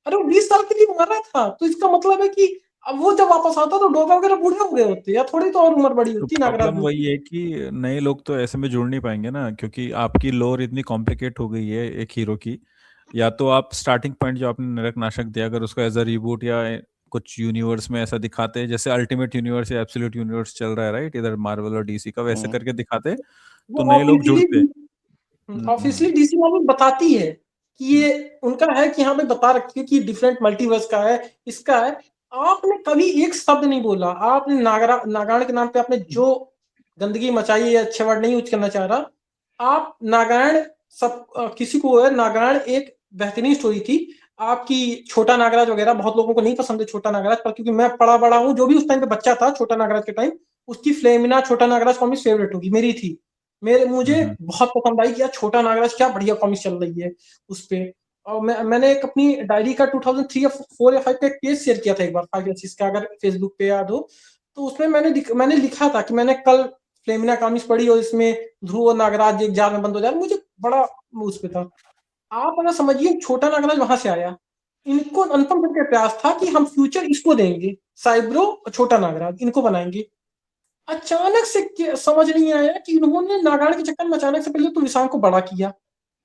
अरे वो 20 साल के लिए मारा था, तो इसका मतलब है कि अब वो जब वापस आता तो डोगा वगैरह बूढ़े हो गए होते, या थोड़ी तो और उम्र बड़ी होती। तो प्रॉब्लम वही है कि नए लोग तो ऐसे में जुड़ नहीं पाएंगे ना, क्योंकि आपकी लोर इतनी कॉम्प्लिकेट हो गई है एक हीरो की। या तो आप स्टार्टिंग पॉइंट जो आपने नरक नाशक दिया, अगर उसको एज अ रीबूट या कुछ यूनिवर्स में ऐसा दिखाते, जैसे अल्टीमेट यूनिवर्स या एब्सोल्यूट यूनिवर्स चल रहा है राइट, इधर मार्वल और डीसी का, वैसे करके दिखाते तो वो नए लोग जुड़ते। ऑब्वियसली डीसी मार्वल बताती है कि ये उनका है कि हाँ भाई बता रखी है कि डिफरेंट मल्टीवर्स का है, इसका है। आपने कभी एक शब्द नहीं बोला, आपने नागान के नाम पे आपने जो गंदगी मचाई है, अच्छे वर्ड नहीं यूज करना चाह रहा। आप नागायण सब किसी को है, नागायण एक बेहतरीन स्टोरी थी आपकी। छोटा नागराज वगैरह बहुत लोगों को नहीं पसंद है छोटा नागराज, पर क्योंकि मैं पढ़ा बड़ा हूँ, जो भी उस टाइम पे बच्चा था छोटा नागराज के टाइम, उसकी फ्लेमिना छोटा नागराज कॉमिक्स फेवरेट होगी, मेरी थी। मुझे बहुत पसंद आई कि यार छोटा नागराज क्या बढ़िया कॉमिक्स चल रही है उस पे। और मैंने एक अपनी डायरी का 2003 या 4 या 5 पे एक पेज शेयर किया था एक बार, 5 या 6 का, अगर फेसबुक पे याद हो तो। उसमें मैंने लिखा था कि मैंने कल फ्लेमिना कॉमिक्स पढ़ी और इसमें ध्रुव और नागराज एक जार में बंद हो जाए, मुझे बड़ा उस पे था। आप अगर समझिए छोटा नागराज वहां से आया, इनको अनुपम सर का प्रयास था कि हम फ्यूचर इसको देंगे, साइब्रो और छोटा नागराज इनको बनाएंगे। अचानक से समझ नहीं आया कि इन्होंने नागाड़ के चक्कर में अचानक से पहले तो विशाल को बड़ा किया,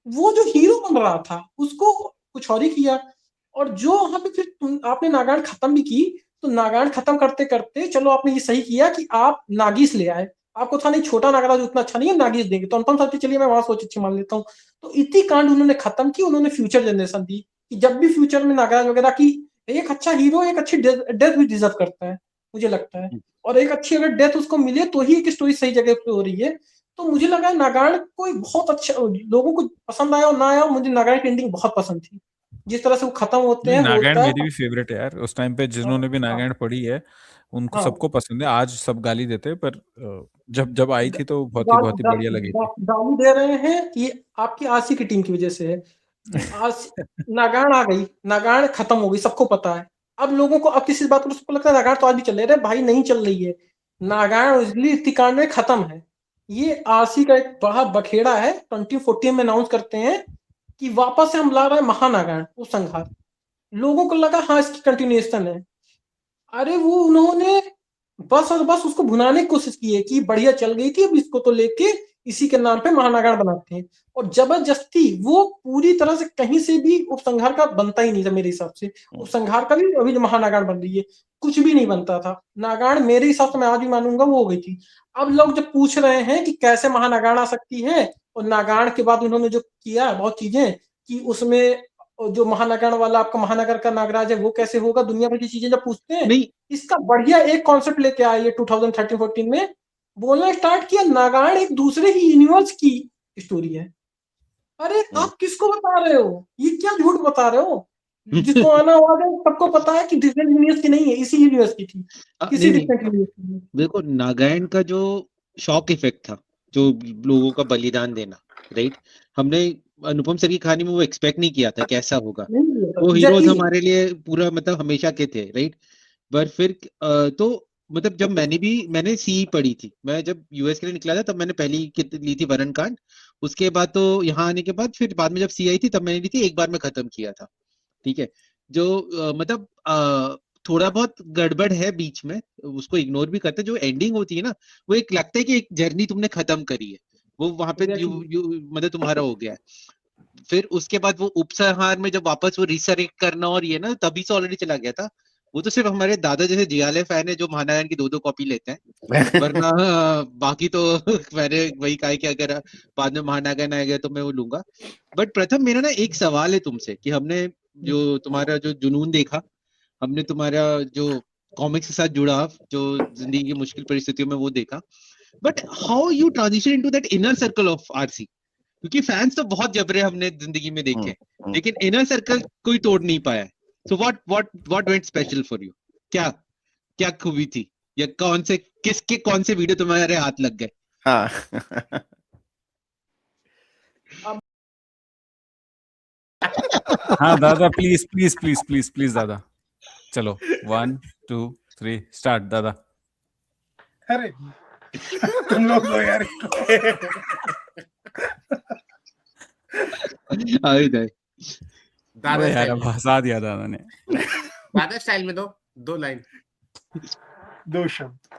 वो जो हीरो बन रहा था उसको कुछ और ही किया। और जो वहां पे फिर आपने नागाड़ खत्म भी की, तो नागाड़ खत्म करते करते चलो आपने ये सही किया कि आप नागिस ले आए। आपको था नहीं छोटा नागराज उतना अच्छा नहीं है, नागिस देंगे, तो अनुपम साहब चलिए मैं वहां सोच अच्छी मान लेता हूँ। तो इतनी कांड उन्होंने खत्म की, उन्होंने फ्यूचर जनरेशन दी कि जब भी फ्यूचर में नागराज वगैरह की एक अच्छा हीरो एक अच्छी डेथ भी डिजर्व करता है, मुझे लगता है। और एक अच्छी अगर डेथ उसको मिले तो ही एक स्टोरी सही जगह पे हो रही है। तो मुझे लगा नागाड़ कोई बहुत अच्छा, लोगों को पसंद आया और ना आया, मुझे नागाड़ की एंडिंग बहुत पसंद थी, जिस तरह से वो खत्म होते हैं नागायण होता मेरी भी फेवरेट है यार। उस टाइम पे जिन्होंने भी नागायण पढ़ी है उनको हाँ सबको पसंद है। आज सब गाली देते हैं, पर जब जब आई थी तो बहुत ही बढ़िया लगी थी। गाली दे रहे हैं कि आपकी आरसी की टीम की वजह से है। नागाड़ आ गई, नागाड़ खत्म हो गई, सबको पता है। अब लोगों को अब किसी बात पर सबको लगता है नागाड़ तो आज भी चल रही है, भाई नहीं चल रही है। नागाड़ इसलिए इतनी कांड में खत्म है। ये आरसी का एक बड़ा बखेड़ा है, 2014 में अनाउंस करते हैं कि वापस से हम ला रहे हैं महानागाड़ उस संहार। लोगों को लगा हाँ इसकी कंटिन्यूएशन है। अरे वो उन्होंने बस और बस उसको भुनाने की कोशिश की है कि बढ़िया चल गई थी, अब इसको तो लेके इसी के नाम पे महानागाड़ बनाते हैं। और जबरदस्ती वो पूरी तरह से कहीं से भी उपसंहार का बनता ही नहीं था मेरे हिसाब से। उपसंहार का भी अभी जो महानागाड़ बन रही है कुछ भी नहीं बनता था। नागाड़ मेरे हिसाब से मैं आज भी मानूंगा वो हो गई थी। अब लोग जब पूछ रहे हैं कि कैसे महानागाड़ आ सकती है, और नागाड़ के बाद उन्होंने जो किया बहुत चीजें कि उसमें जो महानगर वाला आपका महानगर का नागराज है वो कैसे होगा, दुनिया भर की चीजें जब पूछते हैं, नहीं इसका बढ़िया एक कॉन्सेप्ट लेके आए ये 2013-14 में, बोलना स्टार्ट किया नागाड़ एक दूसरे ही यूनिवर्स की स्टोरी है। अरे आप किसको बता रहे हो, ये क्या झूठ बता रहे हो? जिसको आना हुआ है सबको पता है कि डिफरेंट यूनिवर्स की नहीं है, इसी यूनिवर्स की थी, किसी नहीं डिफरेंट यूनिवर्स की। देखो नागायण का जो शॉक इफेक्ट था, जो लोगों का बलिदान देना, राइट, हमने अनुपम सर की कहानी में वो एक्सपेक्ट नहीं किया था कैसा होगा। वो हीरोज हमारे लिए पूरा मतलब हमेशा के थे, राइट। पर फिर तो मतलब जब मैंने सी पढ़ी थी, मैं जब यूएस के लिए निकला था तब मैंने पहली ली थी वरण कांड। उसके बाद तो यहाँ आने के बाद फिर बाद में जब सी आई थी तब मैंने ली थी, एक बार में खत्म किया था, ठीक है। जो मतलब थोड़ा बहुत गड़बड़ है बीच में, उसको इग्नोर भी करते, जो एंडिंग होती है ना वो एक लगता है कि एक जर्नी तुमने खत्म करी है, वो वहां पे मतलब तुम्हारा हो गया है। फिर उसके बाद वो उपसंहार में जब वापस वो रिसरेक्ट करना और ये ना तभी से ऑलरेडी चला गया था। वो तो सिर्फ हमारे दादा जैसे जियाले फैन है जो महानारायण की 2-2 कॉपी लेते हैं, वरना बाकी तो मैंने वही कहा कि अगर बाद में महानारायण आएगा तो मैं वो लूंगा। बट प्रथम मेरा ना एक सवाल है तुमसे कि हमने जो तुम्हारा जो जुनून देखा, हमने तुम्हारा जो कॉमिक्स के साथ जुड़ाव जो जिंदगी की मुश्किल परिस्थितियों में वो देखा, but how you transition into that inner circle of RC? क्योंकि फैंस तो बहुत जबरे हमने जिंदगी में देखे, लेकिन इनर सर्कल कोई तोड़ नहीं पाया। So what went special for you? क्या क्या खूबी थी, या कौन से वीडियो तुम्हारे हाथ लग गए? हाँ हाँ दादा, please please please please please दादा, चलो 1 2 3 स्टार्ट दादा। अरे तुम लोग तो यार दादा यार स्टाइल अब में, हंसा दिया दादा ने। दादा स्टाइल में दो लाइन। 2 शब्द